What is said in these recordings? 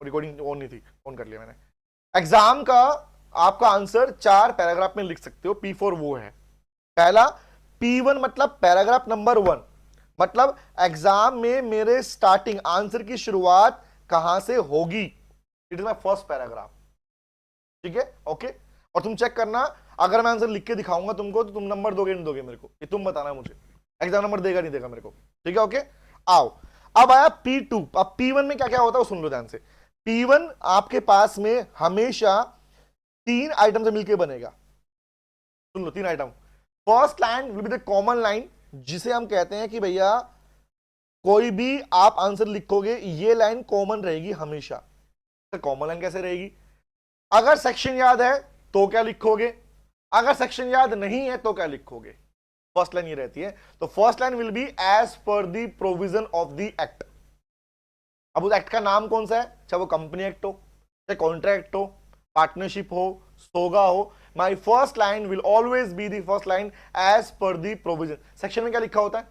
Recording on नहीं थी, on कर लिया मैंने। एग्जाम का आपका आंसर 4 पैराग्राफ में लिख सकते हो। P4 वो है। पहला P1 मतलब पैराग्राफ नंबर 1, मतलब एग्जाम में मेरे स्टार्टिंग आंसर की शुरुआत कहां से होगी, it is my first paragraph. ठीक है, ओके। और तुम चेक करना, अगर मैं आंसर लिख के दिखाऊंगा तुमको तो तुम नंबर दोगे नहीं दोगे मेरे को, ये तुम बताना मुझे, एग्जाम नंबर देगा नहीं देगा मेरे को। ठीक है, ओके। आओ, अब आया P2। अब P1 में क्या क्या होता है वो सुन लो ध्यान से। P1 आपके पास में हमेशा 3 आइटम से मिलकर बनेगा। सुन लो, 3 item. First line will be the common line, जिसे हम कहते हैं कि भैया कोई भी आप आंसर लिखोगे ये लाइन कॉमन रहेगी हमेशा। तो कॉमन लाइन कैसे रहेगी? अगर सेक्शन याद है तो क्या लिखोगे, अगर सेक्शन याद नहीं है तो क्या लिखोगे। फर्स्ट लाइन ये रहती है। तो first line will be as per the provision of the act. अब उस एक्ट का नाम कौन सा है, चाहे वो कंपनी एक्ट हो, चाहे कॉन्ट्रैक्ट हो, पार्टनरशिप हो, सोगा हो, my first line will always be the first line as per the provision. Section में क्या लिखा होता है,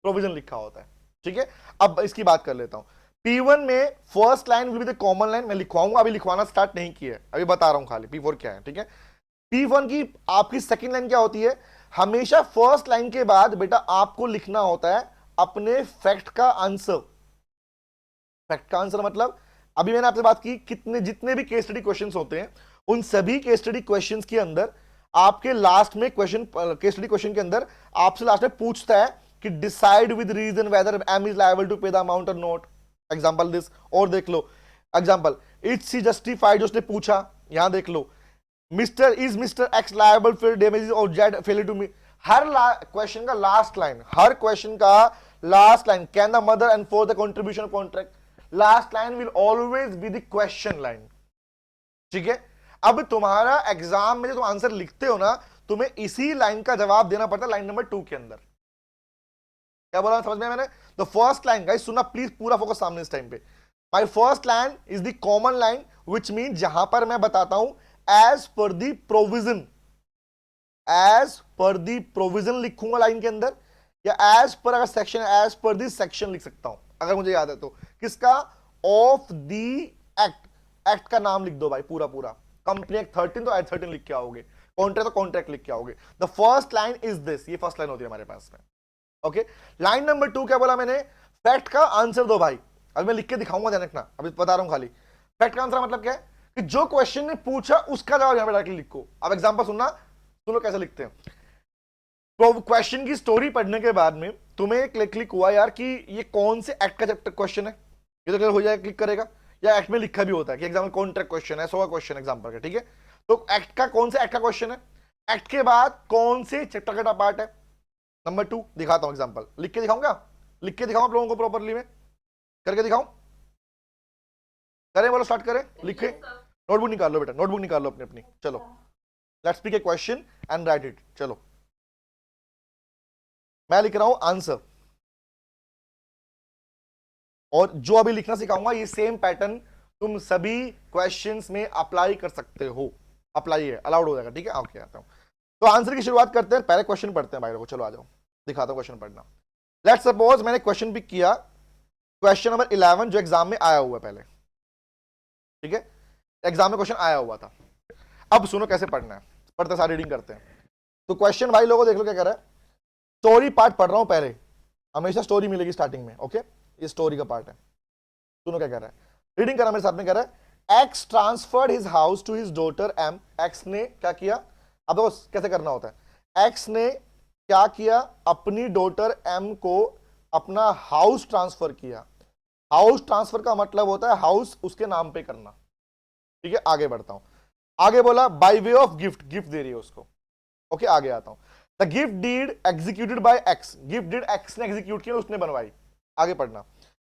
प्रोविजन लिखा होता है। ठीक है, अब इसकी बात कर लेता हूं। P1 में first line will be the common line, मैं लिखवाऊंगा, अभी लिखवाना स्टार्ट नहीं किया है, अभी बता रहा हूं खाली P4 क्या है। ठीक है, P1 की आपकी सेकंड लाइन क्या होती है, हमेशा फर्स्ट लाइन के बाद बेटा आपको लिखना होता है अपने फैक्ट का आंसर। फैक्ट का आंसर मतलब अभी मैंने आपसे बात की, कितने जितने भी केस स्टडी क्वेश्चंस होते हैं उन सभी केस स्टडी क्वेश्चंस के अंदर आपके लास्ट में क्वेश्चन, केस स्टडी क्वेश्चन के अंदर आपसे लास्ट में पूछता है कि decide with reason whether M is liable to pay the amount और नॉट। एग्जांपल दिस, और देख लो एग्जांपल, इट्स सी जस्टिफाइड, जो उसने पूछा, यहां देख लो, mister X liable for damages और जेड फेलियर टू मी। हर क्वेश्चन का लास्ट लाइन, हर क्वेश्चन का last line, can the mother and for the contribution contract, last line will always be the question line. ठीक है, अब तुम्हारा exam में जो तुम आंसर लिखते हो ना, तुम्हें इसी लाइन का जवाब देना पड़ता है लाइन नंबर 2 के अंदर। क्या बोला समझ में मैंने? द फर्स्ट लाइन, गाइस सुनना प्लीज, पूरा फोकस सामने इस टाइम पे। My first line is the common line, which mean जहां पर मैं बताता हूं as per the provision, as per the provision लिखूंगा लाइन के अंदर, या एज पर, अगर section as per the section लिख सकता हूं अगर मुझे याद है तो। किसका? ऑफ द एक्ट, एक्ट का नाम लिख दो भाई पूरा पूरा। कंपनी एक्ट 13 तो एक्ट 13 लिख के आओगे, कॉन्ट्रैक्ट तो कॉन्ट्रैक्ट लिख के आओगे। The first line is this, ये फर्स्ट लाइन होती है हमारे पास में। ओके, लाइन नंबर 2 क्या बोला मैंने? फैक्ट का आंसर दो भाई। अभी मैं लिख के दिखाऊंगा, ध्यान रखना, अभी बता रहा हूं खाली। फैक्ट का आंसर मतलब क्या है कि जो क्वेश्चन ने पूछा उसका जवाब यहां पे डायरेक्टली लिखो। अब एग्जांपल सुनना, सुनो कैसे लिखते हैं। तो क्वेश्चन की स्टोरी पढ़ने के बाद में तुम्हें क्लिक हुआ यार कि ये कौन से एक्ट का चैप्टर क्वेश्चन है, ये तो क्लियर हो जाएगा, क्लिक करेगा। या एक्ट में लिखा भी होता है कि एग्जाम में कॉन्ट्रैक्ट क्वेश्चन है, 100 क्वेश्चन एग्जांपल का। ठीक है, तो एक्ट का कौन से एक्ट का क्वेश्चन है, एक्ट के बाद कौन से चैप्टर का पार्ट है। नंबर 2 दिखाता हूं एग्जांपल, लिख के दिखाऊंगा, लिख के दिखाऊं आप लोगों को प्रॉपरली में, करके दिखाऊं, करें बोलो, स्टार्ट करें, लिखे। नोटबुक निकाल लो बेटा, नोटबुक निकाल लो अपनी अपनी, चलो let's pick a question and write it. चलो मैं लिख रहा हूं आंसर, और जो अभी लिखना सिखाऊंगा ये सेम पैटर्न तुम सभी क्वेश्चंस में अप्लाई कर सकते हो। अप्लाई है, अलाउड हो जाएगा। ठीक है, ओके आता हूं। तो आंसर की शुरुआत करते हैं, पहले क्वेश्चन पढ़ते हैं भाई लोग। चलो आ जाओ, दिखाता हूं क्वेश्चन पढ़ना। लेट्स सपोज मैंने क्वेश्चन पिक किया, क्वेश्चन नंबर 11 जो एग्जाम में आया हुआ है पहले। ठीक है, एग्जाम में क्वेश्चन आया हुआ था। अब सुनो कैसे पढ़ना है, पढ़ते सारी रीडिंग करते हैं। तो क्वेश्चन भाई लोगों देख लो क्या कर रहा है, स्टोरी पार्ट पढ़ रहा हूं पहले, हमेशा स्टोरी मिलेगी स्टार्टिंग में। ओके, ये स्टोरी का पार्ट है। सुनो क्या कह रहा है, रीडिंग करा मेरे साथ में। कह रहा है X transferred his house to his daughter M. X ने क्या किया, अब देखो कैसे करना होता है। एक्स ने क्या किया, अपनी डॉटर एम को अपना हाउस ट्रांसफर किया। हाउस ट्रांसफर का मतलब होता है हाउस उसके नाम पे करना। ठीक है, आगे बढ़ता हूं। आगे बोला by way of gift, gift दे रही है उसको। ओके, आगे आता हूं। The gift deed executed by X, gift deed X ने एग्जीक्यूट किया, उसने बनवाई। आगे पढ़ना।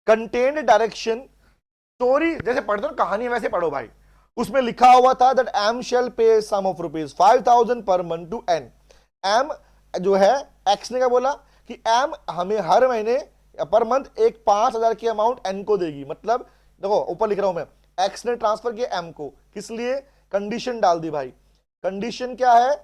कंटेन्ड डायरेक्शन, स्टोरी जैसे पढ़ते हो कहानी वैसे पढ़ो भाई। उसमें लिखा हुआ था दैट एम शेल पे सम of rupees 5000 per month to N. M जो है, एक्स ने क्या बोला कि एम हमें हर महीने पर मंथ एक 5000 की अमाउंट एन को देगी। मतलब देखो ऊपर लिख रहा हूं मैं, एक्स ने ट्रांसफर किया एम को, किस लिए? कंडीशन डाल दी भाई। कंडीशन क्या है?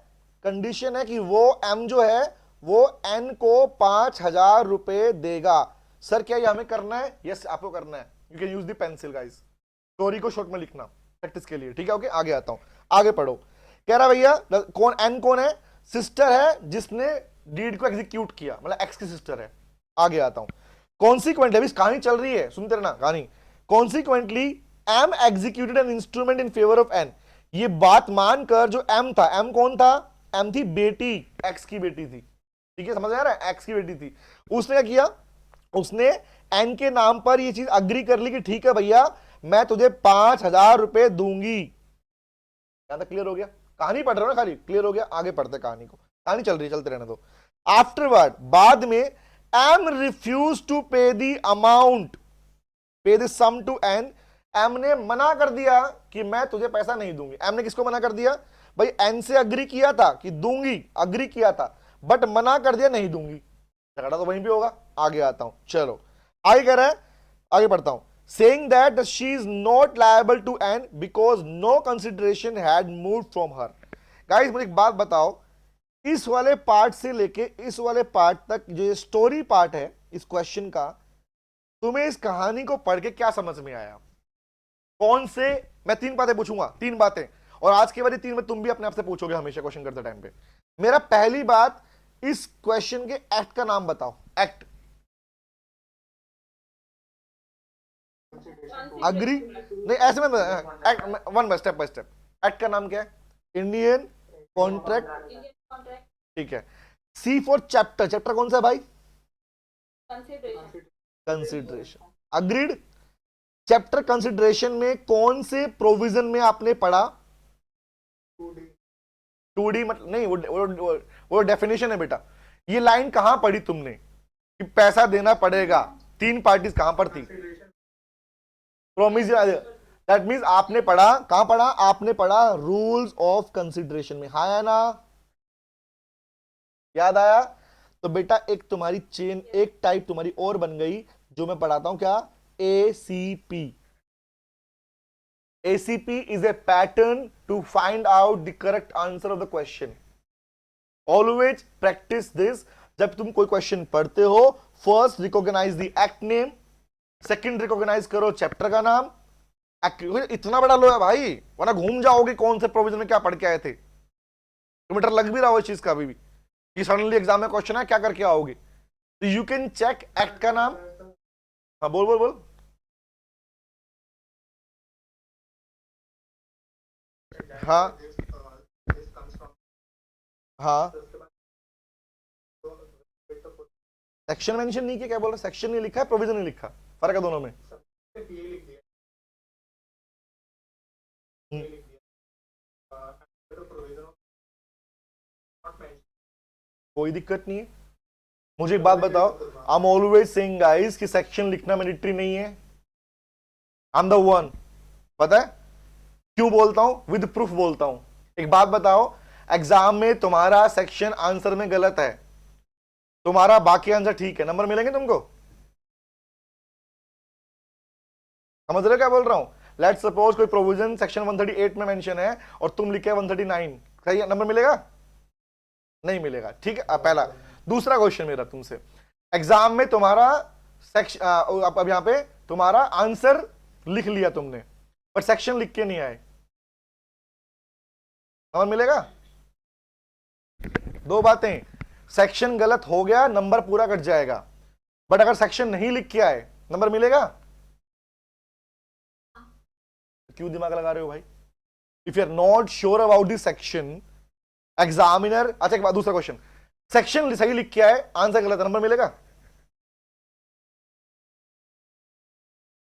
कंडीशन है कि वो एम जो है वो एन को 5000 रुपए देगा। सर क्या ये हमें करना है? यस आपको करना है। You can use the pencil guys, story को शॉर्ट में लिखना प्रैक्टिस के लिए, ठीक है। ओके, आगे आता हूं, आगे पढ़ो। कह रहा भैया कौन एन कौन है, सिस्टर है जिसने डीड को एग्जीक्यूट किया, मतलब एक्स की सिस्टर है। आगे आता हूं, कॉन्सिक्वेंटली, अभी कहानी चल रही है, सुनते रहना कहानी। Consequently M executed an instrument in favour of N, ये बात मानकर जो एम था, एम कौन था, एम थी बेटी, एक्स की बेटी थी, ठीक है, समझ आ रहा है, एक्स की बेटी थी। उसने क्या किया, उसने एन के नाम पर ये चीज अग्री कर ली कि ठीक है भैया मैं तुझे 5,000 रुपए दूंगी। यहां तक क्लियर हो गया, कहानी पढ़ रहे हो ना खाली, क्लियर हो गया। आगे पढ़ते कहानी को, कहानी चल रही है, चलते रहने दो। आफ्टरवर्ड, बाद में, M refuse to pay the amount, pay the sum to N, M ने मना कर दिया कि मैं तुझे पैसा नहीं दूंगी। एम ने किसको मना कर दिया भाई, एन से अग्री किया था कि दूंगी, अग्री किया था, बट मना कर दिया नहीं दूंगी, झगड़ा तो वहीं पे होगा। आगे आता हूं, चलो आगे कह रहा है, आगे पढ़ता हूं। saying that she is not liable to N because no consideration had moved from her। Guys मुझे एक बात बताओ, इस वाले पार्ट से लेके इस वाले पार्ट तक जो ये स्टोरी पार्ट है इस क्वेश्चन का, तुम्हें इस कहानी को पढ़ के क्या समझ में आया? कौन से, मैं 3 बातें पूछूंगा, 3 बातें, और आज के बाद 3 में तुम भी अपने आप से पूछोगे हमेशा क्वेश्चन करते टाइम पे। मेरा पहली बात, इस क्वेश्चन के एक्ट का नाम बताओ, एक्ट। अग्री नहीं, ऐसे में act, one by step, act का नाम क्या है, इंडियन कॉन्ट्रैक्ट, ठीक है। सी फॉर चैप्टर, चैप्टर कौन सा है भाई, कंसिडरेशन, अग्रीड। चैप्टर कंसिडरेशन में कौन से प्रोविजन में आपने पढ़ा, 2D मतलब नहीं, वो डेफिनेशन है बेटा। ये लाइन कहां पढ़ी तुमने कि पैसा देना पड़ेगा, 3 पार्टीज कहां पर थी, दैट मीन्स आपने पढ़ा, कहां पढ़ा, आपने पढ़ा रूल्स ऑफ कंसिडरेशन में, हाँ या ना, याद आया? तो बेटा एक तुम्हारी चेन, एक टाइप तुम्हारी और बन गई, जो मैं पढ़ाता हूं, क्या, ACP। ACP is a pattern to find out the correct answer of the question. Always practice this। जब तुम कोई क्वेश्चन पढ़ते हो, first recognise the act name, second recognise करो चैप्टर का नाम। इतना बड़ा लो है भाई, वरना घूम जाओगे कौन से प्रोविजन में क्या पढ़ के आए थे। किलोमीटर लग भी रहा हो इस चीज का अभी भी, कि सडनली एग्जाम में क्वेश्चन है क्या करके आओगे, तो यू कैन चेक एक्ट का नाम। हाँ बोल बोल बोल। हाँ हाँ, सेक्शन मेंशन नहीं किया, क्या बोल रहा, सेक्शन नहीं लिखा है, प्रोविजन नहीं लिखा, फर्क है दोनों में। कोई दिक्कत नहीं है। मुझे एक बात बताओ, I am always saying guys कि सेक्शन लिखना मैंडेटरी नहीं है, आई एम द वन, पता है क्यों बोलता हूं, विद प्रूफ बोलता हूं। एक बात बताओ, एग्जाम में तुम्हारा सेक्शन आंसर में गलत है, तुम्हारा बाकी आंसर ठीक है, नंबर मिलेंगे तुमको? समझ रहे हो क्या बोल रहा हूं? लेट सपोज कोई प्रोविजन सेक्शन 138 में मेंशन है और तुम लिखे 139, सही है, नंबर मिलेगा? नहीं मिलेगा, ठीक है। पहला। दूसरा क्वेश्चन मेरा तुमसे, एग्जाम में तुम्हारा सेक्शन, अब यहां पे तुम्हारा आंसर लिख लिया तुमने, पर सेक्शन लिख के नहीं आए, नंबर मिलेगा? 2 बातें, सेक्शन गलत हो गया नंबर पूरा कट जाएगा, बट अगर सेक्शन नहीं लिख के आए नंबर मिलेगा? क्यों दिमाग लगा रहे हो भाई? If you are not sure about this section, examiner, अच्छा एक बात, दूसरा क्वेश्चन, सेक्शन सही लिख के आए, आंसर गलत, नंबर मिलेगा?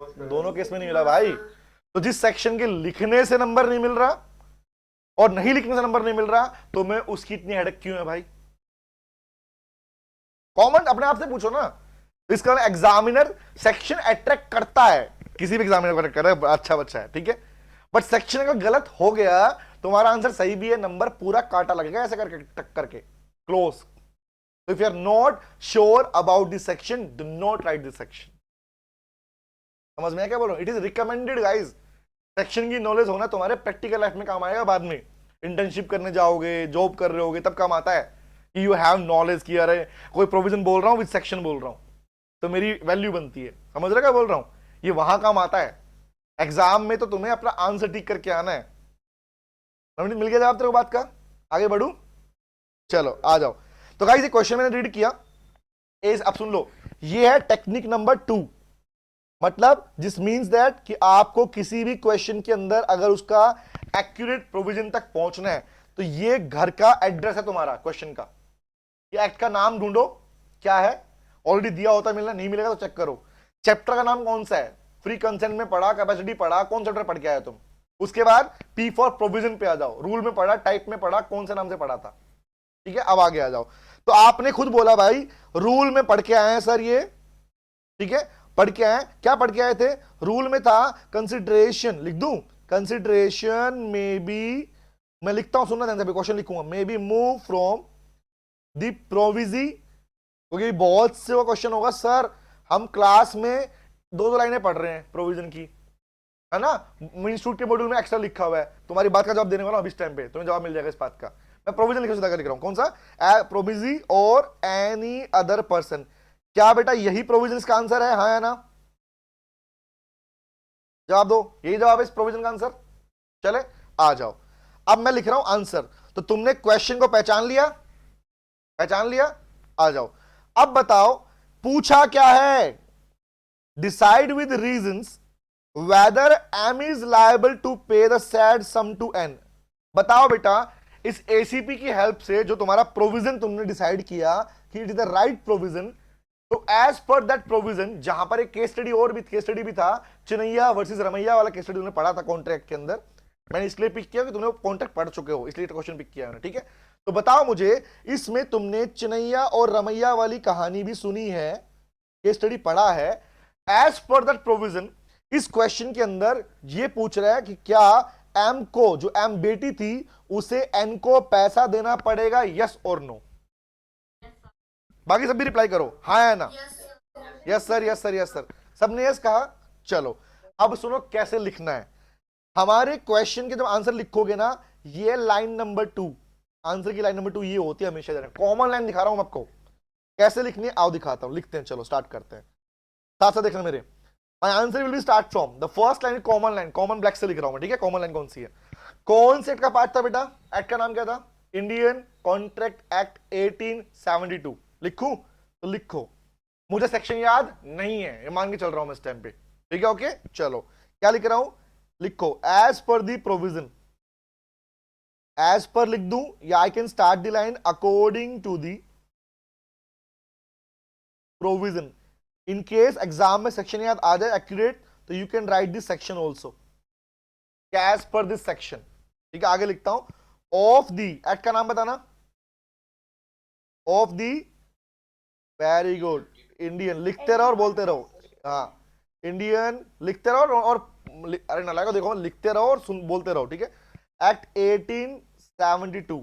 दोनों केस में नहीं मिला भाई। तो जिस सेक्शन के लिखने से नंबर नहीं मिल रहा और नहीं लिखने से नंबर नहीं मिल रहा, तो मैं उसकी इतनी हेडेक क्यों है भाई? कॉमन अपने आप से पूछो ना। इसका एग्जामिनर सेक्शन अट्रैक्ट करता है, किसी भी एग्जामिनर को अट्रैक्ट कर रहा है, अच्छा बच्चा है, ठीक है, बट सेक्शन अगर गलत हो गया, तुम्हारा आंसर सही भी है, नंबर पूरा काटा लगेगा ऐसे करके, टक करके close. If you are not sure about this section, do not write this section. समझ में क्या बोल रहा हूं? It is recommended guys. Section की नॉलेज होना तुम्हारे प्रैक्टिकल लाइफ में काम आएगा, बाद में इंटर्नशिप करने जाओगे, जॉब कर रहे होगे, तब काम आता है कि यू हैव नॉलेज किया रहे, कोई प्रोविजन बोल रहा हूं विद सेक्शन बोल रहा हूं, तो मेरी वैल्यू बनती है। समझ रहे क्या बोल रहा हूं? ये वहां काम आता है। एग्जाम में तो तुम्हें अपना आंसर ठीक करके आना है। नवनीत मिल गया जवाब तेरे को बात का? आगे बढ़ू, चलो आ जाओ। तो गाइस ये क्वेश्चन मैंने रीड किया, अब सुन लो, ये है टेक्निक नंबर 2। मतलब जिस मीन्स दैट कि आपको किसी भी क्वेश्चन के अंदर अगर उसका एक्यूरेट प्रोविजन तक पहुंचना है तो ये घर का एड्रेस है तुम्हारा क्वेश्चन का। ये एक्ट का नाम ढूंढो, क्या है, ऑलरेडी दिया होता है, मिलना नहीं मिलेगा तो चेक करो। चैप्टर का नाम कौन सा है, फ्री कंसेंट में पढ़ा, कैपेसिटी पढ़ा, कौन चैप्टर पढ़ के आया तुम। उसके बाद पी फॉर प्रोविजन पे आ जाओ, रूल में पढ़ा, टाइप में पढ़ा, कौन से नाम से पढ़ा था। ठीक है, अब आगे आ जाओ। तो आपने खुद बोला भाई रूल में पढ़ के आए हैं सर ये, ठीक है, पढ़ के आए। क्या पढ़ के आए थे? रूल में था कंसिडरेशन, लिख दूं कंसिडरेशन में बी, मैं लिखता हूं, सुनना ध्यान से, क्वेश्चन लिखूंगा, may be move from the promisee, क्योंकि बहुत से वो क्वेश्चन होगा सर हम क्लास में दो दो लाइनें पढ़ रहे हैं प्रोविजन की, है ना, इंस्टीट्यूट के मॉड्यूल में एक्स्ट्रा लिखा हुआ है, तुम्हारी बात का जवाब देने वाला हूं इस टाइम पे, तुम्हें जवाब मिल जाएगा इस बात का। मैं प्रोविजन लिख रहा हूं, कौन सा, प्रोविजी और एनी अदर पर्सन। क्या बेटा यही प्रोविजन का आंसर है, हाँ या ना? जवाब दो, यही जवाब है इस प्रोविजन का आंसर। चले आ जाओ, अब मैं लिख रहा हूं आंसर। तो तुमने क्वेश्चन को पहचान लिया, पहचान लिया, आ जाओ। अब बताओ पूछा क्या है, decide with reasons whether M is liable to pay the said sum to N. बताओ बेटा इस एसीपी की हेल्प से जो तुम्हारा प्रोविजन तुमने डिसाइड किया कि it is the right provision, तो एज पर दैट प्रोविजन, जहां पर एक केस स्टडी और भी केस स्टडी भी था, चिनैया वर्सेस रमैया वाला केस स्टडी तुमने पढ़ा था कॉन्ट्रैक्ट के अंदर, मैंने इसलिए पिक किया कि तुमने वो कॉन्ट्रैक्ट पढ़ चुके हो, इसलिए क्वेश्चन पिक किया मैंने, ठीक है। तो बताओ मुझे इसमें तुमने चिनैया और रमैया वाली कहानी भी सुनी है, केस स्टडी पढ़ा है, एज पर दैट प्रोविजन इस क्वेश्चन के अंदर ये पूछ रहा है कि क्या एम को, जो एम बेटी थी, उसे एन को पैसा देना पड़ेगा, यस और नो? बाकी सब भी रिप्लाई करो, हाँ या ना? Yes sir, yes sir, yes sir, सबने यस कहा। चलो अब सुनो कैसे लिखना है। हमारे क्वेश्चन के जब आंसर लिखोगे ना, ये लाइन नंबर 2, आंसर की लाइन नंबर 2 ये होती है हमेशा। कॉमन लाइन दिखा रहा हूं आपको, कैसे लिखनी है आओ दिखाता हूं, लिखते हैं, चलो स्टार्ट करते हैं, साथ साथ देखना मेरे। My answer will be start from the first line, common line, common black से लिख रहा हूं मैं, ठीक है। कॉमन लाइन कौन सी है, कौन से एक्ट का पार्ट था बेटा? एक्ट का नाम क्या था? Indian contract act 1872। लिखूं तो लिखो, मुझे सेक्शन याद नहीं है, ये मान के चल रहा हूं मैं इस टाइम पे, ठीक है। ओके चलो क्या लिख रहा हूं, लिखो एज पर दी प्रोविजन, एज पर लिख दूं या I can start the line according to the provision. In case exam में सेक्शन याद आ जाए एक्यूरेट, तो you can write this section also, as per this section, ठीक है। आगे लिखता हूं ऑफ दी, एक्ट का नाम बताना, of the, very good, Indian, लिखते रहो और बोलते रहो, हाँ इंडियन लिखते रहो और अरे नालायक देखो लिखते रहो और सुन बोलते रहो, ठीक है। एक्ट 1872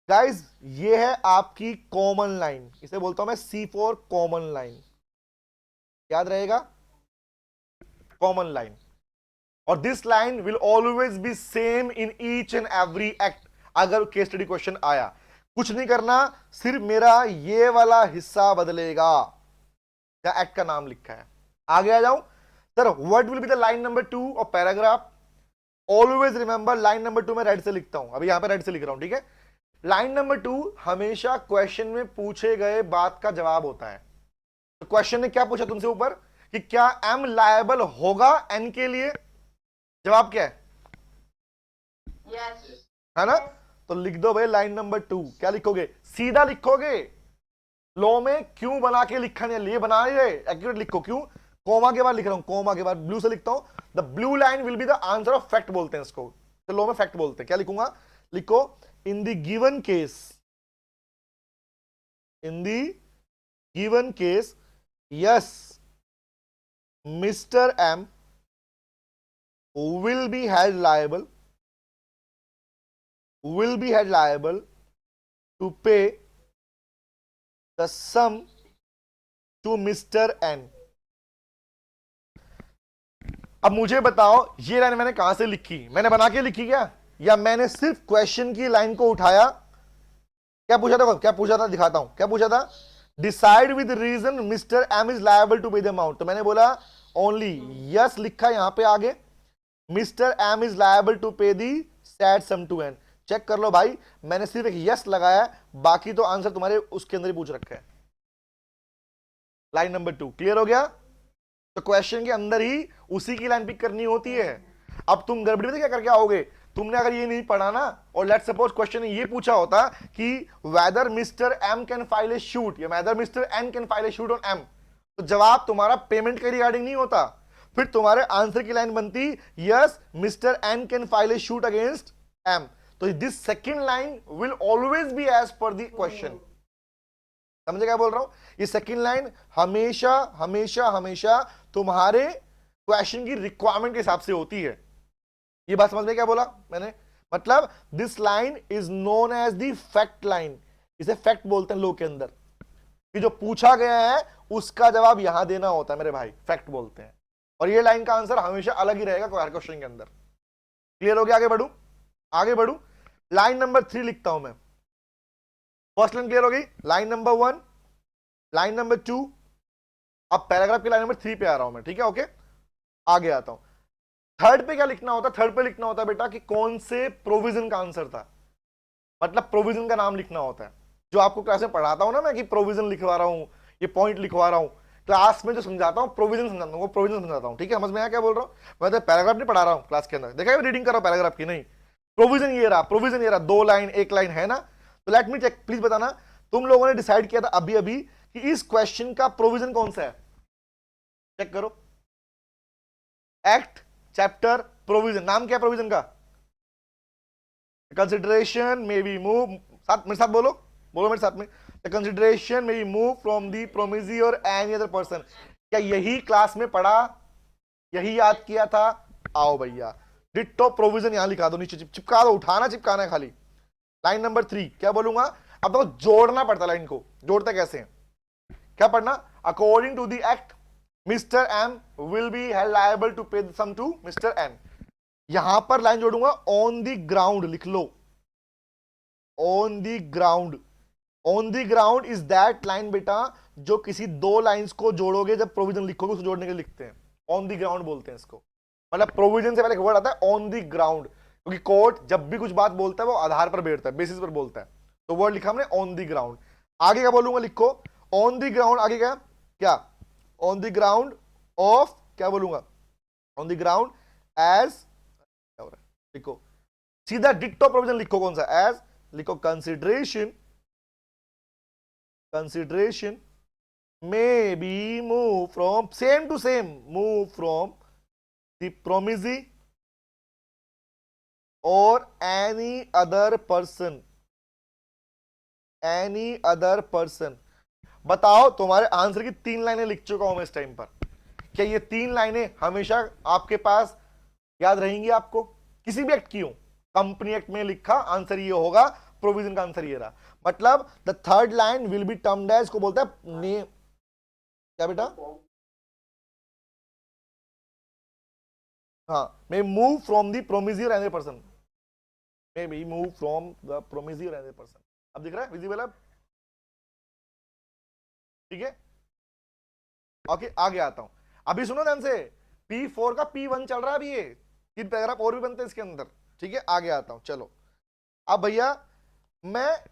गाइस, ये है आपकी कॉमन लाइन, इसे बोलता हूं मैं C4 कॉमन लाइन, याद रहेगा, कॉमन लाइन। और this line will always B same in each and every act. अगर केस स्टडी क्वेश्चन आया, कुछ नहीं करना, सिर्फ मेरा ये वाला हिस्सा बदलेगा, क्या एक्ट का नाम लिखा है। आगे आ जाऊं sir, what will be the line number 2 of paragraph? Always remember line number 2 में रेड से लिखता हूं, अभी यहां पे रेड से लिख रहा हूं, ठीक है। लाइन नंबर 2 हमेशा क्वेश्चन में पूछे गए बात का जवाब होता है। तो क्वेश्चन ने क्या पूछा तुमसे ऊपर कि क्या एम लायबल होगा एन के लिए, जवाब क्या है? yes. है ना, तो लिख दो भाई लाइन नंबर 2, क्या लिखोगे? सीधा लिखोगे, लॉ में क्यों बना के लिखा नहीं, लिए बना रहे, एक्यूरेट लिखो, क्यों कोमा के बाद लिख रहा हूं, कोमा के बाद ब्लू से लिखता हूं, the blue line will be the answer of fact बोलते हैं इसको, तो लॉ में फैक्ट बोलते हैं। क्या लिखूंगा, लिखो in the given case, in the given case yes mister M will be held liable to pay the sum to Mr. N। अब मुझे बताओ ये लाइन मैंने कहां से लिखी, मैंने बना के लिखी क्या, या मैंने सिर्फ क्वेश्चन की लाइन को उठाया? क्या पूछा था, क्या पूछा था, दिखाता हूं क्या पूछा था, decide with reason mister M is liable to pay the amount. तो मैंने बोला ओनली यस लिखा यहां पे आगे, mister M is liable to pay the said sum to N. Check कर लो भाई, मैंने सिर्फ एक यस लगाया है, बाकी तो आंसर तुम्हारे उसके अंदर ही पूछ रखा है। लाइन नंबर 2 क्लियर हो गया? तो क्वेश्चन के अंदर ही उसी की लाइन पिक करनी होती है। अब तुम गड़बड़ी में क्या करके आओगे, तुमने अगर ये नहीं पढ़ा ना, और लेट्स सपोज क्वेश्चन ने ये पूछा होता कि whether mister M can file a suit या whether mister N can file a suit on M, तो जवाब तुम्हारा पेमेंट के रिगार्डिंग नहीं होता, फिर तुम्हारे आंसर की लाइन बनती yes mister N can file a suit against M. तो this second line will always be as per the question. समझे क्या बोल रहा हूं? ये सेकंड लाइन हमेशा हमेशा हमेशा तुम्हारे क्वेश्चन की रिक्वायरमेंट के हिसाब से होती है। ये बात समझ में क्या बोला मैंने? मतलब this line is known as the fact line, इसे फैक्ट बोलते हैं लोग के अंदर, कि जो पूछा गया है उसका जवाब यहां देना होता है मेरे भाई, फैक्ट बोलते हैं। और ये लाइन का आंसर हमेशा अलग ही रहेगा क्वेश्चन के अंदर। क्लियर हो गया? आगे बढ़ू, आगे बढ़ू। लाइन नंबर 3 लिखता हूं मैं। फर्स्ट लाइन क्लियर हो गई, लाइन नंबर 1, लाइन नंबर 2। अब पैराग्राफ की लाइन नंबर 3 पे आ रहा हूं मैं, ठीक है? ओके, आगे आता हूं। थर्ड पे क्या लिखना होता है? थर्ड पे लिखना होता है बेटा कि कौन से प्रोविजन का आंसर था, मतलब प्रोविजन का नाम लिखना होता है। जो आपको क्लास में पढ़ाता हूं ना मैं, कि प्रोविजन लिखवा रहा हूं, ये पॉइंट लिखवा रहा हूं, क्लास में जो समझाता हूं प्रोविजन समझाता हूं, वो प्रोविजन समझाता हूं, ठीक है? समझ में आया क्या बोल रहा हूं? मैं तो पैराग्राफ नहीं पढ़ा रहा हूं क्लास के अंदर, देखा रीडिंग कर रहा हूं पैराग्राफ की, नहीं, प्रोविजन ये रहा, प्रोविजन ये रहा, 2 लाइन 1 लाइन है ना। तो लेट मी चेक, प्लीज बताना तुम लोगों ने डिसाइड किया था अभी अभी कि इस क्वेश्चन का प्रोविजन कौन सा है? चेक करो, एक्ट, चैप्टर, प्रोविजन। नाम क्या है प्रोविजन का? कंसिडरेशन मे बी मूव, साथ मेरे साथ बोलो, बोलो मेरे साथ में, the consideration may be move from the promisee और एनी अदर पर्सन। क्या यही क्लास में पढ़ा, यही याद किया था? आओ भैया, डिट्टो प्रोविजन यहां लिखा दो, नीचे चिपका दो, उठाना चिपकाना है खाली। लाइन नंबर 3 क्या बोलूंगा? अब तो जोड़ना पड़ता, लाइन को जोड़ते कैसे हैं? क्या पढ़ना? According to the act mister M will be held liable to pay sum to mister N. यहां पर लाइन जोड़ूंगा ऑन द ग्राउंड, लिख लो on the ground. On the ground is that line बेटा जो किसी 2 लाइंस को जोड़ोगे, जब प्रोविजन लिखोगे उसको जोड़ने के लिए लिखते हैं, ऑन द ग्राउंड बोलते हैं इसको। मतलब प्रोविजन से पहले एक वर्ड आता है ऑन द ग्राउंड, क्योंकि कोर्ट जब भी कुछ बात बोलता है वो आधार पर बैठता है, बेसिस पर बोलता है, तो वर्ड लिखा हमने ऑन द ग्राउंड। आगे क्या बोलूंगा? लिखो ऑन द ग्राउंड, आगे क्या क्या? ऑन द ग्राउंड ऑफ, क्या बोलूंगा? ऑन द ग्राउंड एज, क्या हो रहा है? लिखो सीधा डिट्टो प्रोविजन लिखो, कौन सा? एज लिखो consideration, consideration may be moved from, same to same, move from the promisee or any other person, any other person। बताओ, तुम्हारे आंसर की 3 लाइनें लिख चुका हूं मैं इस टाइम पर, क्या ये 3 लाइनें हमेशा आपके पास याद रहेंगी आपको? किसी भी एक्ट की हो, कंपनी एक्ट में लिखा आंसर ये होगा, प्रोविजन का आंसर ये रहा। मतलब the third line will be termed as, को बोलता है नेम, क्या बेटा? हाँ, may move from the promisee or another person, may be move from the promisee or another person। अब दिख रहा है विजिबल? अब ठीक है, ओके, आगे आता हूं। अभी सुनो ध्यान से, P4 का P1 चल रहा है अभी, ये 3 पैराग्राफ और भी बनते हैं इसके अंदर, ठीक है? आगे आता हूं, चलो। अब भैया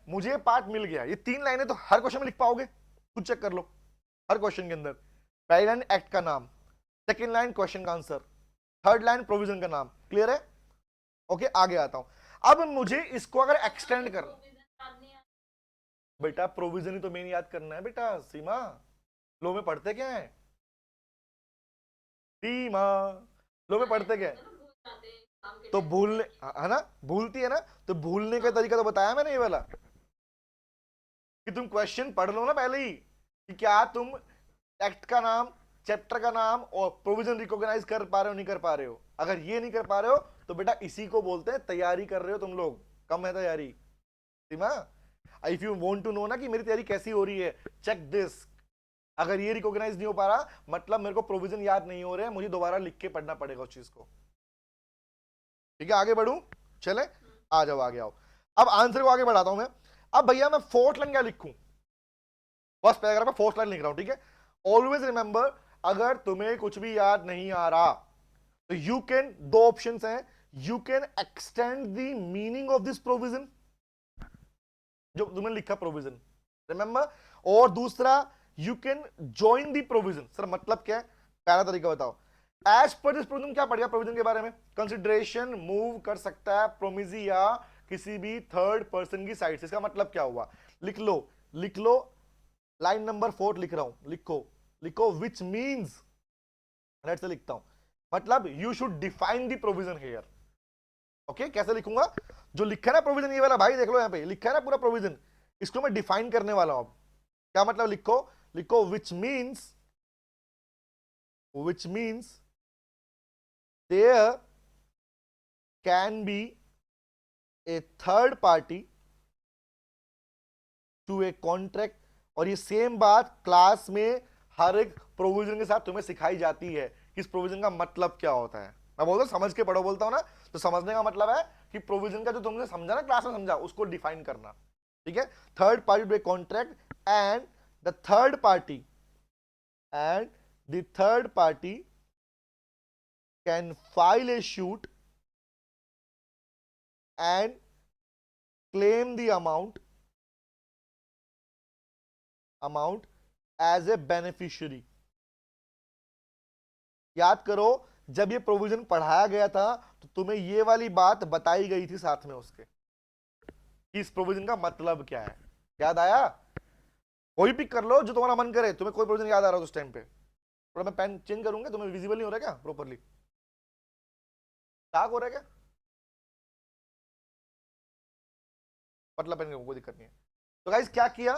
मुझे पार्ट मिल गया, ये 3 लाइनें तो हर क्वेश्चन में लिख पाओगे, खुद चेक कर लो। हर क्वेश्चन के अंदर पहली लाइन एक्ट का नाम, सेकेंड लाइन क्वेश्चन का आंसर, थर्ड लाइन प्रोविजन का नाम। क्लियर है? ओके, आगे आता हूं। अब मुझे इसको अगर एक्सटेंड कर, बेटा प्रोविजन ही तो मेन याद करना है बेटा। सीमा, लो में पढ़ते क्या है? सीमा, लो में पढ़ते क्या है? तो भूलने, है ना, भूलती है ना, तो भूलने का तरीका तो बताया मैंने ये वाला, कि तुम क्वेश्चन पढ़ लो ना पहले ही, कि क्या तुम एक्ट का नाम, चैप्टर का नाम और प्रोविजन रिकॉग्नाइज कर पा रहे हो, नहीं कर पा रहे हो। अगर ये नहीं कर पा रहे हो तो बेटा इसी को बोलते हैं तैयारी कर रहे हो तुम लोग, कम है तैयारी। Seema, if you want to know ना कि मेरी तैयारी कैसी हो रही है, चेक दिस। अगर ये रिकॉग्नाइज नहीं हो पा रहा, मतलब मेरे को प्रोविजन याद नहीं हो रहे, मुझे दोबारा लिख के पढ़ना पड़ेगा उस चीज को। ठीक है, आगे बढ़ू, चले, आ जाओ, आगे आओ। अब आंसर को आगे बढ़ाता हूं मैं। अब भैया मैं 4th लाइन क्या लिखूं? फर्स्ट पैराग्राफ में 4th लाइन लिख रहा हूं, ठीक है? ऑलवेज रिमेंबर अगर तुम्हें कुछ भी याद नहीं आ रहा तो यू कैन, दो ऑप्शंस हैं, you can extend the meaning of this provision, जो तुमने लिखा प्रोविजन, रिमेंबर, और दूसरा you can join the provision. Sir मतलब क्या है, पहला तरीका बताओ। एज पर दिस प्रोविजन, क्या पढ़ेगा प्रोविजन के बारे में, कंसिडरेशन मूव कर सकता है प्रोमिजी या किसी भी थर्ड पर्सन की साइड से। इसका मतलब क्या हुआ, लिख लो, लिख लो, लाइन नंबर 4 लिख रहा हूं, लिखो, लिखो विच मीन्स, नेट से लिखता हूं, मतलब you should define the provision here. Okay, कैसे लिखूंगा, जो लिखा है ना प्रोविजन, ये वाला भाई देख लो, यहां पे लिखा है ना पूरा प्रोविजन, इसको मैं डिफाइन करने वाला हूं। अब क्या मतलब, लिखो, लिखो which means, which means there can be a third party to a contract। और ये सेम बात क्लास में हर एक प्रोविजन के साथ तुम्हें सिखाई जाती है कि इस प्रोविजन का मतलब क्या होता है। मैं बोलता हूँ समझ के पढ़ो, बोलता हूँ ना, तो समझने का मतलब है कि प्रोविजन का जो तुमने समझा ना क्लास में समझा, उसको डिफाइन करना, ठीक है। Third party to a contract and the third party, and the third party can file a suit and claim the amount as a beneficiary। याद करो, जब ये प्रोविजन पढ़ाया गया था तो तुम्हें ये वाली बात बताई गई थी साथ में उसके, कि इस प्रोविजन का मतलब क्या है। याद आया, कोई पिक कर लो जो तुम्हारा मन करे, तुम्हें कोई प्रोविजन याद आ रहा हो उस टाइम पे। थोड़ा मैं पेन चेंज करूंगा, तुम्हें विजिबल नहीं हो रहा क्या प्रॉपरली, डार्क हो रहा है क्या, पतला पेन कोई दिक्कत नहीं है। तो गाइस क्या किया,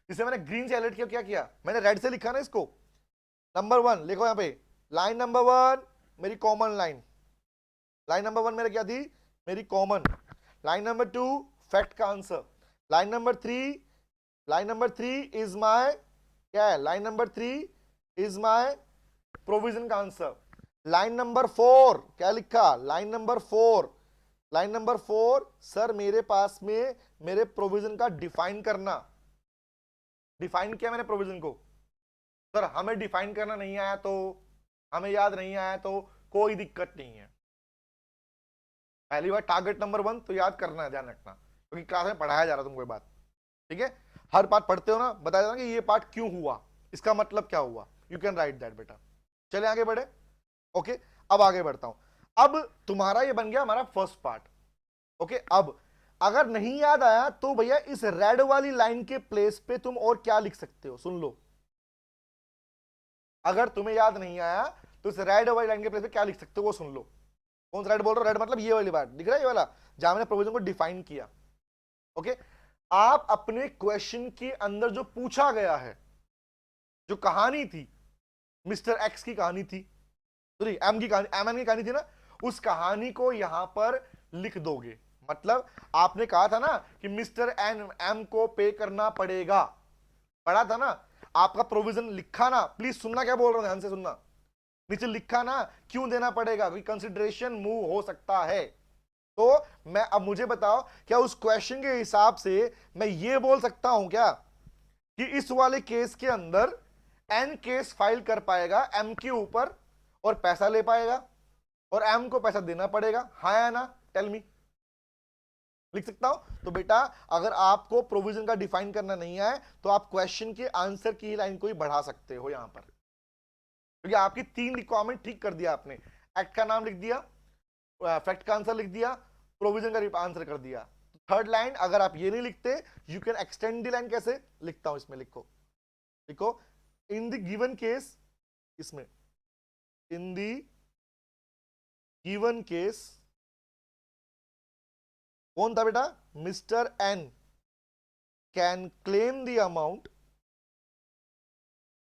इसे मैंने ग्रीन से हाईलाइट किया, क्या किया मैंने रेड से लिखा ना इसको। नंबर 1 लिखो यहां पे, लाइन नंबर 1 मेरी कॉमन लाइन, लाइन नंबर 1 मेरा क्या थी, मेरी कॉमन। लाइन नंबर 2 फैक्ट का answer. Line number 3, line number 3 is my, क्या है, line number 3 is my provision का आंसर। लाइन नंबर 4 क्या लिखा, line number 4, line number 4 sir मेरे पास में मेरे प्रोविजन का डिफाइन करना। डिफाइन किया मैंने प्रोविजन को, सर हमें डिफाइन करना नहीं आया तो, हमें याद नहीं आया तो कोई दिक्कत नहीं है। पहली बार टारगेट नंबर 1 तो याद करना है, ध्यान रखना, क्योंकि क्लास में पढ़ाया जा रहा तुमको ये बात, ठीक है। हर पार्ट पढ़ते हो ना, बताया जाना कि ये पार्ट क्यों हुआ, इसका मतलब क्या हुआ, यू कैन राइट दैट बेटा। चले आगे बढ़े, ओके। अब आगे बढ़ता हूं, अब तुम्हारा ये बन गया हमारा फर्स्ट पार्ट, ओके। अब अगर नहीं याद आया तो भैया इस रेड वाली लाइन के प्लेस पे तुम और क्या लिख सकते हो, सुन लो। अगर तुम्हें याद नहीं आया तो इस रेड वाली लाइन के प्लेस पे क्या लिख सकते हो वो सुन लो। कौन सा रेड बोल रहा हूं, रेड मतलब ये वाली बात दिख रहा है, ये वाला जहां मैंने प्रोविजन को डिफाइन किया, ओके। आप अपने क्वेश्चन के अंदर जो पूछा गया है, जो कहानी थी, मिस्टर एक्स की कहानी थी, सॉरी एम की कहानी, एम एन की कहानी थी ना, उस कहानी को यहां पर लिख दोगे। मतलब आपने कहा था ना कि मिस्टर एन एम को पे करना पड़ेगा, पढ़ा था ना, आपका प्रोविजन लिखा ना, प्लीज सुनना क्या बोल रहा हूं, ध्यान से सुनना, नीचे लिखा ना क्यों देना पड़ेगा, क्योंकि कंसिडरेशन मूव हो सकता है। तो मैं अब मुझे बताओ, क्या उस क्वेश्चन के हिसाब से मैं ये बोल सकता हूं क्या कि इस वाले केस के अंदर एन केस फाइल कर पाएगा एम के ऊपर और पैसा ले पाएगा और एम को पैसा देना पड़ेगा, हाँ या ना, टेल मी, लिख सकता हूं। तो बेटा अगर आपको प्रोविजन का डिफाइन करना नहीं है तो आप क्वेश्चन के आंसर की लाइन को ही बढ़ा सकते हो यहां पर, क्योंकि आपकी 3 रिक्वायरमेंट ठीक कर दिया आपने, एक्ट का नाम लिख दिया, फैक्ट का आंसर लिख दिया, प्रोविजन का आंसर कर दिया। थर्ड लाइन अगर आप ये नहीं लिखते, you can extend the line, कैसे लिखता हूं इसमें, लिखो, लिखो इन द गिवन केस, इसमें इन द गिवन केस, कौन था बेटा, mister N can claim the amount,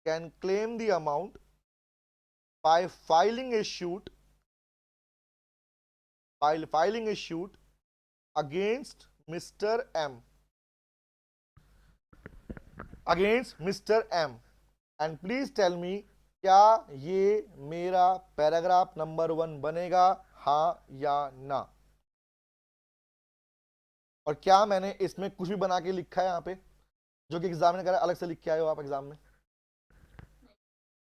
can claim the amount by filing a suit, filing a suit against Mr. M, against Mr. M, and please tell me क्या ये मेरा paragraph number 1 बनेगा, हाँ या ना। और क्या मैंने इसमें कुछ भी बना के लिखा है यहां पे जो कि एग्जाम में अलग से लिख के आए हो आप एग्जाम में,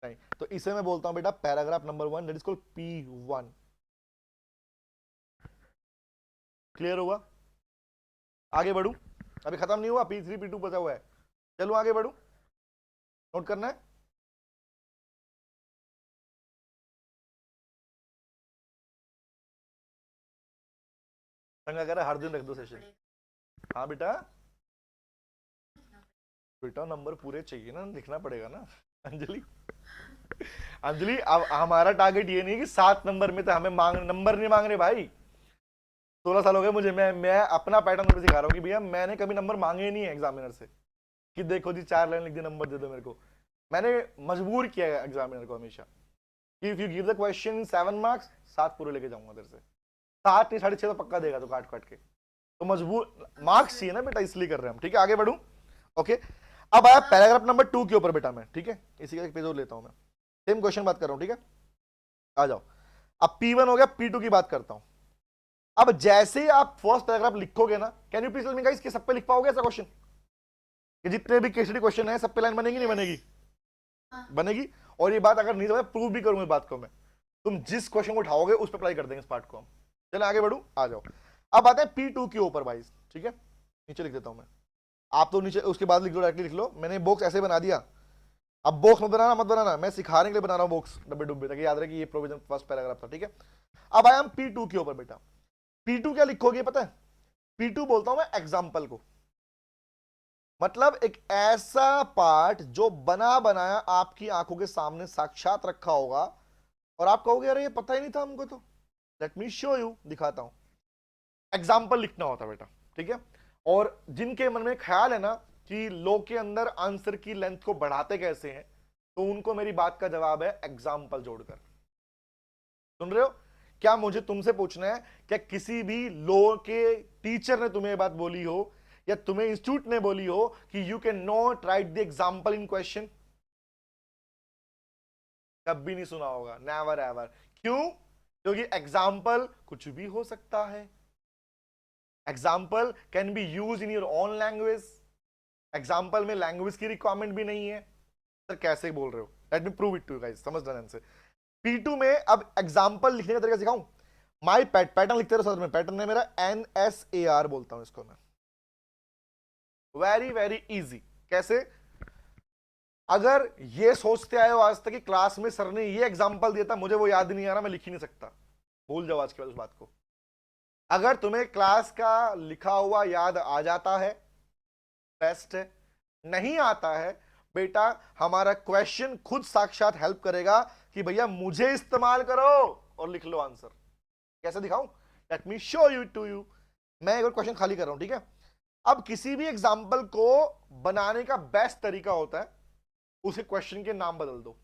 नहीं, तो इसे मैं बोलता हूं बेटा paragraph number 1, that is called P1। Clear हुआ? आगे बढ़ू, अभी खत्म नहीं हुआ, P3 P2 बचा हुआ है। चलो आगे बढ़ू, नोट करना है। संगा कह रहा है हर दिन रख दो सेशन। हाँ बेटा, बेटा नंबर पूरे चाहिए ना, लिखना पड़ेगा ना अंजलि। अंजलि अब हमारा टारगेट ये नहीं कि 7 नंबर में तो हमें मांग नंबर नहीं मांग रहे भाई। 16 साल हो गए मुझे, मैं अपना पैटर्न सिखा रहा हूँ कि भैया मैंने कभी नंबर मांगे ही नहीं है एग्जामिनर से कि देखो जी 4 लाइन लिख दी नंबर दे दो मेरे को। मैंने मजबूर किया है एग्जामिनर को हमेशा कि if you give the question 7 marks, 7 पूरे लेके जाऊंगा तेरे से। 7 नहीं 6.5 तो पक्का देगा तो काट काट के। तो मजबूर मार्क्स चाहिए ना बेटा, इसलिए कर रहे हैं हम। ठीक है आगे बढ़ू। ओके, अब आया पैराग्राफ नंबर 2 के ऊपर बेटा मैं, ठीक है इसी का एक पेज और लेता हूं मैं, सेम क्वेश्चन बात कर रहा हूं, ठीक है आ जाओ। अब P1 हो गया, P2 की बात करता हूं। अब जैसे ही आप फर्स्ट पैराग्राफ लिखोगे ना, can you please tell me guys कि सब पे लिख पाओगे ऐसा क्वेश्चन? कि जितने भी केसरी क्वेश्चन है सब पे लाइन बनेगी नहीं बनेगी? बनेगी। और ये बात अगर नहीं समझ प्रूव भी करूंगा बात को मैं, तुम जिस क्वेश्चन को उठाओगे उस पर अप्लाई कर देंगे इस पार्ट को हम। चलो आगे बढ़ू, आ जाओ। अब आते हैं P2 के ऊपर भाई, ठीक है नीचे लिख देता हूं मैं, आप तो नीचे उसके बाद लिख लो, डायरेक्टली लिख लो। मैंने बॉक्स ऐसे बना दिया, अब बॉक्स मत बनाना मत बनाना, मैं सिखाने के लिए बना रहा हूं बॉक्स डब्बे डुब्बे, ताकि याद रहे कि ये प्रोविजन फर्स्ट पैराग्राफ था, ठीक है। अब आया हम P2 के ऊपर बेटा। P2 क्या लिखोगे पता है? P2 बोलता हूं मैं एग्जाम्पल को, मतलब एक ऐसा पार्ट जो बना बनाया आपकी आंखों के सामने साक्षात रखा होगा और आप कहोगे अरे ये पता ही नहीं था हमको, तो लेट मी शो यू, दिखाता हूं। एग्जाम्पल लिखना होता बेटा, ठीक है। और जिनके मन में ख्याल है ना कि लो के अंदर आंसर की लेंथ को बढ़ाते कैसे हैं, तो उनको मेरी बात का जवाब है एग्जाम्पल जोड़कर। सुन रहे हो? क्या मुझे तुमसे पूछना है, क्या किसी भी लो के टीचर ने तुम्हें बात बोली हो या तुम्हें इंस्टीट्यूट ने बोली हो कि you can not right the example in question? कभी नहीं सुना होगा, नेवर एवर। क्यों? क्योंकि एग्जाम्पल कुछ भी हो सकता है। Example can be use in your own language. Example में लैंग्वेज की रिक्वायरमेंट भी नहीं है। सर कैसे बोल रहे हो? Let me prove it to you guys, समझ ध्यान से। P2 में अब एग्जाम्पल लिखने का तरीका सिखाऊं। माई पैटर्न लिखते रहो साथ में, पैटर्न है मेरा NSAR बोलता हूं इसको मैं। Very very easy. कैसे? अगर ये सोचते आए हो आज तक कि क्लास में सर ने ये एग्जाम्पल दिया था, मुझे वो याद नहीं आ रहा, मैं लिख ही नहीं सकता, भूल जाओ आज के बाद उस बात को। अगर तुम्हें क्लास का लिखा हुआ याद आ जाता है बेस्ट है, नहीं आता है बेटा हमारा क्वेश्चन खुद साक्षात हेल्प करेगा कि भैया मुझे इस्तेमाल करो और लिख लो आंसर। कैसे दिखाऊं? Let me show you to you. मैं एक और क्वेश्चन खाली कर रहा हूं, ठीक है। अब किसी भी एग्जाम्पल को बनाने का बेस्ट तरीका होता है उसे क्वेश्चन के नाम बदल दो।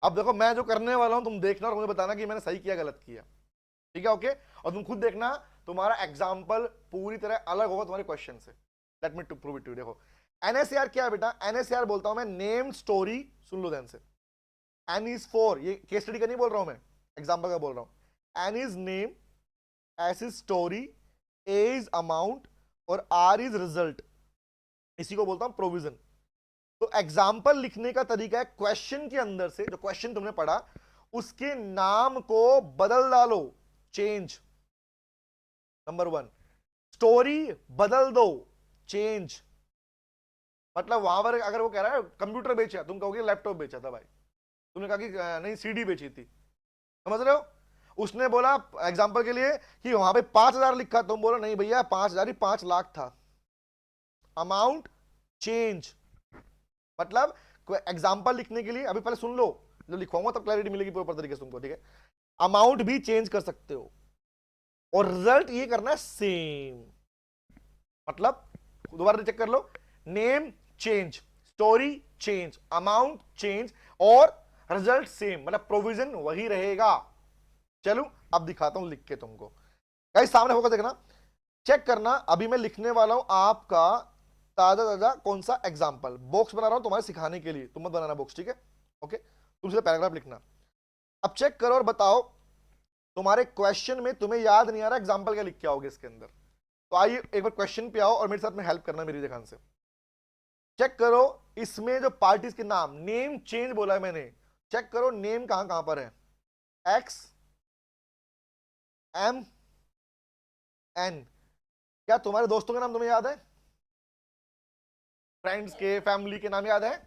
अब देखो मैं जो करने वाला हूं तुम देखना और मुझे बताना कि मैंने सही किया गलत किया, ठीक है ओके। और तुम खुद देखना तुम्हारा एग्जाम्पल पूरी तरह अलग होगा तुम्हारे क्वेश्चन से। Let me to prove it to. देखो NSAR क्या है बेटा? NSAR बोलता हूं मैं नेम स्टोरी, सुन लो ध्यान से। N is for, ये केस स्टडी का नहीं बोल रहा हूं मैं, एग्जाम्पल का बोल रहा हूं। N is name, S is story, A is amount और R is रिजल्ट। इसी को बोलता हूं प्रोविजन। तो एग्जाम्पल लिखने का तरीका है क्वेश्चन के अंदर से, जो क्वेश्चन तुमने पढ़ा उसके नाम को बदल डालो, चेंज नंबर 1। स्टोरी बदल दो, चेंज। मतलब वहां पर अगर वो कह रहा है कंप्यूटर बेचा, तुम कहोगे लैपटॉप बेचा था भाई, तुमने कहा कि नहीं CD बेची थी, समझ रहे हो। उसने बोला एग्जांपल के लिए कि वहां पे 5,000 लिखा, तुम बोलो नहीं भैया 5,000 ही 5 लाख था। Amount change. मतलब एग्जांपल लिखने के लिए, अभी पहले सुन लो जो लिखवाऊंगा तब क्लैरिटी मिलेगी प्रॉपर तरीके से तुमको, ठीक है। अमाउंट भी चेंज कर सकते हो और रिजल्ट ये करना है सेम। मतलब दोबारा चेक कर लो, name change, story change, amount change और रिजल्ट सेम, मतलब प्रोविजन वही रहेगा। चलो अब दिखाता हूं लिख के तुमको, गाइस सामने होगा देखना, चेक करना। अभी मैं लिखने वाला हूं आपका ताजा ताजा कौन सा एग्जांपल, बॉक्स बना रहा हूं तुम्हारे सिखाने के लिए, तुम मत बनाना बॉक्स, ठीक है ओके। तुम सीधा पैराग्राफ लिखना। अब चेक करो और बताओ तुम्हारे क्वेश्चन में तुम्हें याद नहीं आ रहा एग्जांपल क्या लिख के आओगे इसके अंदर। तो आइए एक बार क्वेश्चन पे आओ और मेरे साथ में हेल्प करना मेरी ध्यान से। चेक करो इसमें जो पार्टीज के नाम, नेम चेंज बोला है मैंने, चेक करो नेम कहां कहां पर है, एक्स एम एन। क्या तुम्हारे दोस्तों के नाम तुम्हें याद है? फ्रेंड्स के, फैमिली के नाम याद है?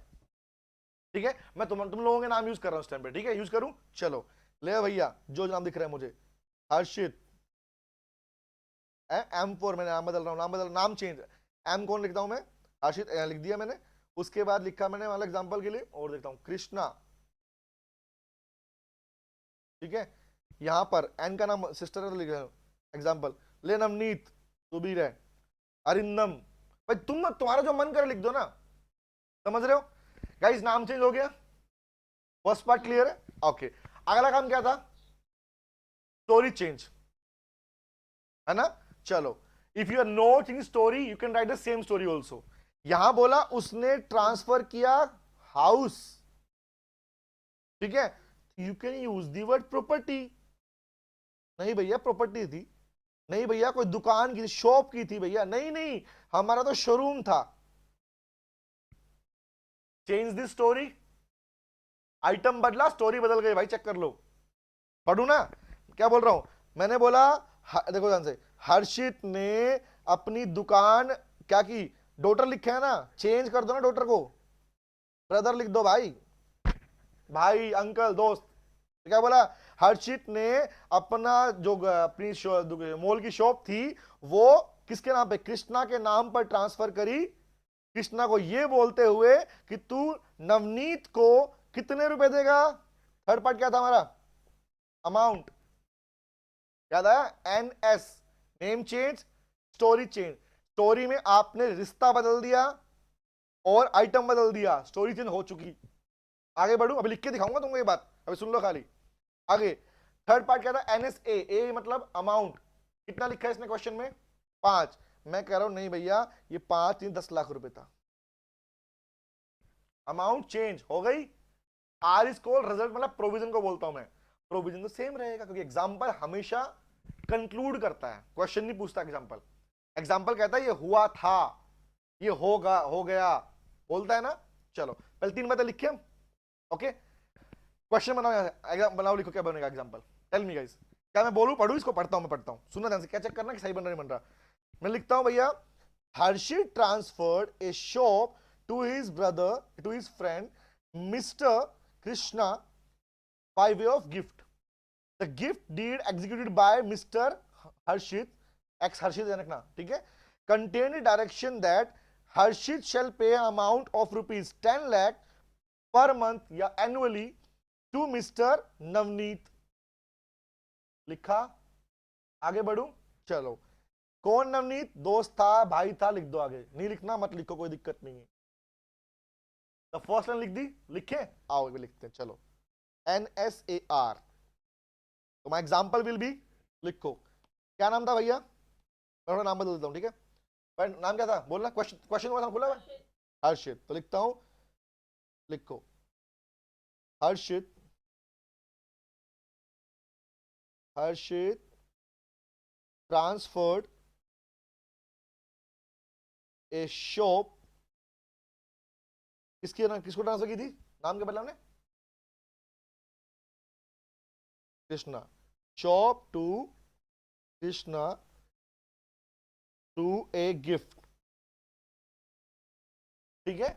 ठीक है, मैं तुम लोगों के नाम यूज कर रहा हूं इस टाइम पे, ठीक है, यूज करूं? चलो ले भैया, जो नाम दिख रहा है मुझे, हर्षित, एम फोर, मैंने नाम बदल रहा हूं, नाम बदल, नाम चेंज, एम कौन लिखता हूं मैं, हर्षित लिख दिया मैंने। उसके बाद लिखा मैंने वाला एग्जांपल के लिए, और देखता हूं कृष्णा, ठीक है। यहां पर एन का नाम सिस्टर लिख रहा हूं, एग्जांपल ले, नवनीत, सुबीर है, अरिंदम। भाई तुम्हारा जो मन करे लिख दो ना, समझ रहे हो गाइस? नाम चेंज हो गया, फर्स्ट पार्ट क्लियर है? ओके, अगला काम क्या था? स्टोरी चेंज, है ना? चलो, if you are not in story you can write the same story also. यहां बोला उसने ट्रांसफर किया हाउस, ठीक है, you can use the word property. नहीं भैया प्रॉपर्टी थी, नहीं भैया कोई दुकान की, शॉप की थी भैया, नहीं नहीं, हमारा तो शोरूम था। चेंज दी स्टोरी, आइटम बदला, स्टोरी बदल गई भाई, चेक कर लो। पढ़ू ना क्या बोल रहा हूं? मैंने बोला देखो ध्यान से, हर्षित ने अपनी दुकान क्या की, डॉटर लिखे है ना, चेंज कर दो ना डॉटर को, ब्रदर लिख दो भाई, भाई अंकल दोस्त। तो क्या बोला, हर्षित ने अपना जो अपनी मॉल की शॉप थी वो किसके नाम पे, कृष्णा के नाम पर ट्रांसफर करी, कृष्णा को ये बोलते हुए कि तू नवनीत को कितने रुपए देगा। थर्ड पार्ट क्या था हमारा, अमाउंट, याद आया? NS, name change, story change. Story में आपने रिश्ता बदल दिया और आइटम बदल दिया, स्टोरी चेंज हो चुकी। आगे बढ़ू, अभी लिख के दिखाऊंगा तुमको ये बात, अभी सुन लो खाली। आगे थर्ड पार्ट क्या था, एनएसए, ए मतलब अमाउंट, कितना लिखा है इसने क्वेश्चन में, 5। मैं कह रहा हूं नहीं भैया ये 5 नहीं 10 लाख रुपए था। अमाउंट चेंज हो गई, आर इज कॉल्ड रिजल्ट, मतलब प्रोविजन को बोलता हूं मैं, प्रोविजन तो सेम रहेगा क्योंकि एग्जांपल हमेशा कंक्लूड करता है, क्वेश्चन नहीं पूछता एग्जांपल। एग्जांपल कहता है ये हुआ था, ये होगा, हो गया, बोलता है ना। चलो पहले 3 बातें लिखिए हम, ओके। क्वेश्चन बनाओ, एग्जाम बनाओ, लिखो क्या बनेगा एग्जांपल, टेल मी गाइस। क्या मैं बोलूं, पढ़ू इसको, पढ़ता हूं, मैं पढ़ता हूं, सुनना ध्यान से, क्या चेक करना कि सही बन रहा नहीं बन रहा। मैं लिखता हूं भैया, Harshit transferred a shop to his brother, to his friend mister Krishna by way of gift. The gift deed executed by Mr. Harshit, ex Harshit जनक ना, ठीक है, contained direction that Harshit shall pay amount of rupees 10 lakh per month या annually to Mr. Navneet। लिखा, आगे बढ़ू, चलो। कौन नवनीत, दोस्त था, भाई था, लिख दो आगे, नहीं लिखना मत लिखो, कोई दिक्कत नहीं है। तो फर्स्ट लाइन लिख दी, लिखे, आओ भी लिखते हैं, चलो। NSAR, तो माई एग्जाम्पल विल बी, लिखो क्या नाम था भैया, मैं थोड़ा नाम बदल देता हूँ, ठीक है। पर नाम क्या था बोलना, क्वेश्चन क्वेश्चन हुआ था बोला, हर्षित, तो लिखता हूं, लिखो Harshit, Harshit transferred a shop, किसको ट्रांसफर की थी, नाम क्या पहले हमने, Krishna, shop to Krishna to a gift, ठीक है।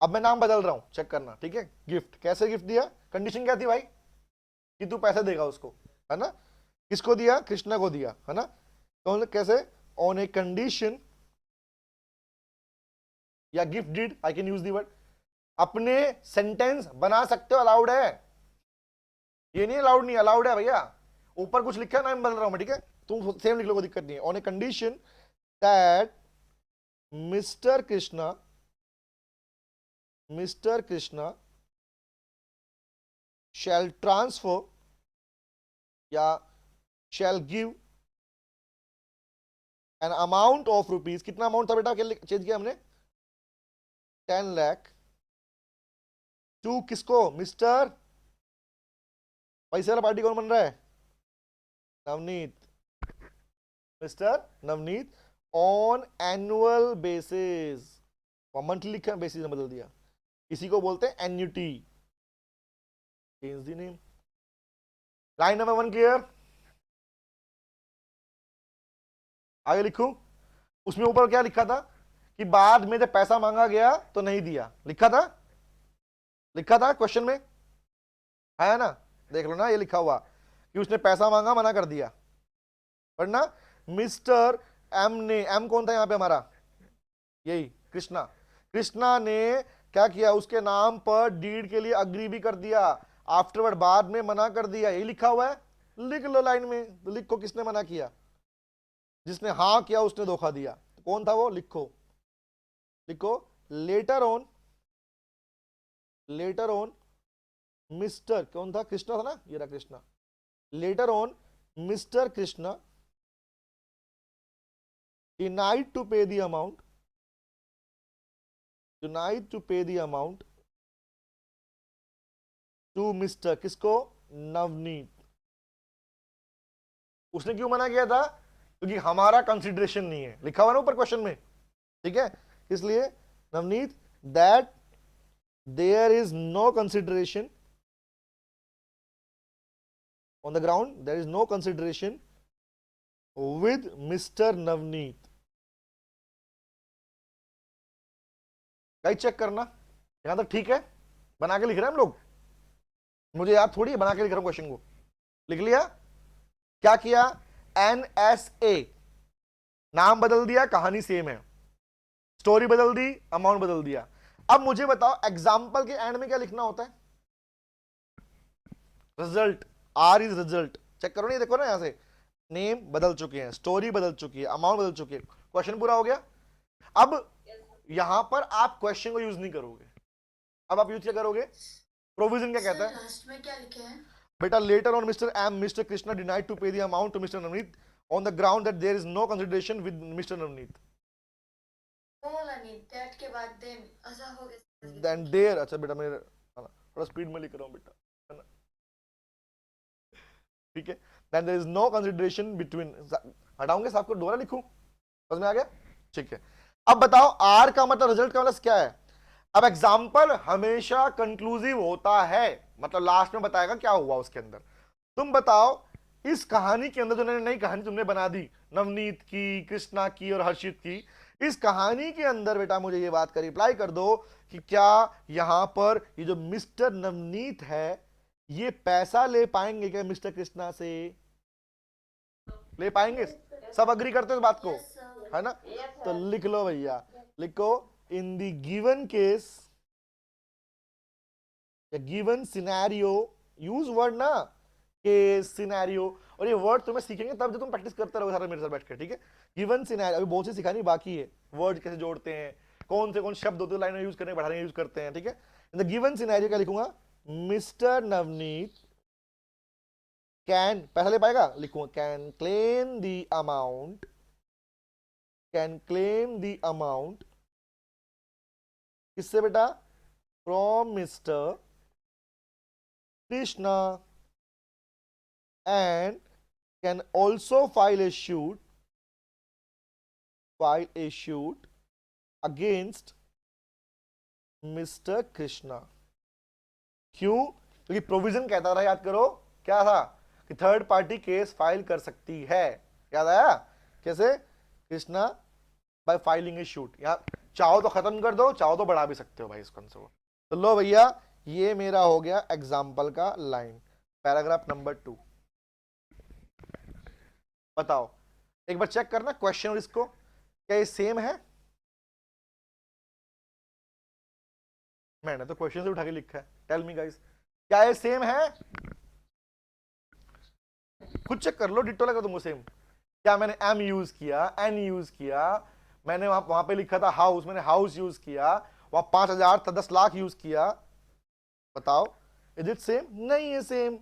अब मैं नाम बदल रहा हूं, चेक करना, ठीक है। गिफ्ट, कैसे गिफ्ट दिया, कंडीशन क्या थी भाई, कि तू पैसे देगा उसको, है ना। किसको दिया, कृष्णा को दिया, है ना। तो कैसे, ऑन ए कंडीशन या gift did, I can use the word, अपने सेंटेंस बना सकते हो, अलाउड है, ये नहीं अलाउड नहीं, अलाउड है भैया। ऊपर कुछ लिखा है, नाम बदल रहा हूं मैं, ठीक है, तुम सेम लिख लो, कोई दिक्कत नहीं है। On a condition that mister Krishna, mister Krishna shall transfer या shall give an amount of rupees, कितना अमाउंट था बेटा, चेंज किया हमने, 10 लाख, टू किसको, मिस्टर, पैसे वाला पार्टी कौन बन रहा है, Navneet, mister Navneet, on annual basis, monthly लिखा, बेसिस में बदल दिया। इसी को बोलते हैं annuity, change the name. Line number 1 clear? आगे लिखूं? उसमें ऊपर क्या लिखा था कि बाद में जब पैसा मांगा गया तो नहीं दिया, लिखा था, लिखा था क्वेश्चन में, है ना? देख लो ना, ये लिखा हुआ कि उसने पैसा मांगा, मना कर दिया। वरना मिस्टर एम ने, एम कौन था यहां पे हमारा? यही कृष्णा। कृष्णा ने क्या किया, उसके नाम पर डीड के लिए अग्री भी कर दिया, आफ्टरवर्ड बाद में मना कर दिया। यही लिखा हुआ है, लिख लो लाइन में। तो लिखो किसने मना किया, जिसने हाँ किया उसने धोखा दिया। तो कौन था वो, लिखो, लिखो। Later on, letter on mister, कौन था? कृष्णा था ना, ये रहा Krishna. Letter on mister Krishna denied to pay the amount, denied to pay the amount to Mr. किसको? नवनीत। उसने क्यों मना किया था? क्योंकि हमारा कंसिडरेशन नहीं है, लिखा हुआ ना ऊपर क्वेश्चन में, ठीक है? इसलिए Navneet, that there is no consideration on the ground, there is no consideration with mister Navneet. Guys check करना, यहां तक ठीक है? बना के लिख रहे हैं हम लोग, मुझे याद थोड़ी है, बना के लिख रहा हूं क्वेश्चन को। लिख लिया? क्या किया? NSA, नाम बदल दिया, कहानी सेम है, स्टोरी बदल दी, अमाउंट बदल दिया। अब मुझे बताओ एग्जाम्पल के एंड में क्या लिखना होता है? Result, R is result. Check करो, नहीं देखो ना, यहां से नेम बदल चुके हैं, स्टोरी बदल चुकी है, अमाउंट बदल चुकी है, क्वेश्चन पूरा हो गया। अब यहां पर आप क्वेश्चन को यूज नहीं करोगे, अब आप यूज क्या करोगे? प्रोविजन क्या कहता है? लास्ट में क्या लिखे हैं? बेटा, later on mister M, mister Krishna denied to pay the amount to mister Navneet on the ground that there is no consideration with mister Navneet. बोला नहीं, दैट के बाद देन ऐसा हो गया। देन देयर, अच्छा बेटा मेरे थोड़ा स्पीड में लिख रहा हूं बेटा, है ना? ठीक है, then there is no consideration between, हटाऊंगे साहब को, दोबारा लिखूं? समझ में आ गया? ठीक है। अब बताओ आर का मतलब, रिजल्ट का मतलब क्या है? अब एग्जाम्पल हमेशा कंक्लूसिव होता है, मतलब लास्ट में बताएगा क्या हुआ उसके अंदर। तुम बताओ इस कहानी के अंदर जो नई कहानी तुमने बना दी, नवनीत की, कृष्णा की और हर्षित की, इस कहानी के अंदर बेटा मुझे ये बात का रिप्लाई कर दो कि क्या यहां पर ये जो मिस्टर नवनीत है ये पैसा ले पाएंगे क्या मिस्टर कृष्णा से? ले पाएंगे? सब अग्री करते हैं इस बात को, यस सर। है ना? तो लिख लो भैया, लिखो in the given case, given scenario, use word ना, केस, सिनेरियो। और ये वर्ड तुम्हें सीखेंगे तब जब तुम प्रैक्टिस करते रहोगे सारा मेरे साथ बैठ कर, ठीक है? गिवन सिनेरियो अभी बहुत सी सिखानी बाकी है, वर्ड कैसे जोड़ते हैं, कौन से कौन शब्द होते हैं लाइन में यूज करने, बढ़ाने यूज करते हैं, ठीक है? इन द गिवन सिनेरियो क्या लिखूंगा? मिस्टर नवनीत कैन, पैसा ले पाएगा, लिखूंगा can claim the amount, can claim the amount किससे बेटा? From mister Krishna, and can also file a suit against Mr. Krishna. क्यों? क्योंकि प्रोविजन कहता था, याद करो क्या था, कि थर्ड पार्टी केस फाइल कर सकती है, याद आया? कैसे? कृष्णा बाय फाइलिंग ए शूट। यहां चाहो तो खत्म कर दो, चाहो तो बढ़ा भी सकते हो भाई इसको। तो लो भैया, ये मेरा हो गया एग्जाम्पल का लाइन, पैराग्राफ नंबर 2। बताओ, एक बार चेक करना क्वेश्चन और इसको, क्या ये सेम है? मैंने तो क्वेश्चन से उठा के लिखा है, टेल मी गाइस, क्या ये सेम है? खुद चेक कर लो, डिट्टो लगा तुमको सेम? क्या मैंने एम यूज किया, एन यूज किया, मैंने वहां पे लिखा था हाउस, मैंने हाउस यूज किया, वहां 5,000 था 10 लाख यूज किया? बताओ, इज इट सेम? नहीं है सेम।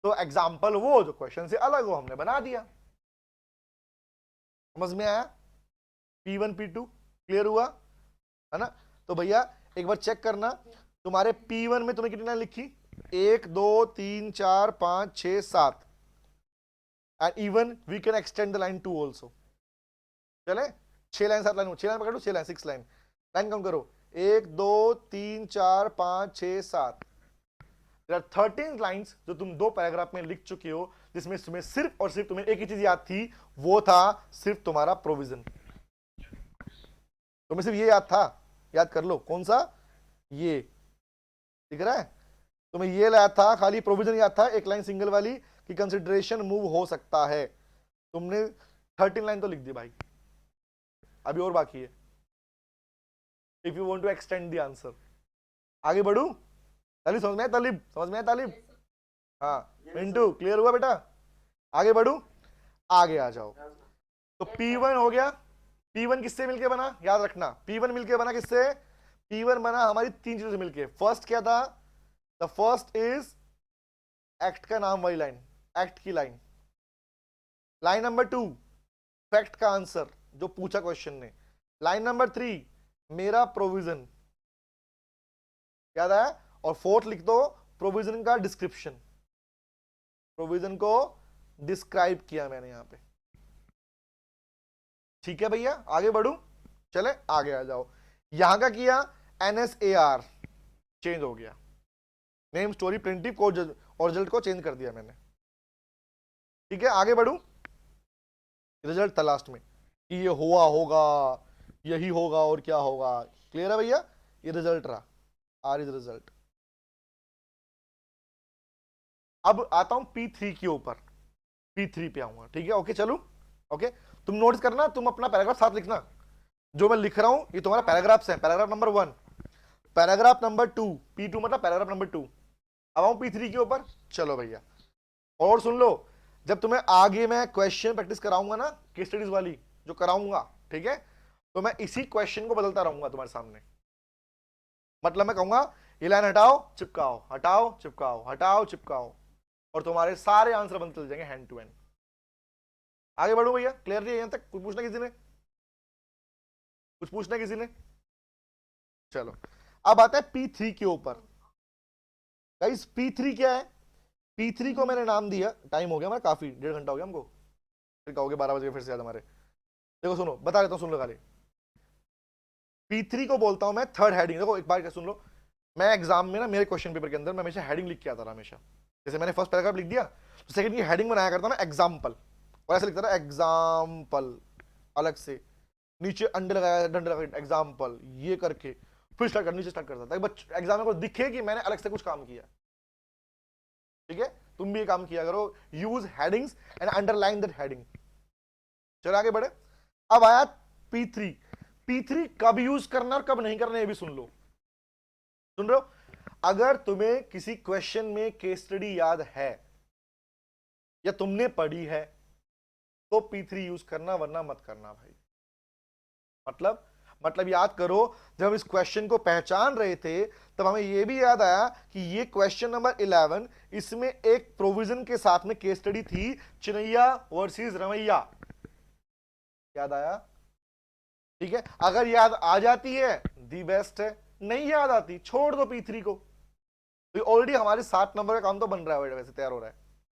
तो एग्जाम्पल वो जो क्वेश्चन से अलग हो हमने बना दिया। समझ में आया? P1 P2 क्लियर हुआ, है ना? तो भैया एक बार चेक करना, तुम्हारे P1 में तुमने कितनी लाइन लिखी? 1 2 3 4 5 6 7, and even we can extend the line 2 also. चले? 6 लाइन 7 लाइन, 6 लाइन पकड़ो, 6 लाइन 6 लाइन, लाइन काउंट करो, 1 2 3 4 5 6 7। देयर आर 13 लाइंस जो तुम 2 पैराग्राफ में लिख चुके हो, जिसमें तुम्हें सिर्फ और सिर्फ तुम्हें एक ही चीज याद थी, वो था सिर्फ तुम्हारा प्रोविजन। तुम्हें सिर्फ ये याद था, याद कर लो कौन सा, ये दिख रहा है, तुम्हें ये याद था, खाली प्रोविजन याद था, एक लाइन सिंगल वाली कि कंसिडरेशन मूव हो सकता है। तुमने 13 लाइन तो लिख दी भाई, अभी और बाकी है। If you want to extend the answer, आगे बढ़ू? तालिब समझ में आया? तालिब समझ में आया? तालिब, हाँ मिंटू क्लियर हुआ बेटा? आगे बढ़ू, आगे आ जाओ। तो P1 हो गया। P1 किससे मिलके बना, याद रखना, P1 मिलके बना किससे? P1 बना हमारी 3 चीजों से मिलके। फर्स्ट क्या था? द फर्स्ट इज एक्ट का नाम वाली लाइन, एक्ट की लाइन। लाइन नंबर 2 फैक्ट का आंसर जो पूछा क्वेश्चन ने। लाइन नंबर 3 मेरा प्रोविजन, याद आया? और फोर्थ लिख दो प्रोविजन का डिस्क्रिप्शन, प्रोविजन को डिस्क्राइब किया मैंने यहां पे। ठीक है भैया, आगे बढ़ू, चले आगे आ जाओ। यहां का किया NSAR चेंज हो गया, नेम स्टोरी प्रिंटिव को और रिजल्ट को चेंज कर दिया मैंने। ठीक है, आगे बढ़ू। रिजल्ट था लास्ट में कि ये हुआ होगा, यही होगा और क्या होगा। क्लियर है भैया? ये रिजल्ट रहा, आर इज रिजल्ट। अब आता हूं P3 के ऊपर, P3 पे आऊंगा। ठीक है, ओके चलो, ओके तुम नोटिस करना, तुम अपना पैराग्राफ साथ लिखना। जो मैं लिख रहा हूं ये तुम्हारा पैराग्राफ्स है, paragraph number 1, paragraph number 2, P2 मतलब पैराग्राफ नंबर 2। अब आऊं P3 के ऊपर, चलो भैया। और सुन लो, जब तुम्हें आगे मैं क्वेश्चन प्रैक्टिस कराऊंगा ना, केस स्टडीज वाली जो कराऊंगा, ठीक है, तो मैं इसी क्वेश्चन को बदलता रहूंगा तुम्हारे सामने। मतलब मैं कहूंगा ये लाइन हटाओ चिपकाओ, हटाओ चिपकाओ, हटाओ चिपकाओ, और तुम्हारे सारे आंसर बनते चल जाएंगे हैंड टू हैंड। आगे बढ़ो भैया, क्लियर है यहां तक? कुछ पूछना किसी ने? कुछ पूछना किसी ने? चलो अब आता है P3 के ऊपर। गाइस P3 क्या है? P3 को मैंने नाम दिया, टाइम हो गया हमारा काफी, 1.5 घंटा हो गया हमको, फिर कहोगे 12 बजे फिर से याद हमारे। देखो सुनो, बता देता हूँ, सुन लो खाली। P3 को बोलता हूं मैं थर्ड हेडिंग। देखो एक बार क्या सुन लो, मैं एग्जाम में ना, मेरे क्वेश्चन पेपर के अंदर मैं हमेशा हेडिंग लिख के आता था हमेशा। जैसे मैंने फर्स्ट पैराग्राफ लिख दिया, तो सेकंड की हेडिंग बनाया करता ना एग्जाम्पल, और ऐसे लिखता था एग्जाम्पल, अलग से नीचे अंडर लगाया, डंडा लगाया एग्जाम्पल, ये करके फिर स्टार्ट कर, नीचे स्टार्ट करता ताकि बच्चे एग्जाम को दिखे कि मैंने अलग से कुछ काम किया। ठीक है, तुम भी ये काम किया करो, use headings and underline that heading. चलो आगे बढ़े। अब आया P3। P3 कब यूज करना और कब नहीं करना ये भी सुन लो। सुन रहे हो? अगर तुम्हें किसी क्वेश्चन में केस स्टडी याद है या तुमने पढ़ी है तो P3 यूज करना, वरना मत करना भाई। मतलब याद करो, जब हम इस क्वेश्चन को पहचान रहे थे तब हमें यह भी याद आया कि ये क्वेश्चन नंबर 11, इसमें एक प्रोविजन के साथ में केस स्टडी थी, चिनैया वर्सेस रमैया। याद आया? ठीक है, अगर याद आ जाती है दी बेस्ट है, नहीं याद आती छोड़ दो P3 को। तो ऑलरेडी हमारे 7 नंबर का काम तो बन रहा है, वैसे तैयार हो रहा है।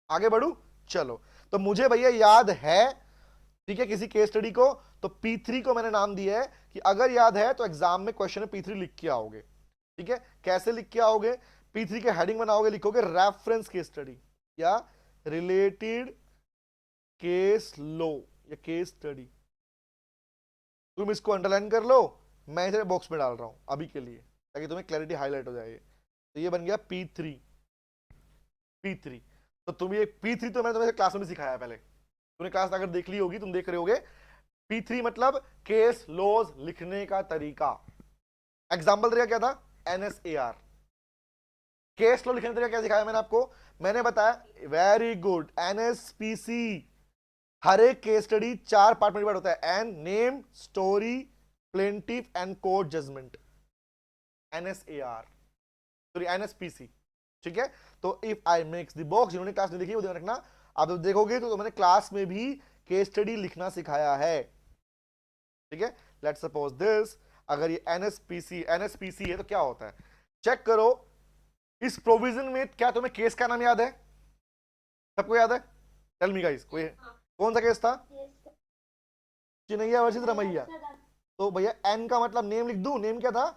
आगे बढ़ू, चलो। तो मुझे भैया याद है, ठीक है, किसी केस स्टडी को, तो P3 को मैंने नाम दिया है कि अगर याद है तो एग्जाम में क्वेश्चन में P3 लिख के आओगे। ठीक है, कैसे लिख के आओगे? P3 के हेडिंग बनाओगे, लिखोगे रेफरेंस केस स्टडी या रिलेटेड केस लो या केस स्टडी। तुम इसको अंडरलाइन कर लो, मैं इसे बॉक्स में डाल रहा हूं अभी के लिए ताकि तुम्हें क्लैरिटी हाईलाइट हो जाए। तो ये बन गया P3। P3 तो तुम ये P3 तो मैंने तुम्हें क्लास में भी सिखाया पहले, तुमने क्लास अगर देख ली होगी, तुम देख रहे होगे। P3 मतलब केस लॉज लिखने का तरीका। एग्जाम्पल तरीका क्या था? NSAR। केस लॉ लिखने का तरीका क्या सिखाया मैंने आपको? मैंने बताया, वेरी गुड, NSPC। हर एक केस स्टडी 4 पार्ट में डिवाइड होता है, N name story plaintiff and court judgement. NSAR sorry NSPC। ठीक है, तो if I makes the box, जिन्होंने क्लास नहीं देखी वो ध्यान रखना, आप जब देखोगे तो मैंने क्लास में भी केस स्टडी लिखना सिखाया है। ठीक है, लेट्स सपोज दिस, अगर ये NSPC है तो क्या होता है चेक करो। इस प्रोविजन में क्या तुम्हें केस का नाम याद है? सबको याद है? टेल मी गाइस, कोई कौन सा केस था? चिनैया वर्सेस रमैया। तो भैया एन का मतलब नेम लिख दूं, नेम क्या था?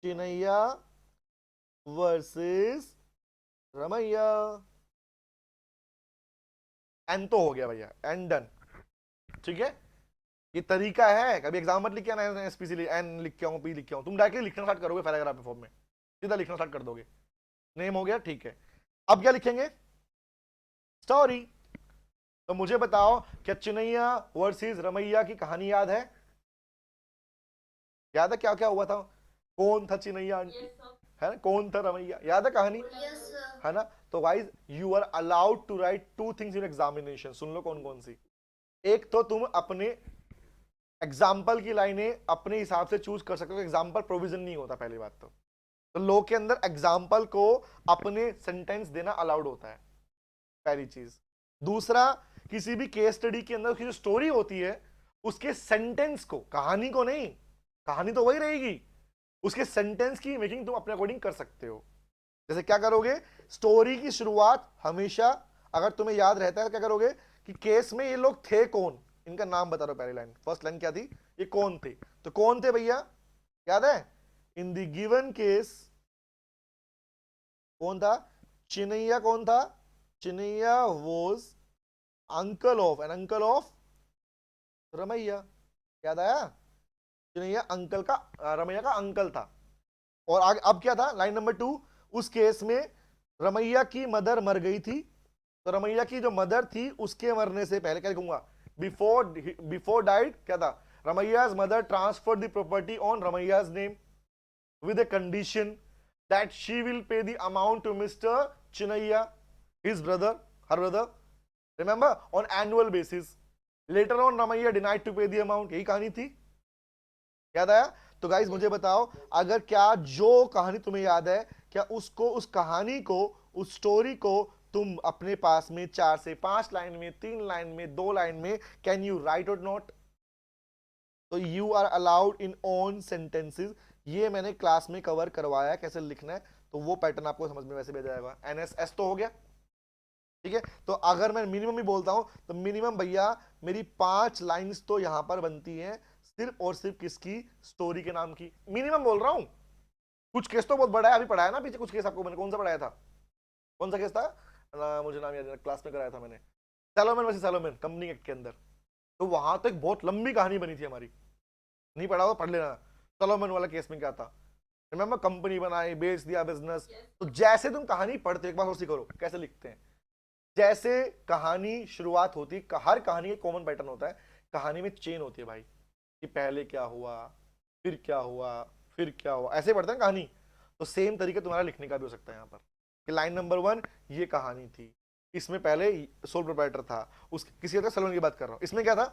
चिनैया वर्सेस रमैया। एन तो हो गया भैया, एन डन। ठीक है, ये तरीका है। कभी एग्जाम मत लिख के आना एसपीसी एन लिख के आऊं, पी लिख के आऊं, तुम डायरेक्टली लिखना स्टार्ट करोगे पैराग्राफ फॉर्म में, सीधा लिखना स्टार्ट कर दोगे। नेम हो गया, ठीक है। अब क्या लिखेंगे? स्टोरी। तो मुझे बताओ, क्या चिनैया वर्सेस रमैया की कहानी याद है? याद है क्या क्या हुआ था? कौन था चिनैया, है ना, कौन था रमैया, याद है कहानी? Yes sir. है ना? तो guys you are allowed to write two things in examination. सुन लो कौन कौन सी। एक तो तुम अपने एग्जाम्पल की लाइनें अपने हिसाब से चूज कर सकते हो, एग्जाम्पल प्रोविजन नहीं होता पहली बात तो लॉ के अंदर एग्जाम्पल को अपने सेंटेंस देना अलाउड होता है, पहली चीज। दूसरा, किसी भी केस स्टडी के अंदर उसकी जो स्टोरी होती है उसके सेंटेंस को, कहानी को नहीं, कहानी तो वही रहेगी, उसके सेंटेंस की मेकिंग तुम अपने अकॉर्डिंग कर सकते हो। जैसे क्या करोगे, स्टोरी की शुरुआत हमेशा, अगर तुम्हें याद रहता है तो क्या करोगे कि केस में ये लोग थे कौन, इनका नाम बता दो। पहली लाइन, फर्स्ट लाइन क्या थी? ये कौन थे? तो कौन थे भैया, याद है? इन द गिवन केस कौन था? चिनैया। कौन था? Chinnaiah was uncle of, an uncle of Ramaiah. याद आया? चिनैया अंकल का, रमैया का अंकल था। और आगे अब क्या था, लाइन नंबर 2, उस केस में रमैया की मदर मर गई थी, तो रमैया की जो मदर थी उसके मरने से पहले, क्या लिखूंगा? बिफोर बिफोर डाइड, क्या था? Ramaiah's mother transfer the property on Ramaiah's name with a condition that she will pay the amount to Mr. Chinaiya, his brother, her brother, remember, on annual basis. Later on, Ramaiya denied to pay the amount. यही कहानी थी, याद आया? तो guys मुझे बताओ, अगर क्या जो कहानी तुम्हें याद है, क्या उसको, उस कहानी को, उस स्टोरी को तुम अपने पास में 4 से 5 लाइन में, 3 लाइन में, 2 लाइन में, कैन यू राइट और नॉट? तो you are allowed in own sentences. ये मैंने क्लास में कवर करवाया कैसे लिखना है, तो वो पैटर्न आपको समझ में वैसे भी आ जाएगा। एनएसएस तो हो गया, ठीक है। तो अगर मैं मिनिमम भी बोलता हूं तो मिनिमम भैया मेरी 5 लाइंस तो यहां पर बनती हैं, सिर्फ और सिर्फ किसकी? स्टोरी के नाम की। मिनिमम बोल रहा हूं, कुछ केस तो बहुत बड़ा है, अभी पढ़ाया ना पीछे कुछ केस आपको मैंने, कौन सा पढ़ाया था? कौन सा केस था? मुझे नाम याद, क्लास में कराया था मैंने, सैलोमन वैसे सैलोमन कंपनी एक्ट के अंदर। तो वहां तो एक बहुत लंबी कहानी बनी थी हमारी, नहीं पढ़ा हो पढ़ लेना। सलोमन वाला केस में क्या था, रिमेंबर, कंपनी बनाई, बेच दिया बिजनेस। तो जैसे तुम कहानी पढ़ते हो, एक बार सोच करो कैसे लिखते हैं। जैसे कहानी शुरुआत होती, हर कहानी एक कॉमन पैटर्न होता है, कहानी में चेन होती है भाई, कि पहले क्या हुआ, फिर क्या हुआ, फिर क्या हुआ, ऐसे पढ़ते हैं कहानी। तो सेम तरीका तुम्हारा लिखने का भी हो सकता है यहाँ पर, कि लाइन नंबर 1 ये कहानी थी, इसमें पहले सोल प्रोप्राइटर था, उस किसी का सलोन की बात कर रहा हूँ। इसमें क्या था?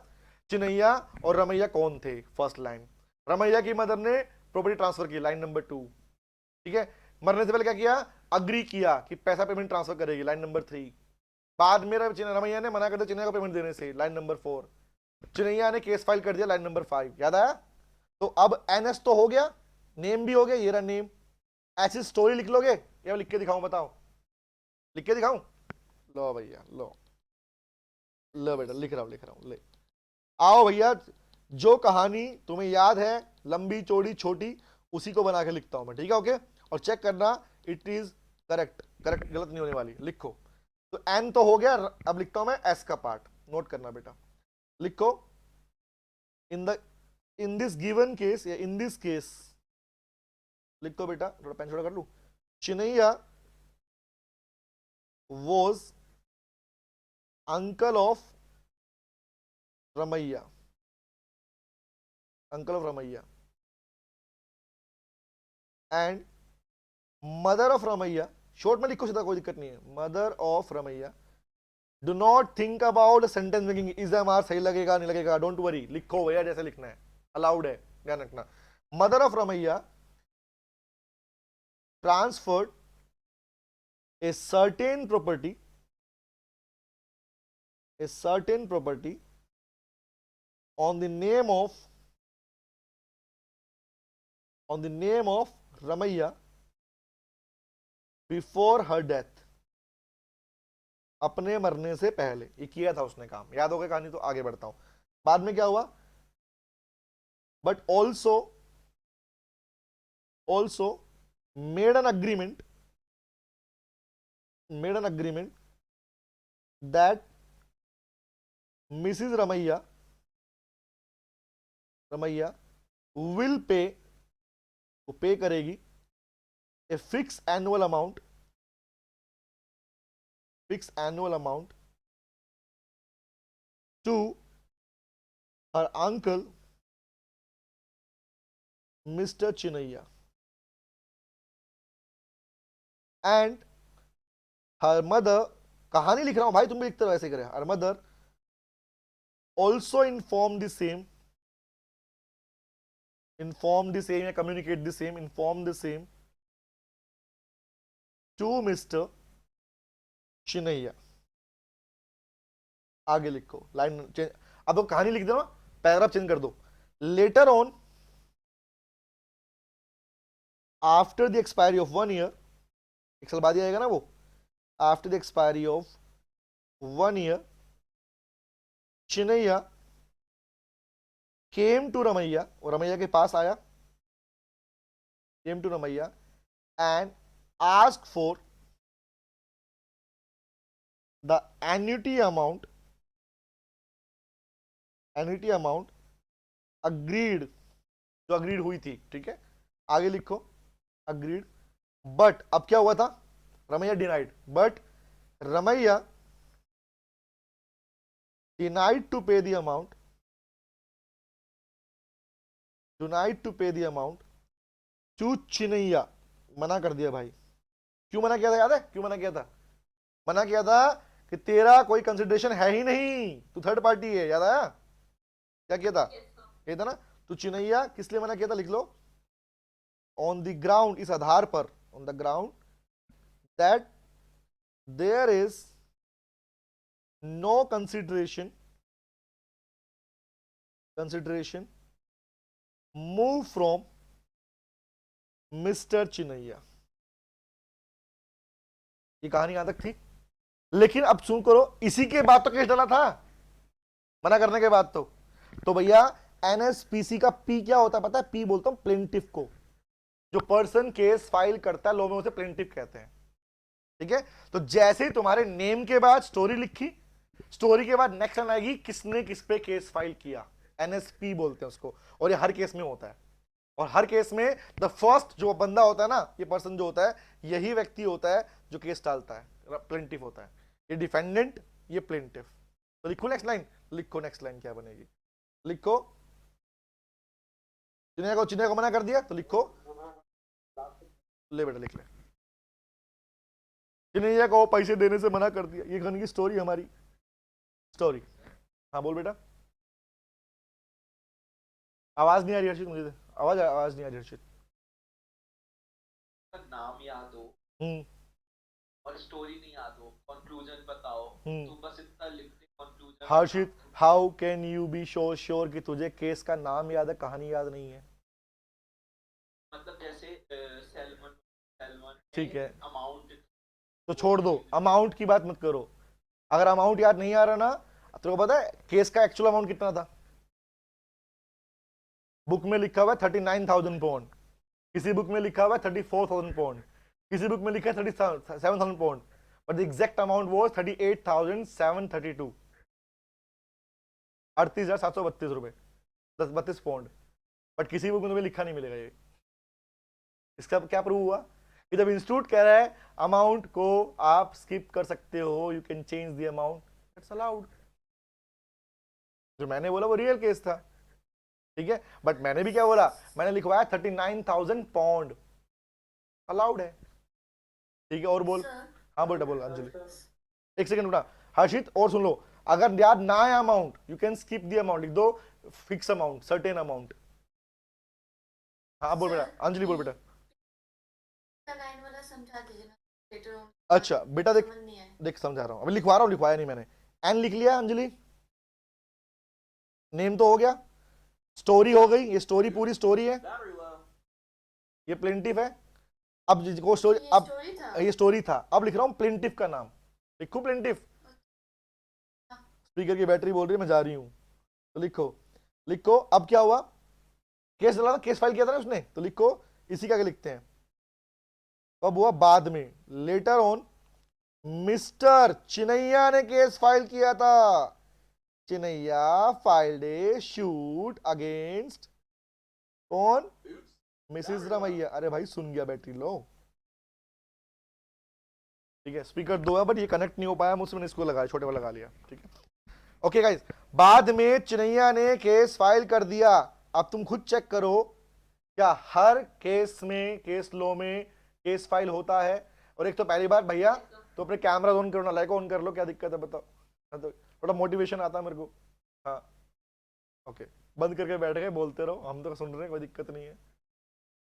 चिनैया और रमैया कौन थे, फर्स्ट लाइन। रमैया की मदर ने प्रॉपर्टी ट्रांसफर की, लाइन नंबर 2, ठीक है। मरने से पहले क्या किया? अग्री किया कि पैसा पेमेंट ट्रांसफर करेगी, लाइन नंबर 3। बाद में रमैया ने मना कर दिया चिनैया को पेमेंट देने से, लाइन नंबर 4। चिनैया ने केस फाइल कर दिया, लाइन नंबर 5। याद आया? तो अब एनएस तो हो गया, नेम भी हो गया, ये रहा नेम। ऐसी स्टोरी लिख लोगे या लिख के दिखाऊं? बताओ, लिख के दिखाऊं? लो भैया लो, लो बेटा लिख रहा हूं ले। आओ भैया, जो कहानी तुम्हें याद है, लंबी चौड़ी छोटी, उसी को बना के लिखता हूं मैं, ठीक है? ओके, और चेक करना इट इज करेक्ट, करेक्ट गलत नहीं होने वाली। लिखो। तो एन तो हो गया, अब लिखता हूं मैं एस का पार्ट, नोट करना बेटा। लिखो, in the, in this given case, या इन दिस केस, लिख दो बेटा, थोड़ा पेन छोटा कर लू। Chinnaiah was uncle of Ramaiah, uncle of Ramaiah, and mother of Ramaiah, short में लिखो सीधा, कोई दिक्कत नहीं है, mother of Ramaiah. Do not think about sentence making, is M R सही लगेगा नहीं लगेगा, डोंट वरी, लिखो भैया जैसे लिखना है, अलाउड है, ध्यान रखना। Mother of Ramaiah transferred a certain property, a certain property on the name of, on the name of Ramaiya before her death, अपने मरने से पहले। ये किया था उसने काम, याद हो गया कहानी? तो आगे बढ़ता हूं। बाद में क्या हुआ, but also made an agreement that missus Ramaiah will pay, वो पे करेगी a fix annual amount to her uncle mister Chinnaiah and her mother, कहानी लिख रहा हूं भाई, तुम भी लिखते रहो ऐसे करें, her mother also inform the same या communicate the same, inform the same to mister Chinnaiah. आगे लिखो, लाइन चेंज, अब तो कहानी लिख दो ना, पैराग्राफ चेंज कर दो। Later on, after the expiry of 1 year, एक साल बाद ही आएगा ना वो, after the expiry of 1 year Chinnaiah came to Ramaiah, और रमैया के पास आया, came to Ramaiah and ask for the annuity amount agreed, जो अग्रीड हुई थी, ठीक है। आगे लिखो, अग्रीड, बट अब क्या हुआ था, Ramaiah denied, but Ramaiah denied to pay the amount to Chinnaiah, मना कर दिया भाई। क्यों मना किया था, याद है क्यों मना किया था? मना किया था कि तेरा कोई कंसिडरेशन है ही नहीं, तू थर्ड पार्टी है, याद आया? क्या किया था, ये था ना, तू चिनैया, किस लिए मना किया था, लिख लो, ऑन द ग्राउंड, इस आधार पर, on the ground that there is no consideration move from mister Chinnaiah. ये कहानी यहां तक थी, लेकिन अब सुन करो, इसी के बाद तो केस डाला था, मना करने के बाद तो भैया एनएसपीसी का पी क्या होता है पता है? पी बोलता हूं प्लेंटिफ को, जो पर्सन केस फाइल करता है, लॉ में उसे प्लेंटिफ कहते हैं, ठीक है। तो जैसे ही तुम्हारे नेम के बाद स्टोरी लिखी, स्टोरी के बाद नेक्स्ट लाइन आएगी किसने किस पे केस फाइल किया, एनएसपी बोलते हैं उसको, और ये हर केस में होता है। और हर केस में द फर्स्ट जो बंदा होता है ना, ये पर्सन जो होता है, यही व्यक्ति होता है जो केस डालता है, प्लेंटिफ होता है। ये डिफेंडेंट, ये प्लेंटिफ। तो लिखो नेक्स्ट लाइन, लिखो नेक्स्ट लाइन क्या बनेगी, लिखो, चिन्ह को मना कर दिया तो लिखो, ले बेटा लिख ले, चिन्ह को पैसे देने से मना कर दिया। ये कहानी की स्टोरी, हमारी स्टोरी। हाँ बोल बेटा, आवाज नहीं आ रही हर्षित, मुझे आवाज नहीं आ रही हर्षित। नाम याद हो और स्टोरी नहीं याद हो, कंक्लूजन बताओ, तो बस इतना लिखते conclusion. Harshit, how can you be sure कि तुझे केस का नाम याद है, कहानी याद नहीं है? मतलब जैसे सैलमन ठीक है, अमाउंट तो छोड़ दो, अमाउंट की बात मत करो। अगर अमाउंट याद नहीं आ रहा ना, तेरे को पता है केस का एक्चुअल अमाउंट कितना था? बुक में लिखा हुआ है 39,000 पाउंड, किसी बुक में लिखा हुआ है 34,000 पाउंड, किसी बुक में लिखा है 37,000 pound, but the exact amount वो 38,732, 38,732 रुपए, 32 पाउंड। बट किसी बुक में तुम्हें लिखा नहीं मिलेगा ये। इसका क्या प्रूव हुआ कि जब इंस्टीट्यूट कह रहा है अमाउंट को आप स्किप कर सकते हो, you can change the amount, it's allowed. जो मैंने बोला वो रियल केस था, ठीक है, बट मैंने भी क्या बोला, मैंने लिखवाया 39,000 पाउंड, अलाउड है, ठीक है। और बोल, हाँ बेटा बोल अंजलि, एक सेकंड बेटा। हर्षित और सुन लो, अगर याद ना आए amount, you can skip the amount, लिख दो फिक्स अमाउंट, सर्टेन अमाउंट। हाँ बोल बेटा, अंजलि बोल बेटा। लाइन वाला समझा दीजिए ना लेटर ऑन। अच्छा बेटा देख समझा रहा हूं, अभी लिखवा रहा हूं, लिखवाया नहीं मैंने। एन लिख लिया अंजलि, नेम तो हो गया, स्टोरी हो गई, ये स्टोरी पूरी स्टोरी है, ये प्लेंटिफ है। अब जिसको स्टोरी, अब ये स्टोरी था, अब लिख रहा हूं प्लेंटिफ का नाम, लिखू प्लेंटिफ। स्पीकर की बैटरी बोल रही है मैं जा रही हूं, तो लिखो, लिखो अब क्या हुआ, केस डाला, केस फाइल किया था ना उसने, तो लिखो इसी का आगे लिखते हैं। अब हुआ बाद में, लेटर ऑन मिस्टर चिनैया ने केस फाइल किया था। चिनैया फाइल्ड ए शूट अगेंस्ट कौन, मिसेस रमैया। अरे भाई सुन गया, बैटरी लो, ठीक है। स्पीकर 2 है बट ये कनेक्ट नहीं हो पाया मुझसे, मैंने इसको लगाया, छोटे वाला लगा लिया, ठीक है। ओके गाइस, बाद में चिनैया ने केस फाइल कर दिया। अब तुम खुद चेक करो, क्या हर केस में, केस लॉ में केस फाइल होता है? और एक तो पहली बार भैया, तो अपने कैमरा ऑन करो ना, लाइक ऑन कर लो, क्या दिक्कत है बताओ। हाँ, तो थोड़ा मोटिवेशन आता है मेरे को। हाँ ओके, बंद करके बैठ गए, बोलते रहो, हम तो सुन रहे हैं, कोई दिक्कत नहीं है।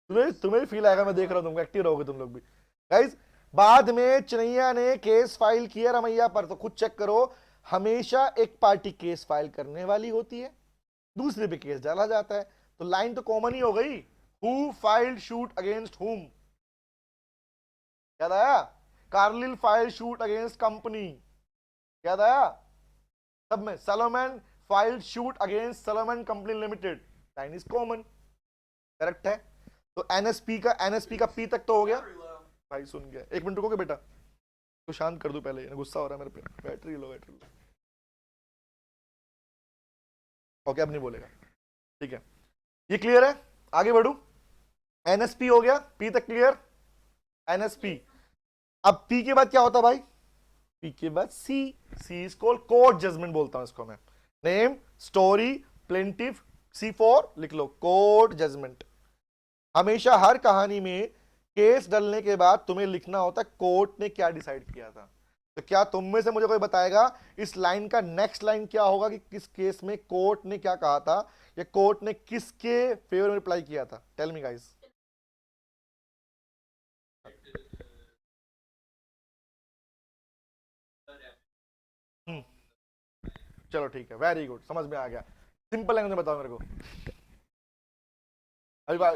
तुम्हें तुम्हें फील आएगा, मैं देख रहा हूँ तुम एक्टिव रहोगे तुम लोग भी। गाइस, बाद में चिनैया ने केस फाइल किया रमैया पर, तो खुद चेक करो, हमेशा एक पार्टी केस फाइल करने वाली होती है, दूसरे पे केस डाला जाता है, तो लाइन तो कॉमन ही हो गई। Who filed shoot against him, याद आया? Carlill file suit against company, याद आया? सब में Salomon file suit against Salomon company limited, line is common, correct है। तो एनएसपी का पी तक तो हो गया। भाई सुन गया, एक मिनट रुकोगे बेटा, तो शांत कर दूं पहले, गुस्सा हो रहा है मेरे पे, battery low, battery low. Okay अब नहीं बोलेगा, ठीक है, ये क्लियर है, आगे बढ़ू। एनएसपी हो गया, पी तक क्लियर, एनएसपी। अब पी के बाद क्या होता है भाई? पी के बाद C, C is called court judgement बोलता हूं इसको मैं। Name, story, plaintiff, C for लिख लो कोर्ट जजमेंट। हमेशा हर कहानी में केस डलने के बाद तुम्हें लिखना होता है कोर्ट ने क्या डिसाइड किया था। तो क्या तुम में से मुझे कोई बताएगा इस लाइन का नेक्स्ट लाइन क्या होगा, कि किस केस में कोर्ट ने क्या कहा था, या कोर्ट ने किसके फेवर में रिप्लाई किया था? Tell me guys. चलो ठीक है, वेरी गुड, समझ में आ गया, सिंपल लैंग्वेज में बताओ मेरे को अभी बात।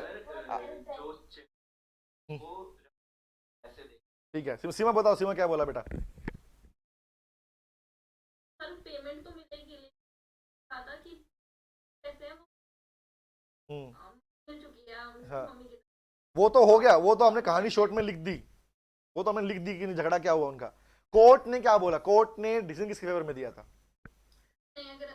ठीक है, सीमा बताओ, सीमा क्या बोला बेटा? सर पेमेंट तो मिलेगी, लेकिन ज्यादा कि पैसे हैं वो मिल चुकी है हाँ, मम्मी की। वो तो हो गया, वो तो हमने कहानी शॉर्ट में लिख दी, वो तो हमने लिख दी कि झगड़ा क्या हुआ उनका। कोर्ट ने क्या बोला, कोर्ट ने डिसीजन किसके फेवर में दिया था? नहीं, अगर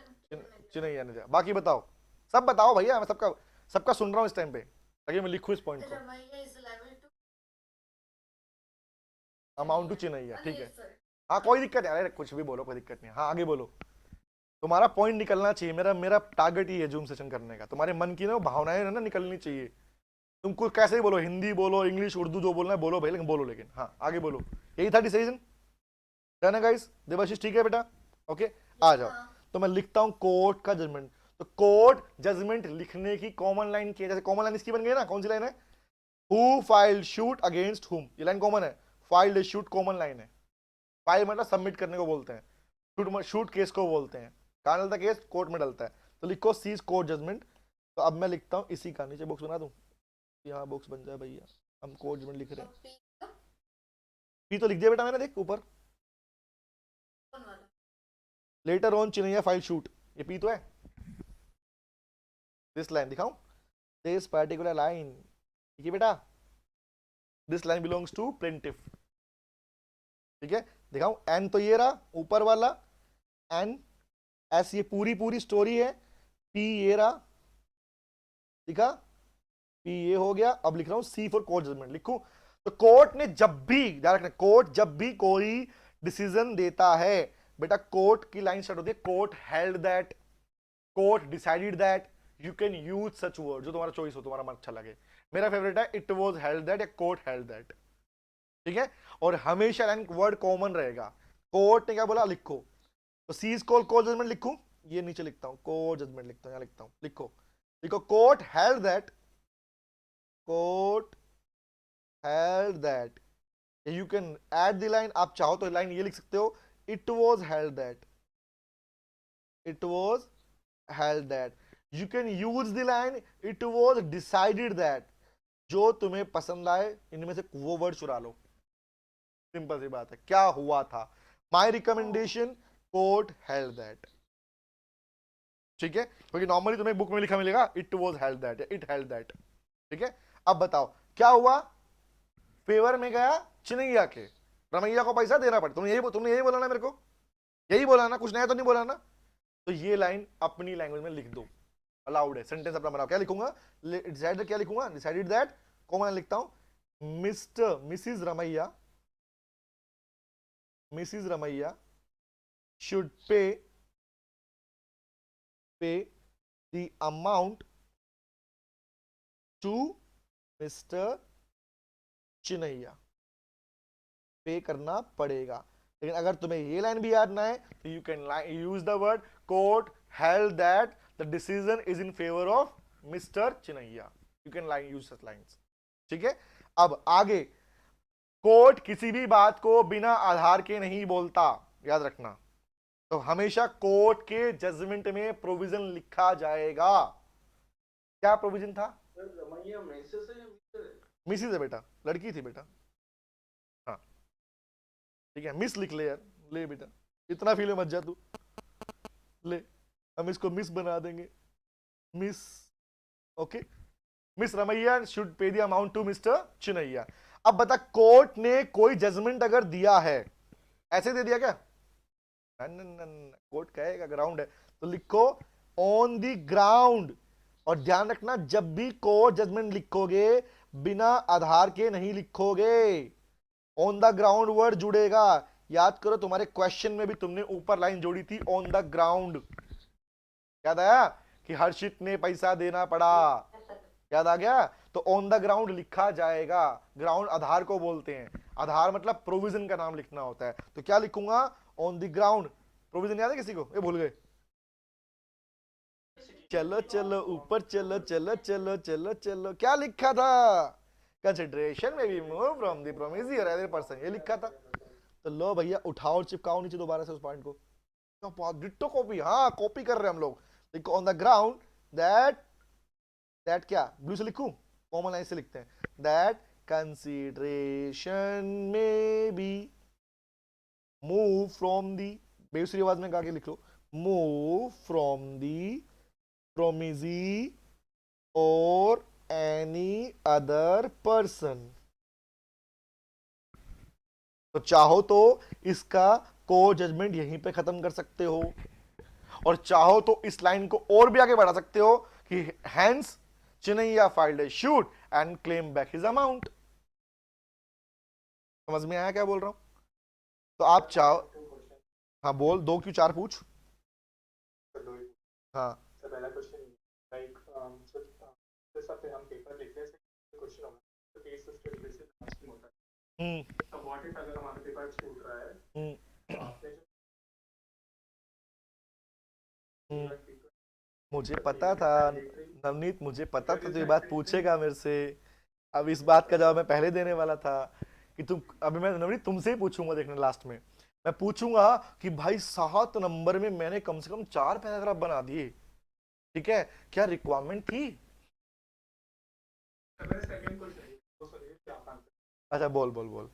चिन्हैया ने दिया। बाकी बताओ, सब बताओ भैया, मैं सबका सबका सुन रहा हूँ इस टाइम पे, ताकि मैं लिखूं इस पॉइंट को। Ramaiah is liable to amount to Chinnaiah, ठीक है। yes sir. हाँ कोई दिक्कत नहीं, अरे कुछ भी बोलो, कोई दिक्कत नहीं। हाँ आगे बोलो, तुम्हारा पॉइंट निकलना चाहिए, मेरा मेरा टारगेट ही है जूम सेशन करने का, तुम्हारे मन की ना भावनाएं ना निकलनी चाहिए। तुमको कैसे ही बोलो, हिंदी बोलो, इंग्लिश, उर्दू, जो बोलना है बोलो भाई, लेकिन बोलो, लेकिन हाँ आगे बोलो। यही था डिसीजन, डन है गाइस? देवाशीष ठीक है बेटा? ओके, आ जाओ। तो मैं लिखता हूं कोर्ट का जजमेंट। तो कोर्ट जजमेंट लिखने की कॉमन लाइन की, जैसे कॉमन लाइन इसकी बन गई ना, कौन सी लाइन है? हु फाइल्ड शूट अगेंस्ट हुम, ये लाइन कॉमन है। Filed a shoot common line है, फाइल मतलब सबमिट करने को बोलते हैं, शूट शूट केस को बोलते हैं, कहां डलता है केस? कोर्ट में डलता है। तो लिखो सीज कोर्ट जजमेंट। तो अब मैं लिखता हूं इसी का, नीचे बॉक्स बना दूं, यहाँ बॉक्स बन जाए भैया, हम कोर्ट जजमेंट लिख रहे हैं। पी तो लिख दिया बेटा मैंने, देख ऊपर, later on Chinnaiah file suit, ये पी तो है। दिस लाइन दिखाऊं, दिस पर्टिकुलर लाइन, ठीक है बेटा, this line belongs to plaintiff, ठीक है। दिखाऊं, एन तो ये रहा ऊपर वाला, एन एस ये पूरी पूरी स्टोरी है, पी ये रहा, दिखा, पी ये हो गया। अब लिख रहा हूं सी फॉर कोर्ट जजमेंट, लिखूं। तो कोर्ट ने जब भी, ध्यान रखना, कोर्ट जब भी कोई डिसीजन देता है बेटा, कोर्ट की लाइन स्टार्ट होती है, court held that, court decided that, you can use such word, जो तुम्हारा चॉइस हो, तुम्हारा मन अच्छा लगे। मेरा फेवरेट है इट वाज हेल्ड दैट या कोर्ट हेल्ड दैट, ठीक है। और हमेशा लाइन वर्ड कॉमन रहेगा, कोर्ट ने क्या बोला लिखो। तो सीज कॉल कोर्ट जजमेंट लिखूं, ये नीचे लिखता हूं, कोर्ट जजमेंट लिखता हूं, यहां लिखता हूं, लिखो, लिखो court held that, court held that. You can add the line, आप चाहो तो लाइन ये लिख सकते हो, it was held that, it was held that. You can use the line it was decided that, जो तुम्हें पसंद आए इनमें से वो वर्ड चुरा लो, सिंपल सी बात है, क्या हुआ था। My recommendation, court held that, ठीक है, क्योंकि नॉर्मली तुम्हें बुक में लिखा मिलेगा it was held that, it held that. ठीक है, अब बताओ क्या हुआ, फेवर में गया चिन्नैया के, रमैया को पैसा देना पड़ता। तुमने यही बोला ना मेरे को, यही बोला ना, कुछ नया तो नहीं बोला ना। तो ये लाइन अपनी लैंग्वेज में लिख दो, अलाउड है। सेंटेंस अपना बनाओ, क्या लिखूंगा, डिसाइडेड क्या लिखूंगा, डिसाइडेड दैट कॉमन लिखता हूं, Mrs Ramaiah should pay the amount to mister Chinnaiah, pay करना पड़ेगा। लेकिन अगर तुम्हें ये लाइन भी याद ना है तो you can use the word court held that the decision is in favour of mister Chinnaiah, you can use such lines. ठीक है, अब आगे, कोर्ट किसी भी बात को बिना आधार के नहीं बोलता, याद रखना। तो हमेशा कोर्ट के जजमेंट में प्रोविजन लिखा जाएगा। क्या प्रोविजन था, रमैया मिसेस है या मिस्टर है? मिसिस है बेटा, लड़की थी बेटा, हाँ ठीक है, मिस लिख ले यार, ले बेटा, इतना फील मत जा तू, ले हम इसको मिस बना देंगे, miss, okay, miss Ramaiah should pay the amount to mister Chinnaiah. अब बता, कोर्ट ने कोई जजमेंट अगर दिया है, ऐसे दे दिया क्या, कोर्ट कहेगा ग्राउंड है, तो लिखो ऑन द ग्राउंड। और ध्यान रखना, जब भी कोर्ट जजमेंट लिखोगे बिना आधार के नहीं लिखोगे, ऑन द ग्राउंड वर्ड जुड़ेगा। याद करो, तुम्हारे क्वेश्चन में भी तुमने ऊपर लाइन जोड़ी थी ऑन द ग्राउंड, याद आया कि हर्षित ने पैसा देना पड़ा, याद आ गया। तो ऑन द ग्राउंड लिखा जाएगा, ग्राउंड आधार को बोलते हैं, आधार मतलब प्रोविजन का नाम लिखना होता है। तो क्या लिखूंगा, ऑन द ग्राउंड, प्रोविजन याद है किसी को, ये भूल गए, चलो चलो ऊपर चलो चलो चलो चलो चलो, क्या लिखा था, कंसिडरेशन में भी move from the promise other person, ये लिखा था। तो लो भैया उठाओ और चिपकाओ नीचे दोबारा से उस पॉइंट को, डिट्टो कॉपी, हाँ कॉपी कर रहे हैं हम लोग। लिखो ऑन द ग्राउंड दैट क्या ब्लू से लिखूं, कॉमन लाइन से लिखते हैं, दैट कंसिडरेशन में बी मूव फ्रॉम दी, बेसुरी आवाज में गा के लिख लो, मूव फ्रॉम दी प्रोमिजी और एनी अदर पर्सन। तो चाहो तो इसका को जजमेंट यहीं पे खत्म कर सकते हो, और चाहो तो इस लाइन को और भी आगे बढ़ा सकते हो कि hence Chinnaiah filed a suit and claim back his amount. समझ में आया क्या बोल रहा हूं? तो आप चाहो, हाँ बोल, 2 क्यों 4 पूछ। हाँ पहला क्वेश्चन लाइक पे हम पेपर लिखते हैं, क्वेश्चन होगा तो केस स्टडी बेसिस लास्ट में होता है। तो व्हाट इफ अगर हमारा पेपर छूट रहा है, तो आपने जो मुझे पता था नवनीत, मुझे पता था तो ये बात पूछेगा मेरे से। अब इस बात का जवाब मैं पहले देने वाला था कि तुम, अभी मैं नवनीत तुमसे ही पूछूंगा, देखने लास्ट में मैं पूछूंगा कि भाई 7 नंबर में मैंने कम से कम 4 पैराग्राफ बना दिए, ठीक है, क्या रिक्वायरमेंट थी? सेकंड क्वेश्चन तो सुनिए क्या आंसर। अच्छा बोल बोल बोल।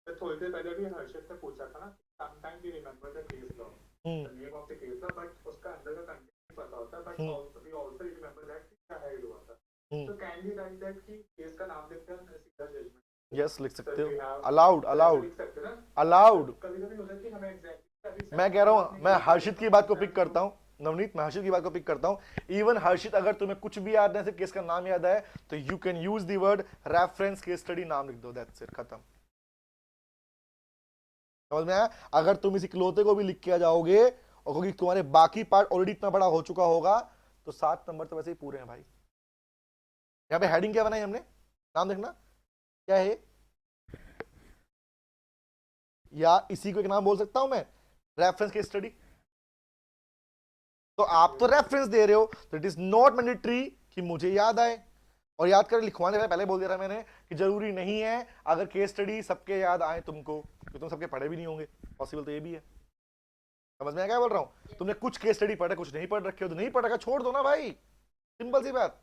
तो थोड़ी देर पहले भी हर्षित से पूछा था ना, sometimes we remember the case law, the name of the case law, but उसका अंदर का कंटेंट पता होता है, but also we also remember that क्या है हुआ था। तो कैन वी राइट दैट कि केस का नाम लिखकर सीधा जजमेंट, यस लिख सकते हो, अलाउड अलाउड अलाउड। कभी-कभी होता है कि हमें एग्जैक्टली, मैं कह रहा हूं, मैं हर्षित की बात को पिक करता हूं नवनीत, मैं हर्षित की बात को पिक करता हूं। इवन हर्षित, अगर तुम्हें कुछ भी याद नहीं, सिर्फ केस का नाम याद है, तो you can use the word reference case study, नाम लिख दो, दैट्स इट, खत्म। समझ में आया? अगर तुम इस इकलौते को भी लिख के आ जाओगे, और क्योंकि तुम्हारे बाकी पार्ट ऑलरेडी इतना बड़ा हो चुका होगा, तो 7 नंबर तो वैसे ही पूरे हैं भाई। यहाँ पे हेडिंग क्या बनाई हमने, नाम देखना क्या है, या इसी को एक नाम बोल सकता हूं मैं, रेफरेंस केस स्टडी। तो आप तो रेफरेंस दे रहे हो, तो इट इज नॉट मैंडेटरी कि मुझे याद आए, और याद कर लिखवाने से पहले बोल दिया था मैंने कि जरूरी नहीं है अगर केस स्टडी सबके याद आए तुमको, तो तुम सबके पढ़े भी नहीं होंगे, पॉसिबल तो ये भी है। समझ में क्या बोल रहा हूं? तुमने कुछ केस स्टडी पढ़े, कुछ नहीं पढ़ रखे हो, तो नहीं पढ़ रखा छोड़ दो ना भाई, सिंपल सी बात।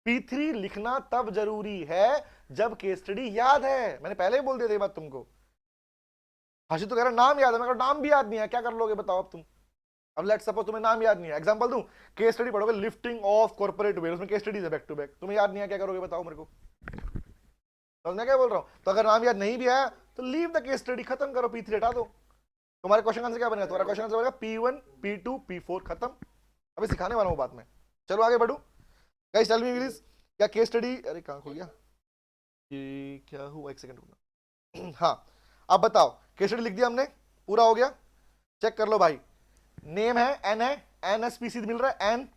P3 लिखना तब जरूरी है जब केस स्टडी याद है, मैंने पहले ही बोल दिया था ये बात तुमको। हर्षित तो कह रहा नाम याद है, मैं कह रहा नाम भी याद नहीं है, क्या कर लोगे बताओ अब तुम? अब लेट्स सपोज तुम्हें नाम याद नहीं है, एग्जांपल दूं, केस स्टडी पढ़ोगे लिफ्टिंग ऑफ कॉर्पोरेट वेल्थ, उसमें केस स्टडीज है बैक टू बैक, तुम्हें याद नहीं है क्या करोगे बताओ मेरे को, समझना क्या बोल रहा हूं? तो अगर नाम याद नहीं भी आया तो लीव द केस स्टडी, खत्म करो, P3 हटा दो। तुम्हारे क्वेश्चन आंसर क्या बनेगा? तुम्हारा क्वेश्चन आंसर बनेगा P1 P2 P4, खत्म। अभी सिखाने वाला हूं बात में, चलो आगे बढ़ू। गाइस टेल मी प्लीज, क्या केस स्टडी, अरे कहां खुल गया ये, क्या हुआ, एक सेकंड रुकना। हाँ अब बताओ, केस स्टडी लिख दिया हमने, पूरा हो गया, चेक कर लो भाई। नेम है एन, है NSPC मिल रहा है, N,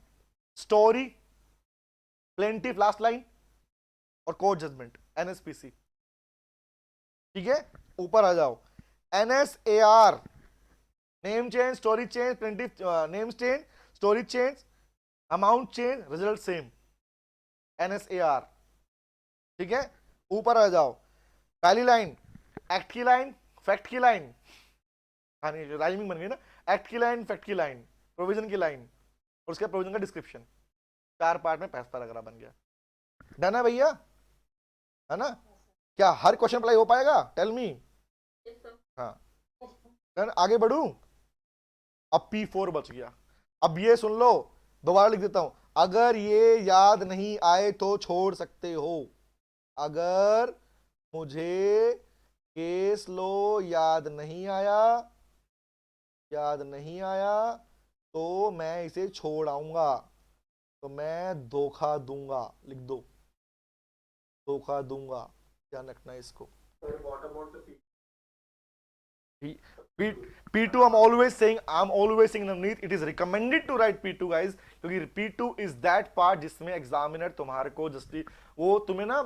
story, plaintiff last line और कोर्ट जजमेंट, NSPC। ठीक है, ऊपर आ जाओ, NSAR, name change, story change, plaintiff, name change, story change, amount change, result same, NSAR। ठीक है, ऊपर आ जाओ, पहली लाइन एक्ट की लाइन, फैक्ट की लाइन, हाँ नहीं राइमिंग बन गई ना, एक्ट की लाइन, फैक्ट की लाइन, प्रोविजन की लाइन और उसके प्रोविजन का डिस्क्रिप्शन, 4 पार्ट में पैराग्राफ बन गया। डन है भैया, है ना? क्या हर क्वेश्चन अप्लाई हो पाएगा? Tell me. हाँ डन, आगे बढ़ू। अब P4 बच गया। अब ये सुन लो, दोबारा लिख देता हूं, अगर ये याद नहीं आए तो छोड़ सकते हो। अगर मुझे केस लो याद नहीं आया तो मैं इसे छोड़ आऊंगा, तो मैं धोखा दूंगा, लिख दो, धोखा दूंगा, ध्यान रखना इसको। Sir, what about the P2 I'm always saying underneath it is recommended to write P2 guys, क्योंकि P2 is that part जिसमें एग्जामिनर तुम्हारे को जस्टली वो तुम्हें ना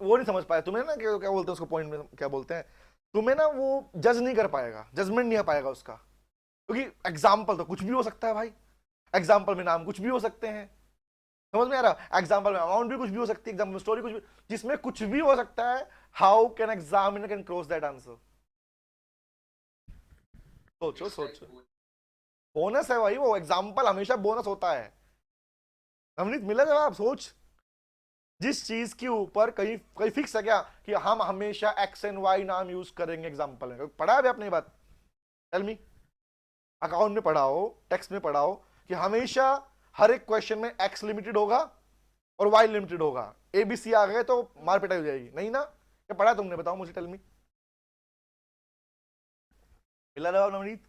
वो नहीं समझ पाया, तुम्हें ना क्या बोलते हैं उसको, पॉइंट में क्या बोलते हैं, तुम्हें ना वो जज नहीं कर पाएगा, जजमेंट नहीं आ पाएगा उसका, क्योंकि एग्जाम्पल तो कुछ भी हो सकता है भाई, एग्जाम्पल में नाम कुछ भी हो सकते हैं, समझ में आ रहा? एग्जाम्पल में अमाउंट भी कुछ भी हो सकती है, एग्जाम्पल में स्टोरी कुछ भी, जिसमें कुछ भी हो सकता है, how can examiner can cross that answer? सोचो बोनस है भाई, वो एग्जाम्पल हमेशा बोनस होता है। नवनीत मिला जवाब? सोच, जिस चीज के ऊपर कहीं फिक्स है क्या कि हम हमेशा एक्स एंड वाई नाम यूज करेंगे एग्जाम्पल में? पढ़ा है आपने ये बात? Tell me. अकाउंट में पढ़ाओ, टेक्स्ट में पढ़ाओ कि हमेशा हर एक क्वेश्चन में एक्स लिमिटेड होगा और वाई लिमिटेड होगा, ABC आ गए तो मार पिटाई हो जाएगी, नहीं ना? क्या पढ़ा तुमने, बताओ मुझे, टेल मी। मिला जवाब नवनीत?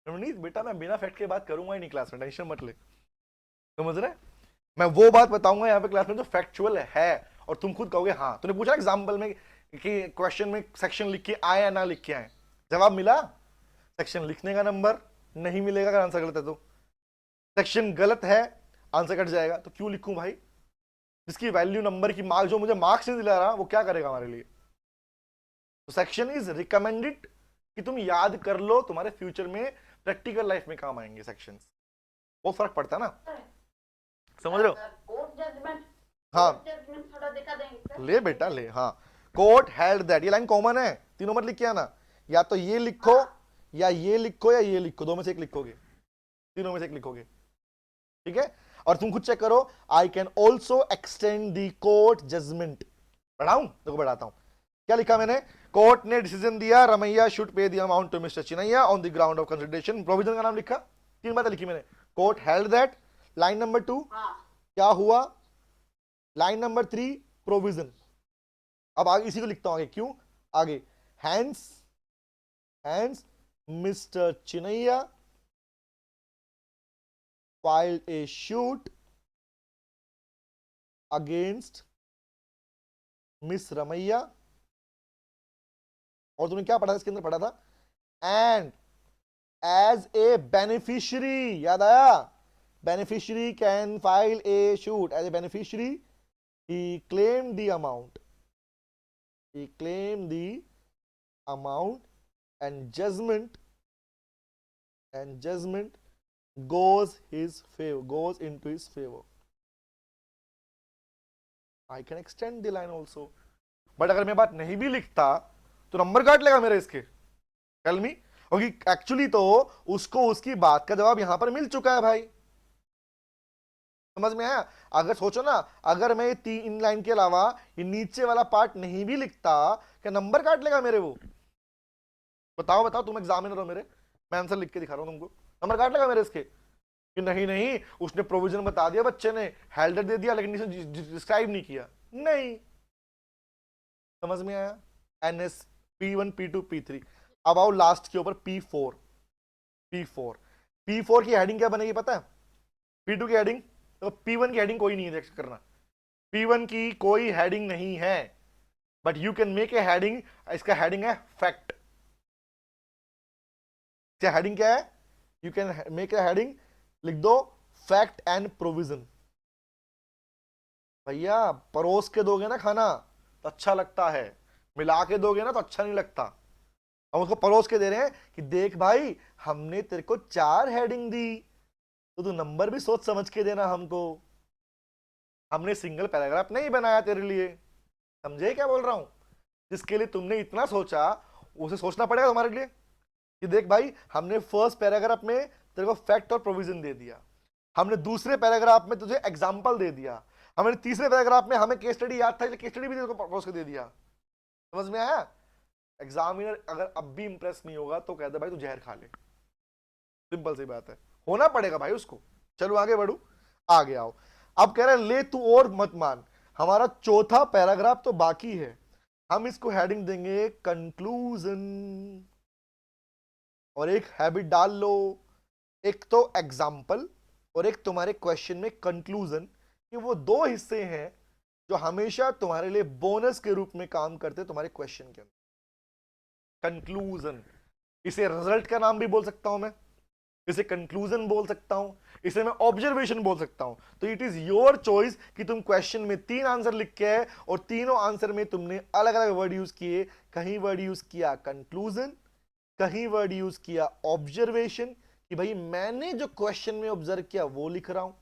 नवनीत बेटा मैं बिना फैक्ट के बात करूंगा ही नहीं क्लास में, टेंशन मत ले, समझ रहे? मैं वो बात बताऊंगा यहाँ पे क्लास में जो फैक्चुअल है और तुम खुद कहोगे हाँ। तूने पूछा एग्जाम्पल में कि क्वेश्चन में सेक्शन लिख के आए या ना लिख के आए, जवाब मिला? सेक्शन लिखने का नंबर नहीं मिलेगा अगर आंसर गलत है तो, सेक्शन गलत है आंसर कट जाएगा, तो क्यों लिखूं भाई? जिसकी वैल्यू नंबर की मार्क, जो मुझे मार्क्स नहीं दिला रहा वो क्या करेगा हमारे लिए? तो सेक्शन इज रिकमेंडेड कि तुम याद कर लो, तुम्हारे फ्यूचर में प्रैक्टिकल लाइफ में काम आएंगे सेक्शंस, वो फर्क पड़ता है ना, समझ रहे हो? कोर्ट जजमेंट, हाँ जजमेंट थोड़ा दिखा देंगे ले बेटा ले। हाँ, कोर्ट हेल्ड दैट, ये लाइन कॉमन है, तीनों मत लिख के आना, या तो ये लिखो या ये लिखो या ये लिखो, दो में से एक लिखोगे, तीनों में से एक लिखोगे, ठीक है? और तुम खुद चेक करो, I can also extend the court judgment. पढ़ाऊं? देखो बढ़ाता हूं, क्या लिखा मैंने? कोर्ट ने डिसीजन दिया, Ramaiah should pay the amount to mister Chinnaiah on the ground of consideration, provision का नाम लिखा, 3 बातें लिखी मैंने, court held that, line number 2 क्या हुआ, लाइन नंबर 3 प्रोविजन। अब आगे इसी को लिखता हूं, आगे क्यों आगे, hence mister Chinnaiah filed a suit against miss Ramaiah, और तुमने क्या पढ़ा था इसके अंदर? पढ़ा था एंड एज ए बेनिफिशियरी, याद आया? Beneficiary can file a suit as a beneficiary, he claimed the amount, and judgment goes into his favor. I can extend the line also. But अगर मैं बात नहीं भी लिखता तो नंबर काट लेगा मेरे इसके, टेल मी, क्योंकि एक्चुअली तो उसको उसकी बात का जवाब यहां पर मिल चुका है भाई, समझ में आया? अगर सोचो ना, अगर मैं ये 3 लाइन के अलावा ये नीचे वाला पार्ट नहीं भी लिखता, क्या नंबर काट लेगा मेरे वो? बताओ तुम एग्जामिनर हो मेरे, मैं आंसर लिख के दिखा रहा हूं तुमको। नंबर काट लगा मेरे इसके कि नहीं नहीं उसने प्रोविजन बता दिया, बच्चे ने हेल्डर दे दिया लेकिन इसे डिस्क्राइब नहीं किया। नहीं, समझ में आया? NS P1 P2 P3। अब आओ लास्ट के ऊपर P4। P4 की हेडिंग क्या बनेगी पता है? P2 की हेडिंग, तो P1 की हेडिंग कोई नहीं है, देख करना। P1 की कोई हेडिंग नहीं है, but you can make a heading. इसका हेडिंग है फैक्ट। क्या हेडिंग क्या है? You can make a heading, लिख दो फैक्ट एंड प्रोविजन। भैया परोस के दोगे ना खाना तो अच्छा लगता है, मिला के दोगे ना तो अच्छा नहीं लगता। हम उसको परोस के दे रहे हैं कि देख भाई हमने तेरे को 4 हेडिंग दी, तो तू नंबर भी सोच समझ के देना हमको, हमने सिंगल पैराग्राफ नहीं बनाया तेरे लिए। समझे क्या बोल रहा हूं? जिसके लिए तुमने इतना सोचा उसे सोचना पड़ेगा तुम्हारे लिए कि देख भाई हमने फर्स्ट पैराग्राफ में तेरे को फैक्ट और प्रोविजन दे दिया, हमने दूसरे पैराग्राफ में तुझे एग्जांपल दे दिया, हमने तीसरे पैराग्राफ में हमें केस स्टडी याद था, केस स्टडी भी तेरे को प्रपोज कर दे दिया। समझ में आया? एग्जामिनर अगर अब भी इंप्रेस नहीं होगा तो कहता भाई तू जहर खा ले, सिंपल सी बात है, होना पड़ेगा भाई उसको। चलो आगे बढ़ू, आगे आओ। अब कह रहे हैं ले तू और मत मान। हमारा चौथा पैराग्राफ तो बाकी है, हम इसको हेडिंग देंगे कंक्लूजन, और एक हैबिट डाल लो, एक तो एग्जाम्पल और एक तुम्हारे क्वेश्चन में कंक्लूजन। कि वो 2 हिस्से हैं जो हमेशा तुम्हारे लिए बोनस के रूप में काम करते हैं तुम्हारे क्वेश्चन के अंदर। कंक्लूजन, इसे रिजल्ट का नाम भी बोल सकता हूं मैं, इसे कंक्लूजन बोल सकता हूं, इसे मैं ऑब्जर्वेशन बोल सकता हूं। तो इट इज योर चॉइस कि तुम क्वेश्चन में 3 आंसर लिख के आए और तीनों आंसर में तुमने अलग अलग वर्ड यूज किए। कहीं वर्ड यूज किया कंक्लूजन, कहीं वर्ड यूज किया ऑब्जर्वेशन कि भाई मैंने जो क्वेश्चन में ऑब्जर्व किया वो लिख रहा हूं,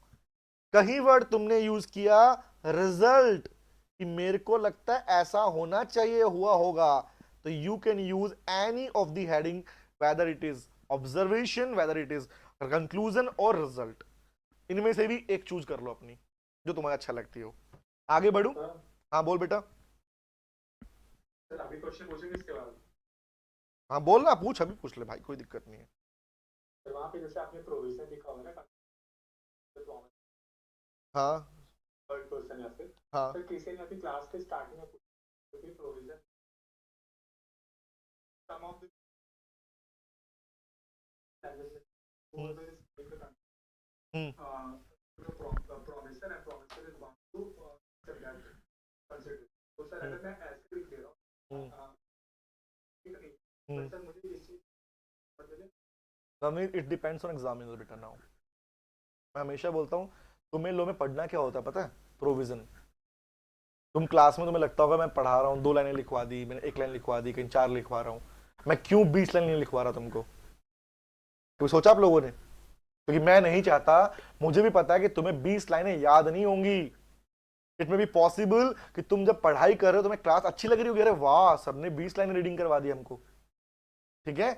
कहीं वर्ड तुमने यूज किया रिजल्ट कि मेरे को लगता है ऐसा होना चाहिए, हुआ होगा। तो you can use any of the heading, whether it is observation, whether it is conclusion और रिजल्ट। इनमें से भी एक चूज कर लो अपनी जो तुम्हें अच्छा लगती हो। आगे बढ़ू? हाँ बोल बेटा। सर अभी क्वेश्चन पूछेंगे इसके बाद? हाँ बोल ना, पूछ, अभी पूछ ले भाई, कोई दिक्कत नहीं है। तो वहाँ पे जैसे आपने प्रोविजन लिखा होगा ना, हाँ थर्ड पर्सन या फिर हाँ सर किसी ने अभी क्लास के स्टार्टिंग में पूछा provision some of the provision and provision is one to subject consider। तो सर अगर मैं ऐसे लिख दे रहा हूँ तो सर मुझे इस चीज इट डिपेंड्स ऑन एग्जामिनर बेटा। नाउ मैं हमेशा बोलता हूँ तुम्हें लो में पढ़ना क्या होता है पता है? प्रोविजन। तुम क्लास में तुम्हें लगता होगा मैं पढ़ा रहा हूँ 2 लाइनें लिखवा दी मैंने, 1 लाइन लिखवा दी, कहीं 4 लिखवा रहा हूँ, मैं क्यों 20 लाइन नहीं लिखवा रहा तुमको? क्यों सोचा आप लोगों ने? क्योंकि मैं नहीं चाहता, मुझे भी पता है कि तुम्हें 20 लाइनें याद नहीं होंगी। इट में बी पॉसिबल कि तुम जब पढ़ाई कर रहे हो तुम्हें क्लास अच्छी लग रही होगी, अरे वाह सबने 20 लाइनें रीडिंग करवा दी हमको, ठीक है।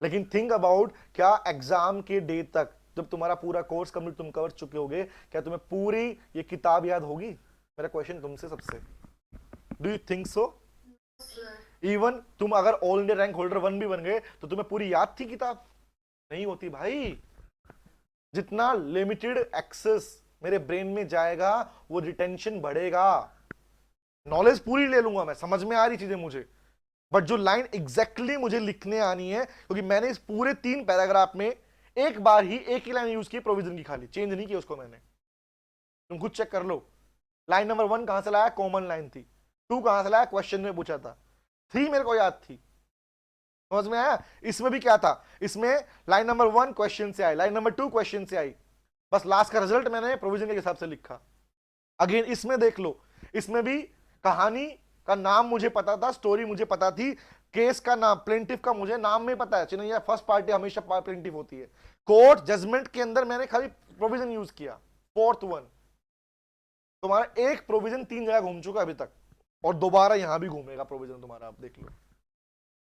लेकिन थिंक अबाउट, क्या एग्जाम के डे तक जब तुम्हारा पूरा कोर्स कंप्लीट तुम कवर चुके होगे, क्या तुम्हें पूरी ये किताब याद होगी? मेरा क्वेश्चन तुमसे सबसे, do you think so? Even तुम अगर ऑल इंडिया रैंक होल्डर 1 भी बन गए तो तुम्हें पूरी याद थी किताब? नहीं होती भाई। जितना लिमिटेड एक्सेस मेरे ब्रेन में जाएगा वो रिटेंशन बढ़ेगा। नॉलेज पूरी ले लूंगा मैं, समझ में आ रही चीजें मुझे, बट जो लाइन एग्जैक्टली मुझे लिखने आनी है, क्योंकि मैंने इस पूरे 3 पैराग्राफ में एक बार ही एक ही लाइन यूज की प्रोविजन की, खाली चेंज नहीं किया उसको मैंने। तुम खुद चेक कर लो, लाइन नंबर 1 कहां से लाया? कॉमन लाइन थी। 2 कहां से लाया? क्वेश्चन में पूछा था। 3 मेरे को याद थी। समझ में आया? इसमें भी क्या था, इसमें लाइन नंबर 1 क्वेश्चन से आई, लाइन नंबर 2 क्वेश्चन से आई, बस लास्ट का रिजल्ट मैंने प्रोविजन के हिसाब से लिखा। अगेन इसमें देख लो, इसमें भी कहानी का नाम मुझे पता था, स्टोरी मुझे पता थी, केस का नाम प्लेंटिफ का मुझे नाम में पता है, चिन्हैया फर्स्ट पार्टी हमेशा प्लेंटिफ होती है। कोर्ट जजमेंट के अंदर मैंने खाली प्रोविजन यूज किया, 4th वन। तुम्हारा एक प्रोविजन 3 जगह घूम चुका अभी तक, और दोबारा यहां भी घूमेगा प्रोविजन तुम्हारा, आप देख लो।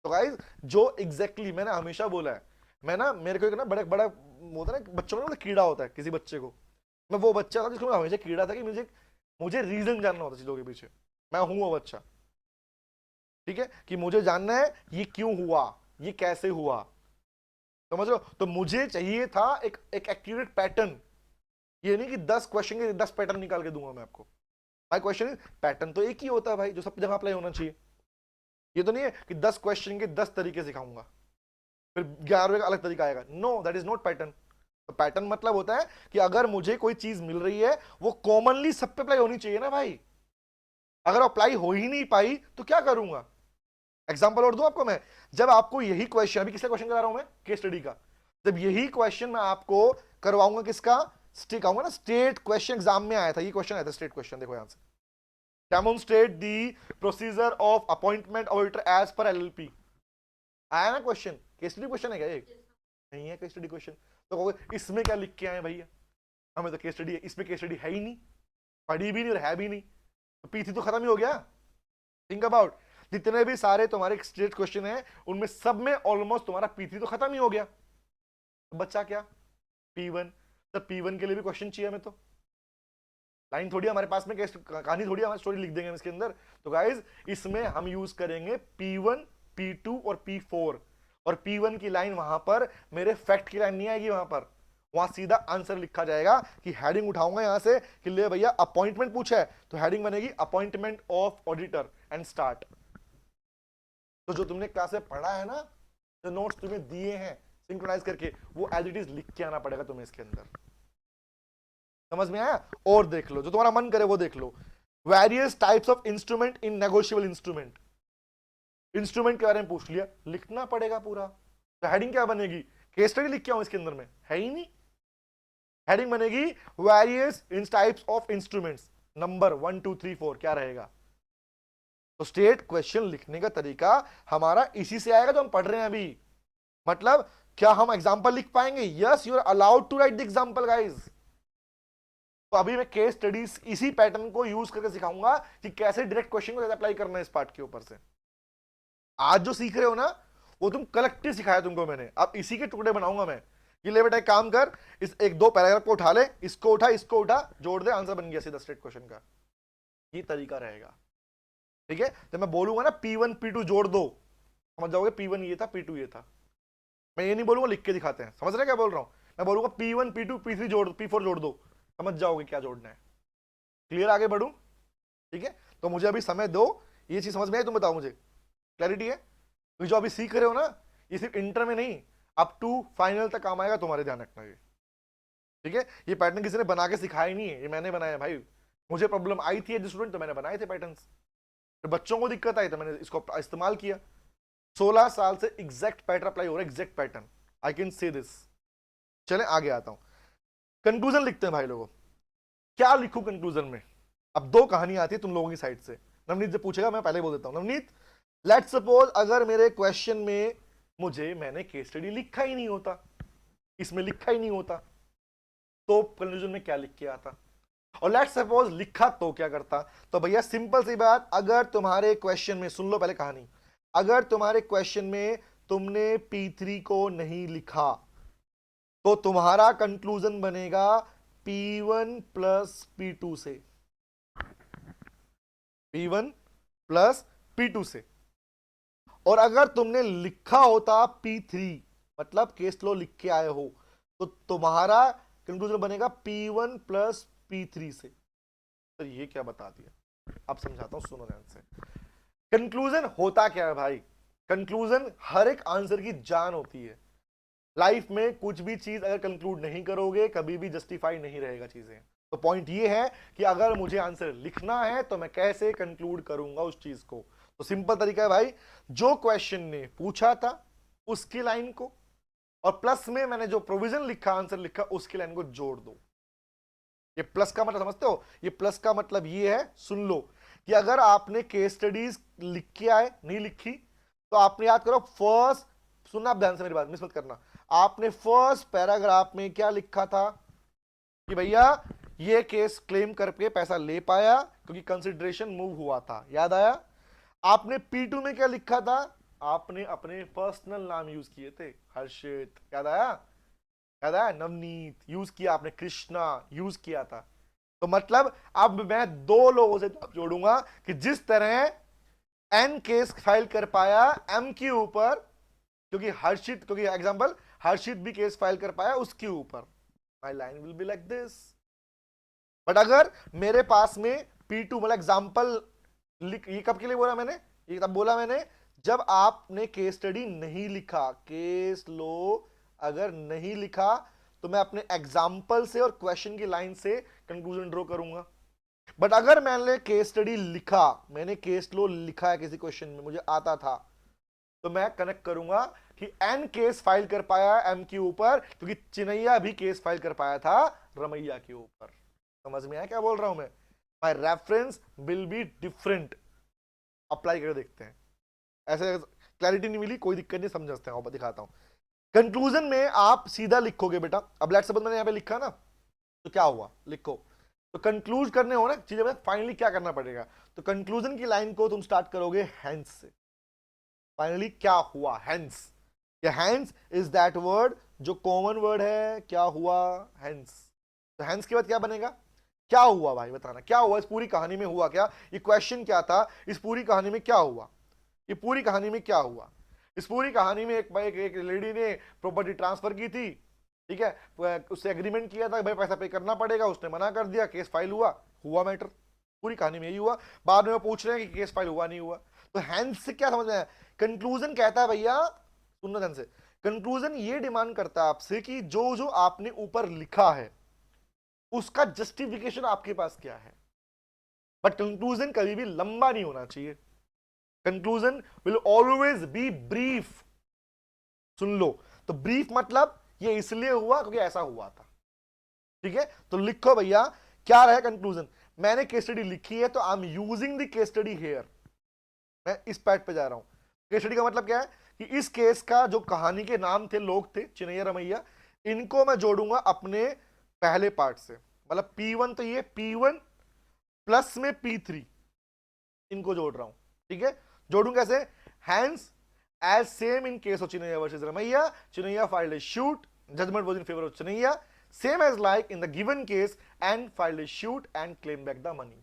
तो गाइस जो एग्जैक्टली मैंने हमेशा बोला है, मैं ना, मेरे को एक ना बड़ा बड़ा होता है ना बच्चों में, कीड़ा होता है किसी बच्चे को, मैं वो बच्चा था जिसको मैं हमेशा कीड़ा था कि मुझे रीजन जानना होता चीजों के पीछे। मैं हूं वो बच्चा, ठीक है, कि मुझे जानना है ये क्यों हुआ, ये कैसे हुआ। समझ लो। तो मुझे चाहिए था एक एक्यूरेट पैटर्न, ये नहीं कि 10 क्वेश्चन के 10 पैटर्न निकाल के दूंगा मैं आपको। माय क्वेश्चन पैटर्न तो एक ही होता है भाई, जो सब जगह अप्लाई होना चाहिए। ये तो नहीं है कि 10 क्वेश्चन के 10 तरीके सिखाऊंगा फिर 11वें का अलग तरीका आएगा। No, that is not pattern. तो पैटर्न मतलब होता है कि अगर मुझे कोई चीज मिल रही है वो कॉमनली सब पे अप्लाई होनी चाहिए ना भाई। अगर अप्लाई हो ही नहीं पाई तो क्या करूंगा। एग्जांपल और दूं आपको मैं, जब आपको यही क्वेश्चन, अभी किसका क्वेश्चन करा रहा हूं मैं, केस स्टडी का, जब यही क्वेश्चन मैं आपको करवाऊंगा किसका, स्टेट आऊंगा ना, स्टेट क्वेश्चन एग्जाम में आया था, ये क्वेश्चन आया था स्टेट क्वेश्चन, देखो यहां से, demonstrate the procedure of appointment auditor as per LLP, आया ना क्वेश्चन। केस स्टडी क्वेश्चन है क्या ये? नहीं है केस स्टडी क्वेश्चन। तो कहोगे इसमें क्या लिख के आए भैया, हमें तो केस स्टडी है, इसमें केस स्टडी है ही नहीं, पढ़ी भी नहीं और है भी नहीं, तो पीथी तो खत्म ही हो गया। थिंक अबाउट, जितने भी सारे तुम्हारे स्टेट क्वेश्चन है उनमें सब में ऑलमोस्ट तुम्हारा पी3 तो खत्म ही हो गया, तो बच्चा क्या P1। तो P1 के लिए भी क्वेश्चन चाहिए हमें, तो लाइन थोड़ी हमारे पास में, कहानी थोड़ी हमारी स्टोरी लिख देंगे हम इसके अंदर। तो गाइज इसमें हम यूज करेंगे P1, P2 और P4, और P1 की लाइन वहां पर मेरे फैक्ट की लाइन नहीं आएगी, वहां सीधा आंसर लिखा जाएगा कि हेडिंग उठाऊंगा यहां से कि ले भैया अपॉइंटमेंट पूछा है, तो हेडिंग बनेगी appointment of auditor and start. तो जो तुमने क्लास में पढ़ा है ना, जो नोट्स तुम्हें दिए हैं सिंक्रोनाइज करके, वो एज इट इज लिख के आना पड़ेगा तुम्हें इसके अंदर। समझ में आया? और देख लो, जो तुम्हारा मन करे वो देख लो। Various types of instrument in negotiable instrument, instrument के बारे में पूछ लिया, लिखना पड़ेगा पूरा। तो हेडिंग क्या बनेगी, केस स्टडी लिख के आऊं इसके अंदर में, है ही नहीं। हेडिंग बनेगी various in types of instruments, number 1 2 3 4 क्या रहेगा। तो स्टेट क्वेश्चन लिखने का तरीका हमारा इसी से आएगा जो हम पढ़ रहे हैं अभी। मतलब क्या हम एग्जांपल लिख पाएंगे? Yes, you are allowed to write the example guys. तो अभी मैं केस स्टडीज इसी पैटर्न को यूज करके सिखाऊंगा कि कैसे डायरेक्ट क्वेश्चन को अप्लाई करना है इस पार्ट के ऊपर से। आज जो सीख रहे हो ना वो तुम कलेक्टिव सिखाया तुमको मैंने, अब इसी के टुकड़े बनाऊंगा मैं। ये ले बेटा एक काम कर, इस एक दो पैराग्राफ को उठा ले, इसको उठा जोड़ दे, आंसर बन गया सीधा स्ट्रेट क्वेश्चन का। ये तरीका रहेगा, ठीक है। जब मैं बोलूंगा ना P1 P2 जोड़ दो, समझ जाओगे P1 ये था P2 ये था। मैं ये नहीं बोलूंगा लिख के दिखाते हैं, समझ रहे क्या बोल रहा हूं। मैं बोलूंगा P1 P2 P3 जोड़, P4 जोड़ दो, समझ जाओगे क्या जोड़ना है। क्लियर, आगे बढ़ूं, ठीक है। तो मुझे अभी समय दो, ये चीज समझ में आई, तुम बताओ मुझे, क्लैरिटी है? तो जो अभी सीख रहे हो ना, ये सिर्फ इंटर में नहीं, अप टू फाइनल तक काम आएगा, तुम्हारे ध्यान रखना ये, ठीक है। ये पैटर्न किसी ने बना के सिखाया नहीं है, ये मैंने बनाया भाई। मुझे प्रॉब्लम आई थी एज स्टूडेंट तो मैंने बनाए थे पैटर्न्स, तो बच्चों को दिक्कत आई तो मैंने इसको इस्तेमाल किया। 16 साल से एग्जैक्ट पैटर्न अप्लाई हो रहा है, exact pattern, I can say this. चले आगे आता हूं, कंक्लूजन लिखते हैं भाई लोगों। क्या लिखूं कंक्लूजन में? अब दो कहानी आती है तुम लोगों की साइड से। नवनीत से पूछेगा, मैं पहले बोल देता हूं। नवनीत, लेट्स सपोज अगर मेरे क्वेश्चन में मैंने केस स्टडी लिखा ही नहीं होता, इसमें लिखा ही नहीं होता, तो कंक्लूजन में क्या लिख के आता? और लेट्स सपोज लिखा तो क्या करता? तो भैया सिंपल सी बात, अगर तुम्हारे क्वेश्चन में, सुन लो पहले कहानी, अगर तुम्हारे क्वेश्चन में तुमने P3 को नहीं लिखा तो तुम्हारा कंक्लूजन बनेगा P1 प्लस P2 से, P1 प्लस P2 से। और अगर तुमने लिखा होता P3, मतलब केस लो लिख के आए हो, तो तुम्हारा कंक्लूजन बनेगा P1 प्लस P3 से। तो ये क्या बता दिया, अब समझाता हूं, सुनो ध्यान से। कंक्लूजन होता क्या है भाई? कंक्लूजन हर एक आंसर की जान होती है। लाइफ में कुछ भी चीज अगर कंक्लूड नहीं करोगे कभी भी जस्टिफाई नहीं रहेगा चीजें। तो पॉइंट ये है कि अगर मुझे आंसर लिखना है तो मैं कैसे कंक्लूड करूंगा उस चीज को। तो सिंपल तरीका है भाई, जो क्वेश्चन ने पूछा था उसकी लाइन को, और प्लस में मैंने जो प्रोविजन लिखा, आंसर लिखा, उसकी लाइन को जोड़ दो। ये प्लस का मतलब समझते हो? ये प्लस का मतलब ये है, सुन लो, कि अगर आपने केस स्टडीज लिख के आए, नहीं लिखी, तो आपने याद करो फर्स्ट, सुनना आप ध्यान से मेरी बात, मिस मत करना। आपने फर्स्ट पैराग्राफ में क्या लिखा था कि भैया ये केस क्लेम करके पैसा ले पाया क्योंकि कंसिडरेशन मूव हुआ था, याद आया? आपने P2 में क्या लिखा था? आपने अपने पर्सनल नाम यूज किए थे, हर्षित, याद आया? याद आया? नवनीत यूज किया आपने, कृष्णा यूज किया था। तो मतलब अब मैं दो लोगों से जोड़ूंगा कि जिस तरह N केस फाइल कर पाया M के ऊपर, क्योंकि हर्षित, क्योंकि एग्जांपल हर्षित भी केस फाइल कर पाया उसके ऊपर, माई line will be like this. But अगर मेरे पास में P2 मतलब एग्जाम्पल लिख, ये कब के लिए बोला मैंने, ये तब बोला मैंने जब आपने केस स्टडी नहीं लिखा, केस लो अगर नहीं लिखा तो मैं अपने एग्जाम्पल से और क्वेश्चन की लाइन से कंक्लूजन ड्रॉ करूंगा। बट अगर मैंने केस स्टडी लिखा, मैंने केस लो लिखा है किसी क्वेश्चन में, मुझे आता था, तो मैं कनेक्ट करूंगा कि एन केस फाइल कर पाया एम के ऊपर, क्योंकि चिनैया भी केस फाइल कर पाया था रमैया के ऊपर। समझ में आया क्या बोल रहा हूं मैं? My reference will be different. Apply करके देखते हैं, ऐसे क्लैरिटी नहीं मिली, कोई दिक्कत नहीं, समझते हैं, दिखाता हूं। कंक्लूजन में आप सीधा लिखोगे बेटा, अब लेट्स सपोज मैंने यहां पे लिखा ना, तो क्या हुआ लिखो, तो कंक्लूज करने हो ना चीजें, फाइनली क्या करना पड़ेगा, तो कंक्लूजन की लाइन को तुम स्टार्ट करोगे हैंस से। फाइनली क्या हुआ, हैंस। ये हैंस इज दैट वर्ड जो कॉमन वर्ड है, क्या हुआ हैंस। तो हैंस के बाद क्या बनेगा, क्या हुआ भाई बताना, क्या हुआ इस पूरी कहानी में, हुआ क्या, ये क्वेश्चन क्या था, इस पूरी कहानी में क्या हुआ, ये पूरी कहानी में क्या हुआ। इस पूरी कहानी में एक लेडी ने प्रॉपर्टी ट्रांसफर की थी, ठीक है, उससे एग्रीमेंट किया था भाई पैसा पे करना पड़ेगा, उसने मना कर दिया, केस फाइल हुआ मैटर, पूरी कहानी में यही हुआ। बाद में वो पूछ रहे हैं कि केस फाइल हुआ नहीं हुआ। तो हैंस से क्या समझ में आया, कंक्लूजन कहता है भैया, सुनना ध्यान से, कंक्लूजन ये डिमांड करता है आपसे कि जो जो आपने ऊपर लिखा है उसका जस्टिफिकेशन आपके पास क्या है। बट कंक्लूजन कभी भी लंबा नहीं होना चाहिए, conclusion will always be brief. सुन लो, तो ब्रीफ मतलब ये इसलिए हुआ क्योंकि ऐसा हुआ था, ठीक है। तो लिखो भैया क्या रहे कंक्लूजन, मैंने केस स्टडी लिखी है तो I am using the case study here, मैं इस पार्ट पे जा रहा हूं। केस स्टडी का मतलब क्या है कि इस केस का जो कहानी के नाम थे, लोग थे चिनैया रमैया, इनको मैं जोड़ूंगा अपने पहले पार्ट से, मतलब P1 तो ये P1 प्लस में P3 इनको जोड़ रहा हूं, ठीक है। जोड़ूं कैसे, hence as same in case of Chinaya versus Ramaiya, Chinaya filed a suit, judgment was in favor of Chinaya, same as like in the given case, and filed a suit and claimed back the money.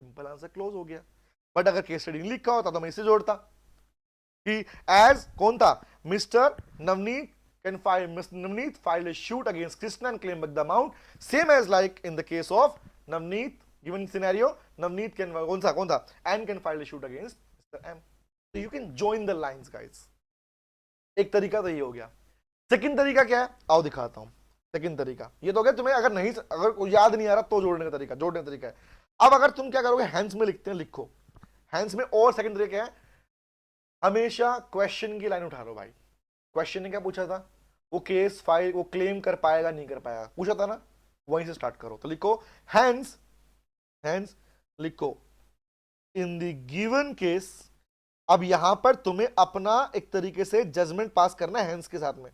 Simple answer close हो गया। But अगर case study लिखा होता तो मैं इसे जोड़ता कि एज कौन था, mister Navneet can file, mister Navneet filed a suit against Krishna and claimed back the amount, same as like in the case of Navneet, given scenario, Navneet can कौन था and can file a suit against Mr. M. So you can join the lines guys। एक तरीका तो ये हो गया। Second तरीका क्या है, आओ दिखाता हूं। सेकंड तरीका ये तो हो गया, तुम्हें अगर नहीं, अगर याद नहीं आ रहा तो जोड़ने का तरीका, जोड़ने का तरीका है। अब अगर तुम क्या करोगे, हैंस में लिखते हैं, लिखो हैंस में। और सेकंड तरीका क्या है, हमेशा क्वेश्चन की लाइन उठा लो भाई। क्वेश्चन ने क्या पूछा था, वो केस फाइल, वो क्लेम कर पाएगा नहीं कर पाएगा, पूछा था ना, वहीं से स्टार्ट करो। तो लिखो हैंस, हैंस लिखो इन द गिवन केस। अब यहां पर तुम्हें अपना एक तरीके से जजमेंट पास करना है हैंस के साथ में।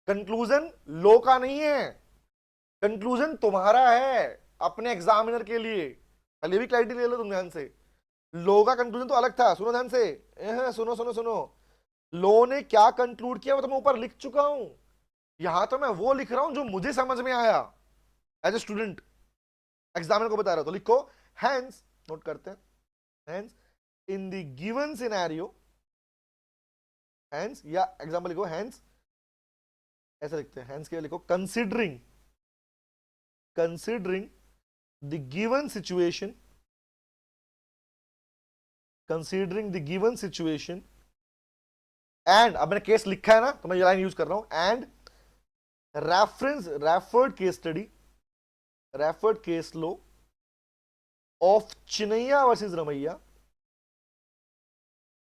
कंक्लूजन लो का नहीं है, कंक्लूजन तुम्हारा है अपने एग्जामिनर के लिए। पहले भी क्लैरिटी ले लो तुम ध्यान से, लो का कंक्लूजन तो अलग था, सुनो ध्यान से, सुनो सुनो सुनो, लो ने क्या कंक्लूड किया वो तो मैं ऊपर लिख चुका हूं, यहां तो मैं वो लिख रहा हूं जो मुझे समझ में आया एज ए स्टूडेंट, एग्जामिनर को बता रहा हूं। तो लिखो हैंस, नोट करते हैं, hence in the given scenario, hence या एग्जाम्पल लिखो hence, ऐसा लिखते हैं hence के लिखो considering the given situation, considering the given situation and अब मैंने केस लिखा है ना तो मैं ये लाइन यूज कर रहा हूं, and referred case law of Chinaiya versus Ramaiya।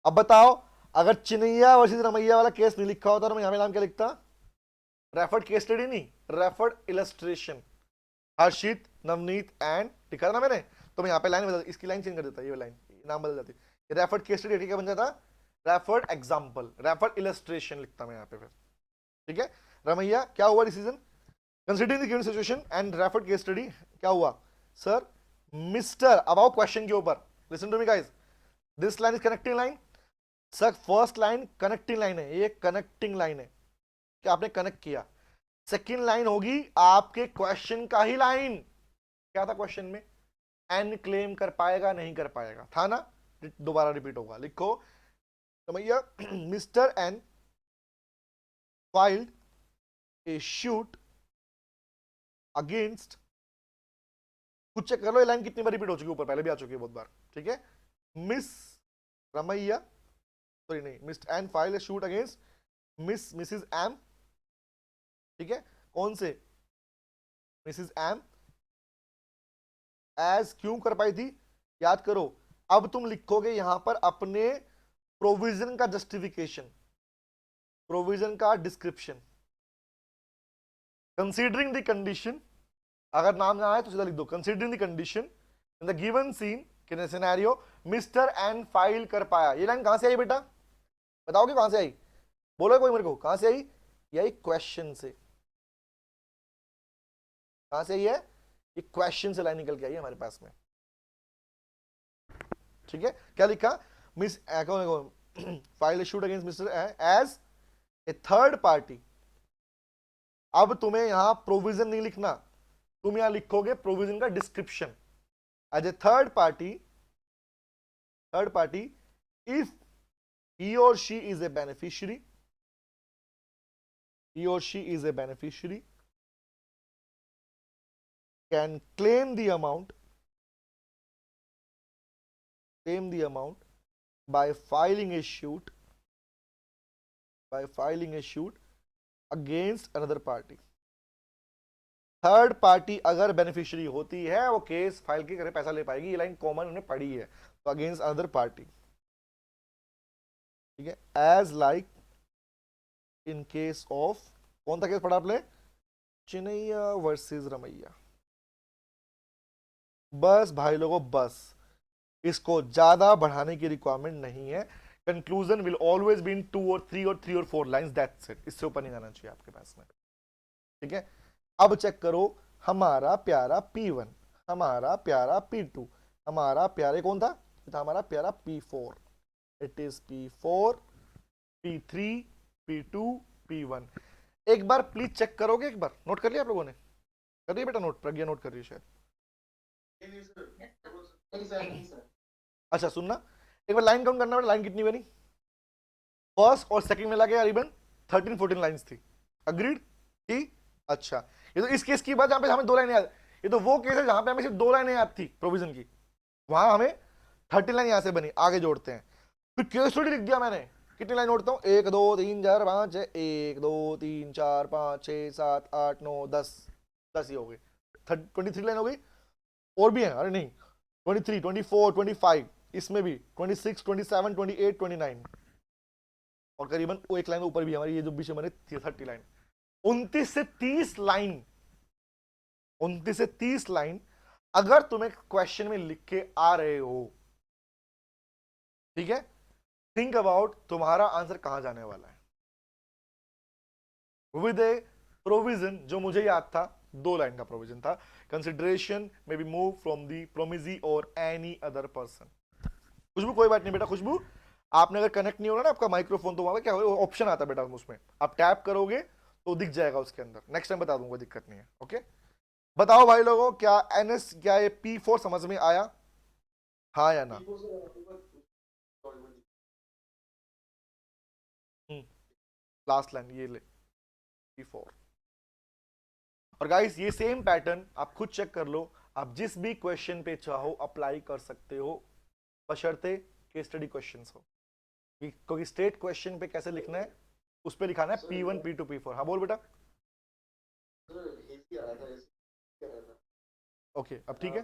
अब बताओ अगर चिनैया वर्सेस रमैया वाला केस नहीं लिखा होता तो मैं यहां पे नाम क्या लिखता, रेफर्ड केस स्टडी नहीं, referred illustration, Harshit Navneet and लिखा था ना मैंने, तो मैं यहां पे लाइन बदल, इसकी लाइन चेंज कर देता, ये लाइन नाम बदल जाती, रेफर्ड केस स्टडी ठीक है बन जाता रेफर्ड एग्जांपल, रेफर्ड इलस्ट्रेशन लिखता मैं यहां पे फिर, ठीक है। रमैया क्या हुआ decision, considering the given situation and referred case study, क्या हुआ सर मिस्टर, अब आओ क्वेश्चन के ऊपर, listen to me guys, this line is connecting line. Sir first line connecting line है, ये कनेक्टिंग लाइन है कि आपने कनेक्ट किया। सेकंड लाइन होगी आपके क्वेश्चन का ही लाइन, क्या था क्वेश्चन में, एन क्लेम कर पाएगा नहीं कर पाएगा था ना, दोबारा रिपीट होगा। लिखो तो भैया mister N filed a suit against, कुछ चेक कर लो ये लाइन कितनी बार रिपीट हो चुकी है, ऊपर पहले भी आ चुकी है बहुत बार, ठीक है। मिस रमैया, सॉरी नहीं, miss N file a suit against Mrs M, ठीक है। कौन से? Mrs M. एज क्यों कर पाई थी? याद करो, अब तुम लिखोगे यहां पर अपने प्रोविजन का जस्टिफिकेशन, प्रोविजन का डिस्क्रिप्शन, कंसीडरिंग द कंडीशन, अगर नाम ना आए तो सीधा लिख दो, considering the condition in the given scene के सिनेरियो मिस्टर एन फाइल कर पाया। ये लाइन कहां से आई बेटा, बताओगे कहां से आई? बोलो कोई मेरे को, कहां से आई? यही क्वेश्चन से। कहां से आई है? ये क्वेश्चन से लाइन निकल के आई है हमारे पास में, ठीक है। क्या लिखा? Miss file issued against mister as a third party. अब तुम्हें यहां प्रोविजन नहीं लिखना, तुम यहां लिखोगे प्रोविजन का description. As a third party if he or she is a beneficiary, he or she is a beneficiary, can claim the amount by filing a suit against another party. Third party अगर beneficiary होती है वो case file के करे पैसा ले पाएगी। ये लाइन कॉमन उन्हें पढ़ी है, तो अगेंस्ट अदर पार्टी, ठीक है। As like in case of, कौन सा केस पढ़ा आपने? चिनैया वर्सेस रमैया। बस भाई लोगों, बस इसको ज्यादा बढ़ाने की रिक्वायरमेंट नहीं है। Conclusion will always be in 2 और 3 और 3 और 4 लाइंस, दैट्स इट। इससे ऊपर नहीं जाना चाहिए आपके पास में, ठीक है। अब चेक करो, हमारा प्यारा P1, हमारा प्यारा P2, हमारा प्यारे कौन था? ये था हमारा प्यारा P4। It is P4, P3, P2, P1। एक बार प्लीज चेक करोगे, एक बार नोट कर लिया आप लोगों ने? कर लिया बेटा नोट? प्रज्ञा नोट कर रही है शायद। अच्छा सुनना, एक बार लाइन काउंट करना बेटा, लाइन कितनी बनी? फर्स्ट और सेकंड मिला के करीबन 13-14 लाइंस थी। अग्रीड? ठीक। अच्छा, ये तो इस केस की बात जहां पे हमें 2 लाइनें याद, ये तो वो केस है जहां पे हमें सिर्फ 2 लाइनें याद थी प्रोविजन की, वहां हमें 30 लाइन यहां से बनी। आगे जोड़ते हैं, फिर केस स्टडी लिख दिया मैंने। कितनी लाइन जोड़ता हूं? 1 2 3 4 5 6, 1 2 3 4 5 6 7 8 9 10, 10 ही हो गई। 23 लाइन हो गई। और भी है, अरे नहीं, 23, 24, 25, इसमें भी 26, 27, 28, 29 और करीबन वो एक लाइन ऊपर भी हमारी ये जो बीच में बने 30 लाइन। 29 से 30 लाइन, 29 से 30 लाइन अगर तुम्हें क्वेश्चन में लिख के आ रहे हो, ठीक है, थिंक अबाउट तुम्हारा आंसर कहां जाने वाला है। विद ए प्रोविजन जो मुझे याद था, 2 लाइन का प्रोविजन था, कंसिडरेशन में बी मूव फ्रॉम दी प्रोमिजी और एनी अदर पर्सन। खुशबू कोई बात नहीं बेटा, खुशबू आपने अगर कनेक्ट नहीं होना ना आपका माइक्रोफोन, तो वहां पे क्या होगा, ऑप्शन आता है बेटा उसमें, आप टैप करोगे तो दिख जाएगा उसके अंदर। नेक्स्ट टाइम बता दूंगा, दिक्कत नहीं है। ओके, बताओ भाई लोगों, क्या एनएस, क्या ये P4 समझ में आया, हाँ या ना? लास्ट लाइन ये ले P4। और गाइस ये सेम पैटर्न आप खुद चेक कर लो, आप जिस भी क्वेश्चन पे चाहो अप्लाई कर सकते हो, बशर्ते केस स्टडी क्वेश्चंस हो। क्योंकि स्टेट क्वेश्चन पे कैसे लिखना है उस पे लिखाना है P1 P2 P4। हाँ बोल बेटा। ओके अब ठीक है।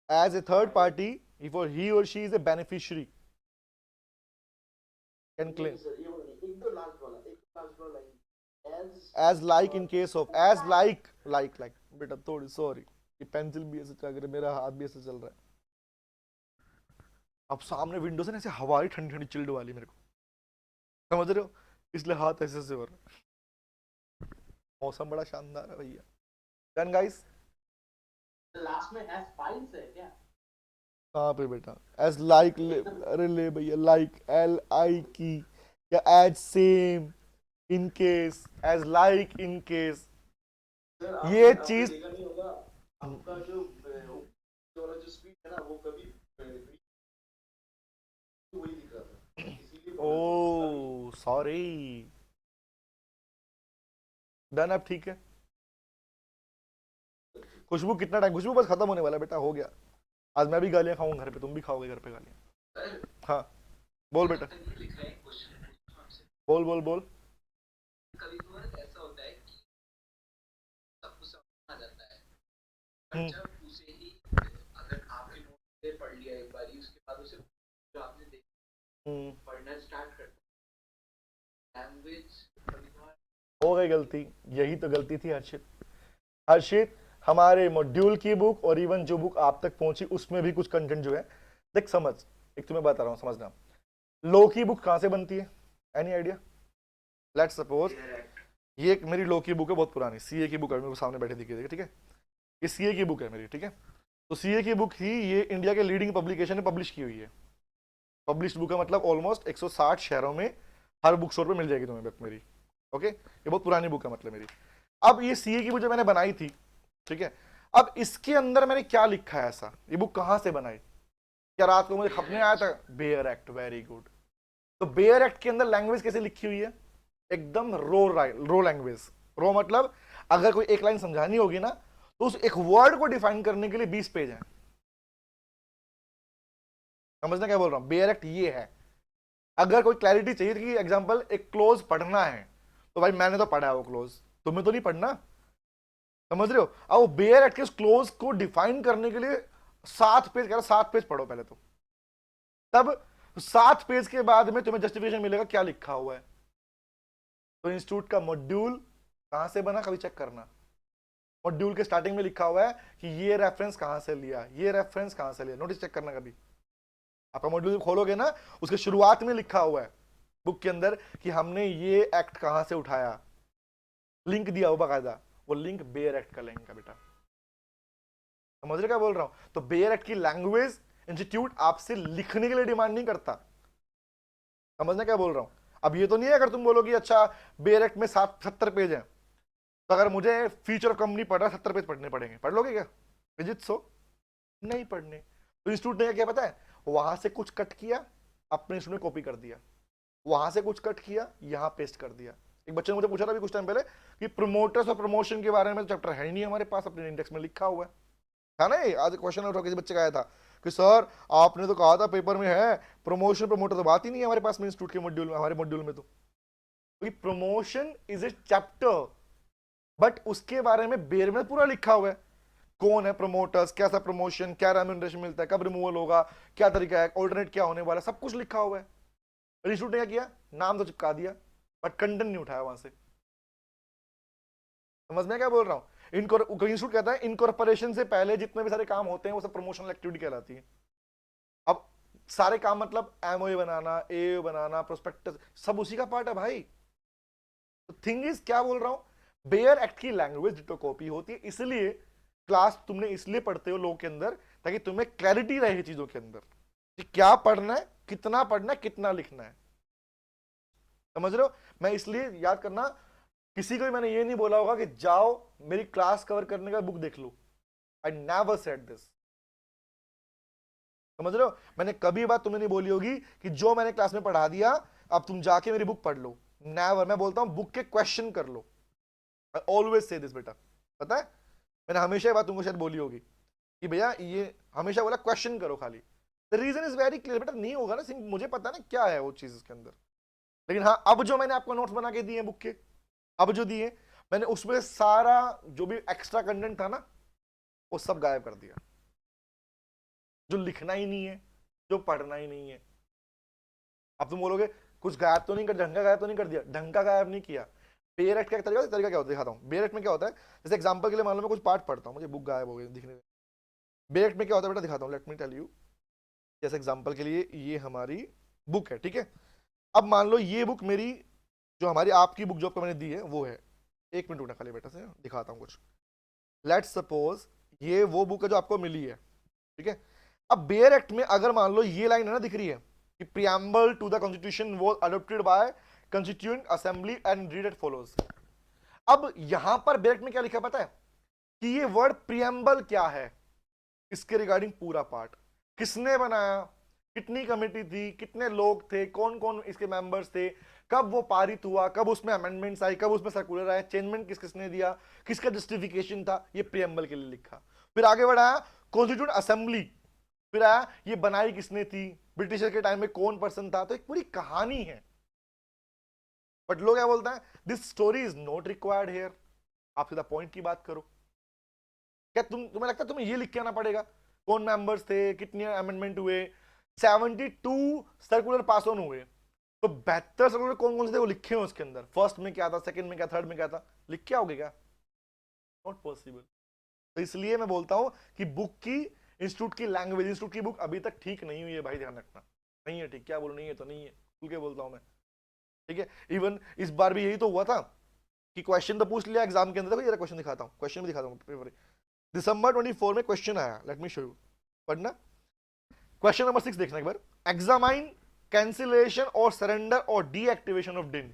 As a third party if he or she is a beneficiary can claim as like in case of, as like बेटा थोड़ी सॉरी, ये पेंसिल भी ऐसे चल रहा है, मेरा हाथ भी ऐसे चल रहा है। अब सामने विंडो से ना ऐसे हवा ठंडी ठंडी चिल्ड वाली मेरे को, समझ रहे हो, इसलिए हाथ ऐसे से हो रहा है। मौसम बड़ा शानदार है भैया। डन गाइस, लास्ट में एस फाइल्स है क्या? कहाँ पे बेटा? एज लाइक, अरे ले भैया, लाइक LI की, या as same, in case, as like in case, ये चीज नहीं होगा आपका जो स्पीड है ना वो कभी वही दिख रहा था, इसीलिए ओ सॉरी, डन। अब ठीक है। खुशबू कितना टाइम, खुशबू बस खत्म होने वाला है बेटा, हो गया। आज मैं भी गालियां खाऊंगा घर पे, तुम भी खाओगे घर पे गालियां। सर हाँ बोल बेटा, लिख रहे हैं क्वेश्चन आपसे। बोल बोल बोल। कभी कभार ऐसा होता है कि सब कुछ समझ आ जाता है, हम्म। पर जब उसे ही अगर आपके नोट से पढ़ लिया एक बार, उसके बाद उसे जो आपने देखा पढ़ना स्टार्ट करता है, लैंग्वेज हो गई गलती, यही तो गलती थी हर्षित। हर्षित, हमारे मॉड्यूल की बुक और इवन जो बुक आप तक पहुंची उसमें भी कुछ कंटेंट जो है, देख समझ, एक तुम्हें बता रहा हूं समझना। लो की बुक कहां से बनती है, एनी आइडिया? लेट्स सपोज ये एक मेरी लो की बुक है, बहुत पुरानी सीए की बुक है, मेरे को सामने बैठे दिखी, ठीक है, ये सीए की बुक है मेरी, ठीक है। तो सीए की बुक ही ये इंडिया के लीडिंग पब्लिकेशन ने पब्लिश की हुई है। पब्लिश बुक है, मतलब ऑलमोस्ट 160 शहरों में हर बुक स्टोर पे मिल जाएगी तुम्हें बुक मेरी, ओके। ये बहुत पुरानी बुक है मतलब मेरी। अब ये सीए की बुक जो मैंने बनाई थी, ठीक है, अब इसके अंदर मैंने क्या लिखा है ऐसा, ये बुक कहां से बनाई? क्या रात को मुझे खपने आया था? Bare act, very good. तो बेयर एक्ट के अंदर लैंग्वेज कैसे लिखी हुई है? एकदम रो लैंग्वेज। रो मतलब अगर कोई एक लाइन समझानी होगी ना, तो उस एक वर्ड को डिफाइन करने के लिए 20 पेज है। समझना क्या बोल रहा हूं? बेयर एक्ट ये है। अगर कोई क्लैरिटी चाहिए कि एग्जांपल एक क्लोज पढ़ना है, तो भाई मैंने तो पढ़ा है वो क्लोज, तुम्हें तो नहीं पढ़ना, समझ रहे हो? अब वो बेयर एक्ट के उस क्लोज को डिफाइन करने के लिए 7 पेज, कह रहा 7 पेज पढ़ो पहले तो, तब 7 पेज के बाद में तुम्हें जस्टिफिकेशन मिलेगा क्या लिखा हुआ है। तो इंस्टीट्यूट का मॉड्यूल कहां से बना, कभी चेक करना। मॉड्यूल के स्टार्टिंग में लिखा हुआ है कि ये रेफरेंस कहां से लिया, ये रेफरेंस कहां से लिया, नोटिस चेक करना कभी। आपका मॉड्यूल खोलोगे ना, उसके शुरुआत में लिखा हुआ है बुक के अंदर कि हमने ये एक्ट कहां से उठाया, लिंक दिया हुआ बाकायदा, वो लिंक बेयर एक्ट का लिंक है बेटा। समझ रहे क्या बोल रहा हूं? तो बेयर एक्ट की लैंग्वेज इंस्टीट्यूट आपसे लिखने के लिए डिमांड नहीं करता। समझना क्या बोल रहा हूं? अब ये तो नहीं है अगर तुम बोलोगे अच्छा बेयर एक्ट में 70 पेज है, तो अगर मुझे फीचर ऑफ कंपनी पढ़ रहा 70 पेज पढ़ने पड़ेंगे, पढ़ लोगे क्या? विजिट सो नहीं पढ़ने। तो इंस्टीट्यूट ने क्या पता है, वहां से कुछ कट किया, अपने इंस्टीट्यूट में कॉपी कर दिया, वहां से कुछ कट किया, यहां पेस्ट कर दिया। एक बच्चे ने मुझे पूछा था अभी कुछ टाइम पहले कि प्रमोटर्स और प्रमोशन के बारे में चैप्टर है ही नहीं हमारे पास, अपने इंडेक्स में लिखा हुआ है ना। ये आज क्वेश्चन उठा किसी बच्चे का आया था कि सर आपने तो कहा था पेपर में है प्रमोशन प्रमोटर, तो बात ही नहीं है हमारे पास में इंस्टीट्यूट के मॉड्यूल में, हमारे मॉड्यूल में। तो promotion is a chapter, but उसके बारे में बेयर में पूरा लिखा हुआ है, कौन है प्रमोटर्स, कैसा प्रमोशन, क्या रेम्यूनरेशन मिलता है, कब रिमूवल होगा, क्या तरीका है, ऑल्टरनेट क्या होने वाला, सब कुछ लिखा हुआ है। इंस्टीट्यूट ने क्या किया, नाम तो चिपका दिया बट कंटेंट नहीं उठाया वहां से। समझ में क्या बोल रहा हूं? इंस्टीट्यूट कहता है इनकॉर्पोरेशन से पहले जितने भी सारे काम होते हैं वो सब प्रमोशनल एक्टिविटी कहलाती है। अब सारे काम मतलब एमओए बनाना, ए बनाना, प्रोस्पेक्टस, सब उसी का पार्ट है भाई। तो थिंग इज क्या बोल रहा हूं, बेयर एक्ट की लैंग्वेज डिटो कॉपी होती है, इसलिए क्लास तुमने इसलिए पढ़ते हो लोगों के अंदर, ताकि तुम्हें क्लैरिटी रहे चीजों के अंदर कि क्या पढ़ना है, कितना लिखना है। समझ रहे हो? मैं इसलिए याद करना, किसी को भी मैंने ये नहीं बोला होगा कि जाओ मेरी क्लास कवर करने का बुक देख लो, आई नेवर सेड दिस। समझ रहे हो? मैंने कभी बात तुम्हें नहीं बोली होगी कि जो मैंने क्लास में पढ़ा दिया अब तुम जाके मेरी बुक पढ़ लो, नेवर। मैं बोलता हूं बुक के क्वेश्चन कर लो, आई ऑलवेज से दिस बेटा। पता है मैंने हमेशा ये बात तुमको शायद बोली होगी कि भैया ये हमेशा बोला क्वेश्चन करो खाली। The reason is very clear बेटा, नहीं होगा ना, मुझे पता है ना क्या है वो चीज इसके अंदर। लेकिन हाँ, अब जो मैंने आपको नोट्स बना के दिए बुक के, अब जो दिए मैंने, उसमें सारा जो भी एक्स्ट्रा कंटेंट था ना वो सब गायब कर दिया, जो लिखना ही नहीं है, जो पढ़ना ही नहीं है। अब तुम बोलोगे कुछ गायब तो नहीं कर, ढंग का गायब तो नहीं कर दिया, ढंग का गायब नहीं किया। बेयर एक्ट का तरीका क्या होता है दिखाता हूँ। बेयर एक्ट में क्या होता है, जैसे एग्जांपल के लिए मान लो मैं कुछ पार्ट पढ़ता हूँ, मुझे बुक गायब हो गई दिखने में। बेयर एक्ट में क्या होता है बेटा दिखाता हूँ, लेट मी टेल यू। जैसे एग्जांपल के लिए ये हमारी बुक है, ठीक है। अब मान लो ये बुक मेरी, जो हमारी आपकी बुक जो आपको मैंने दी है वो है, एक मिनट उठा खाली बेटा से दिखाता हूँ कुछ। लेट्स सपोज ये वो बुक है जो आपको मिली है, ठीक है। अब बेयर एक्ट में अगर मान लो ये लाइन है ना दिख रही है कि preamble to the constitution was adopted by constituent assembly and read it follows. अब यहां पर बेयर एक्ट में क्या लिखा पता है कि ये वर्ड प्रियम्बल क्या है, इसके रिगार्डिंग पूरा पार्ट किसने बनाया, कितनी कमेटी थी, कितने लोग थे, कौन कौन इसके मेंबर्स थे, कब वो पारित हुआ, कब उसमें अमेंडमेंट्स आई, कब उसमें सर्कुलर आया, चेंजमेंट किस किसने दिया, किसका जस्टिफिकेशन था, ये प्रियम्बल के लिए लिखा। फिर आगे बढ़ाया कॉन्स्टिट्यूंट असेंबली, फिर आया ये बनाई किसने थी, ब्रिटिशर के टाइम में कौन पर्सन था। तो एक पूरी कहानी है। बट लोग क्या बोलता है, this story is not required here. आप सीधा पॉइंट की बात करो। क्या तुम्हें लगता है तुम्हें ये लिख के आना पड़ेगा कौन मेंबर्स थे, कितने अमेंडमेंट हुए, 72 सर्कुलर पास ऑन हुए, तो 72 सर्कुलर कौन कौन से थे वो लिखे हैं उसके अंदर, फर्स्ट में क्या था, सेकंड में क्या, थर्ड में क्या था, लिख के आओगे क्या? Not possible. तो इसलिए मैं बोलता हूं कि बुक की, इंस्टीट्यूट की लैंग्वेज, इंस्टीट्यूट की बुक अभी तक ठीक नहीं हुई है भाई, ध्यान रखना। नहीं है ठीक, क्या बोलूं, नहीं है तो नहीं है, खुल के बोलता हूं मैं, ठीक है। इवन इस बार भी यही तो हुआ था कि क्वेश्चन तो पूछ लिया एग्जाम के अंदर। देखो ये क्वेश्चन दिखाता हूं, क्वेश्चन भी दिखाता हूं पेपर। दिसंबर 24 में क्वेश्चन आया, लेट मी शो यू, पढ़ना। क्वेश्चन नंबर 6 देखना एक बार। एग्जामाइन कैंसिलेशन और सरेंडर और डीएक्टिवेशन ऑफ डिन।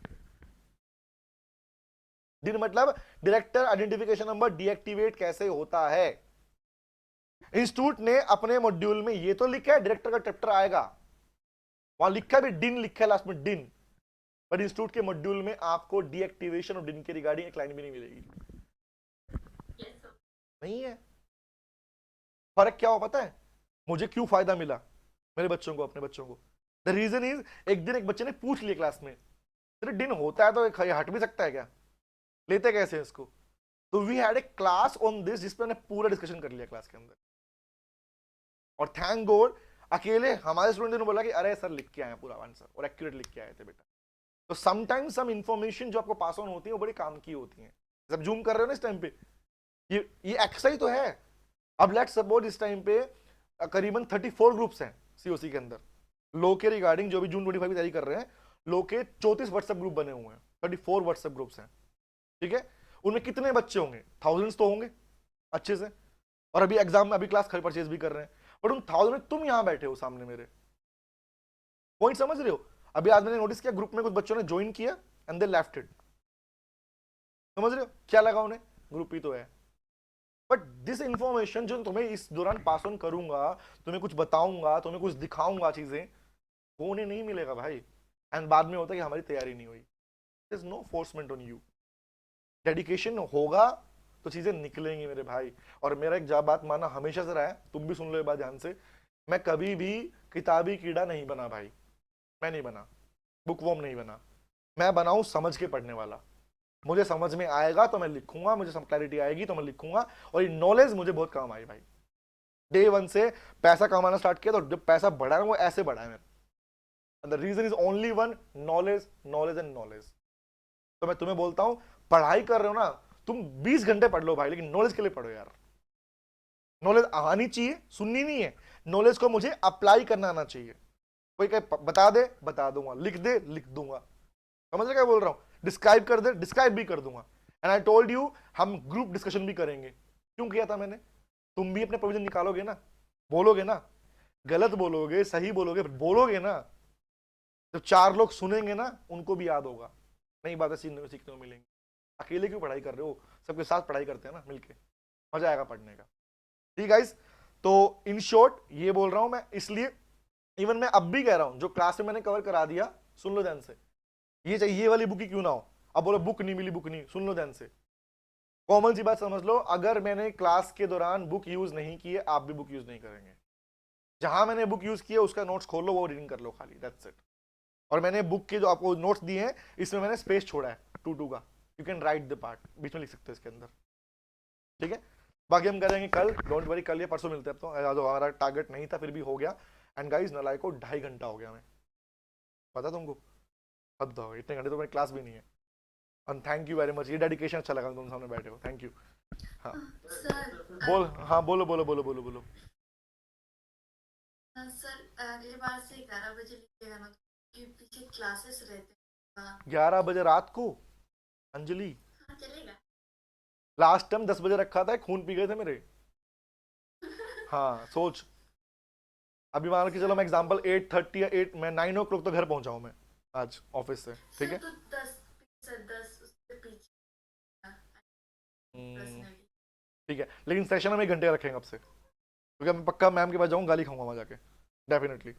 डिन मतलब डायरेक्टर आइडेंटिफिकेशन नंबर डीएक्टिवेट कैसे होता है। इंस्टीट्यूट ने अपने मॉड्यूल में ये तो लिखा है, डायरेक्टर का चैप्टर आएगा, वहां लिखा भी डिन लिखा है लास्ट में, डिन। बट इंस्टीट्यूट के मॉड्यूल में आपको डीएक्टिवेशन ऑफ डिन के रिगार्डिंग एक लाइन भी नहीं मिलेगी। Yes, sir. नहीं है। फर्क क्या हो पता है मुझे, क्यों फायदा मिला मेरे बच्चों को, अपने बच्चों को? द रीजन इज, एक दिन एक बच्चे ने पूछ लिया क्लास में, तेरे दिन होता है तो ये हट भी सकता है क्या, लेते कैसे इसको? तो we had a class on this जिसपे हमने पूरा डिस्कशन कर लिया क्लास के अंदर। और थैंक गॉड अकेले हमारे स्टूडेंट ने बोला कि अरे सर लिख के आए पूरा आंसर और एक्यूरेट लिख के आए थे बेटा। तो समटाइम्स सम इंफॉर्मेशन जो आपको पास ऑन होती है वो बड़ी काम की होती है। जब जूम कर रहे हो ना इस टाइम पे, ये एक्सरसाइज तो है। अब लेट्स सपोज इस टाइम पे करीबन 34 ग्रुप्स हैं सीओसी के अंदर। लो के रिगार्डिंग जो भी जून 25 की तैयारी कर रहे हैं, लो के 34 व्हाट्सएप ग्रुप बने हुए हैं, 34 व्हाट्सएप ग्रुप्स हैं, ठीक है। उनमें कितने बच्चे होंगे, थाउजेंड्स तो होंगे अच्छे से। और अभी एग्जाम में अभी क्लास परचेज भी कर रहे हैं, बट उन 1000 में तुम यहां बैठे हो सामने मेरे, पॉइंट समझ रहे हो? अभी आज मैंने नोटिस किया ग्रुप में कुछ बच्चों ने ज्वाइन किया एंड दे लेफ्ट इट। समझ रहे हो क्या लगा उन्हें, ग्रुप ही तो है। बट दिस इंफॉर्मेशन जो तुम्हें इस दौरान पास ऑन करूंगा, तुम्हें कुछ बताऊंगा, तुम्हें कुछ दिखाऊंगा चीजें, वो उन्हें नहीं मिलेगा भाई। एंड बाद में होता है कि हमारी तैयारी नहीं हुई। There is no forcement on you. Dedication होगा तो चीजें निकलेंगी मेरे भाई। और मेरा एक बात माना हमेशा से रहा है, तुम भी सुन लो ये बात ध्यान से, मैं कभी भी किताबी कीड़ा नहीं बना भाई। मैं नहीं बना, बुक वॉर्म नहीं बना। मैं बनाऊं समझ के पढ़ने वाला। मुझे समझ में आएगा तो मैं लिखूंगा, मुझे सब क्लैरिटी आएगी तो मैं लिखूंगा, और ये नॉलेज मुझे बहुत काम आई भाई। डे वन से पैसा कमाना स्टार्ट किया तो जब पैसा बढ़ा है वो ऐसे बढ़ा है मेरा। The reason is only one, knowledge, knowledge and knowledge. तो मैं तुम्हें बोलता हूं, पढ़ाई कर रहे हो ना तुम 20 घंटे पढ़ लो भाई, लेकिन नॉलेज के लिए पढ़ो यार। नॉलेज आनी चाहिए, सुननी नहीं है। नॉलेज को मुझे अप्लाई करना आना चाहिए। कोई कहे बता दे, बता दूंगा, लिख दे, लिख दूंगा। समझ रहे क्या बोल रहा हूं? डिस्क्राइब कर दे, डिस्क्राइब भी कर दूंगा। एंड आई टोल्ड यू हम ग्रुप डिस्कशन भी करेंगे। क्यों किया था मैंने? तुम भी अपने प्रोविजन निकालोगे ना, बोलोगे ना, गलत बोलोगे सही बोलोगे, बोलोगे ना, जब 4 लोग सुनेंगे ना उनको भी याद होगा, नई बातें सीखने को मिलेंगी। अकेले क्यों पढ़ाई कर रहे हो, सबके साथ पढ़ाई करते हैं ना मिलके, मजा आएगा पढ़ने का। ठीक गाइस, तो इन शॉर्ट ये बोल रहा हूं मैं, इसलिए इवन मैं अब भी कह रहा हूं जो क्लास में मैंने कवर करा दिया, सुन लो ध्यान से। ये चाहिए ये वाली बुक ही क्यों ना हो, अब बोलो बुक नहीं मिली, बुक नहीं, सुन लो ध्यान से। कॉमन सी बात समझ लो, अगर मैंने क्लास के दौरान बुक यूज नहीं की है, आप भी बुक यूज नहीं करेंगे। जहां मैंने बुक यूज किया उसका नोट्स खोल लो, वो रीडिंग कर लो खाली, दैट्स इट। और मैंने बुक के जो आपको नोट्स दिए हैं इसमें मैंने स्पेस छोड़ा है 2-2 का, you can write the part, बीच में लिख सकते हो इसके अंदर, ठीक है। बाकी हम करेंगे कल, डोंट वरी, कल या परसों मिलते हैं। तो हमारा टारगेट नहीं था फिर भी हो गया। एंड गाइस नलाई को 2.5 घंटा हो गया, मैं पता तुमको, हद हो, इतने घंटे तो मेरी क्लास भी नहीं है। And thank you very much, ये डेडिकेशन अच्छा लगा तुम सामने बैठे हो, थैंक यू। हाँ सर बोल, हाँ बोलो बोलो बोलो बोलो बोलो। सर अगली बार से 11 बजे लिखिएगा ना, क्योंकि पीछे क्लासेस रहते हैं। 11 बजे रात को अंजलि, हाँ चलेगा। लास्ट टाइम 10 बजे रखा था, खून पी गए थे मेरे। हाँ सोच, अभी मान के चलो मैं एग्जांपल 8:30 या 8, मैं 9 o'clock तो घर पहुंचा हूं मैं आज ऑफिस से, ठीक है। तो 10 उससे पीछे personally। ठीक है, लेकिन सेशन हम 1 घंटे का रखेंगे अब से, क्योंकि मैं पक्का मैम के पास जाऊंगा, गाली खाऊंगा वहां जाके डेफिनेटली।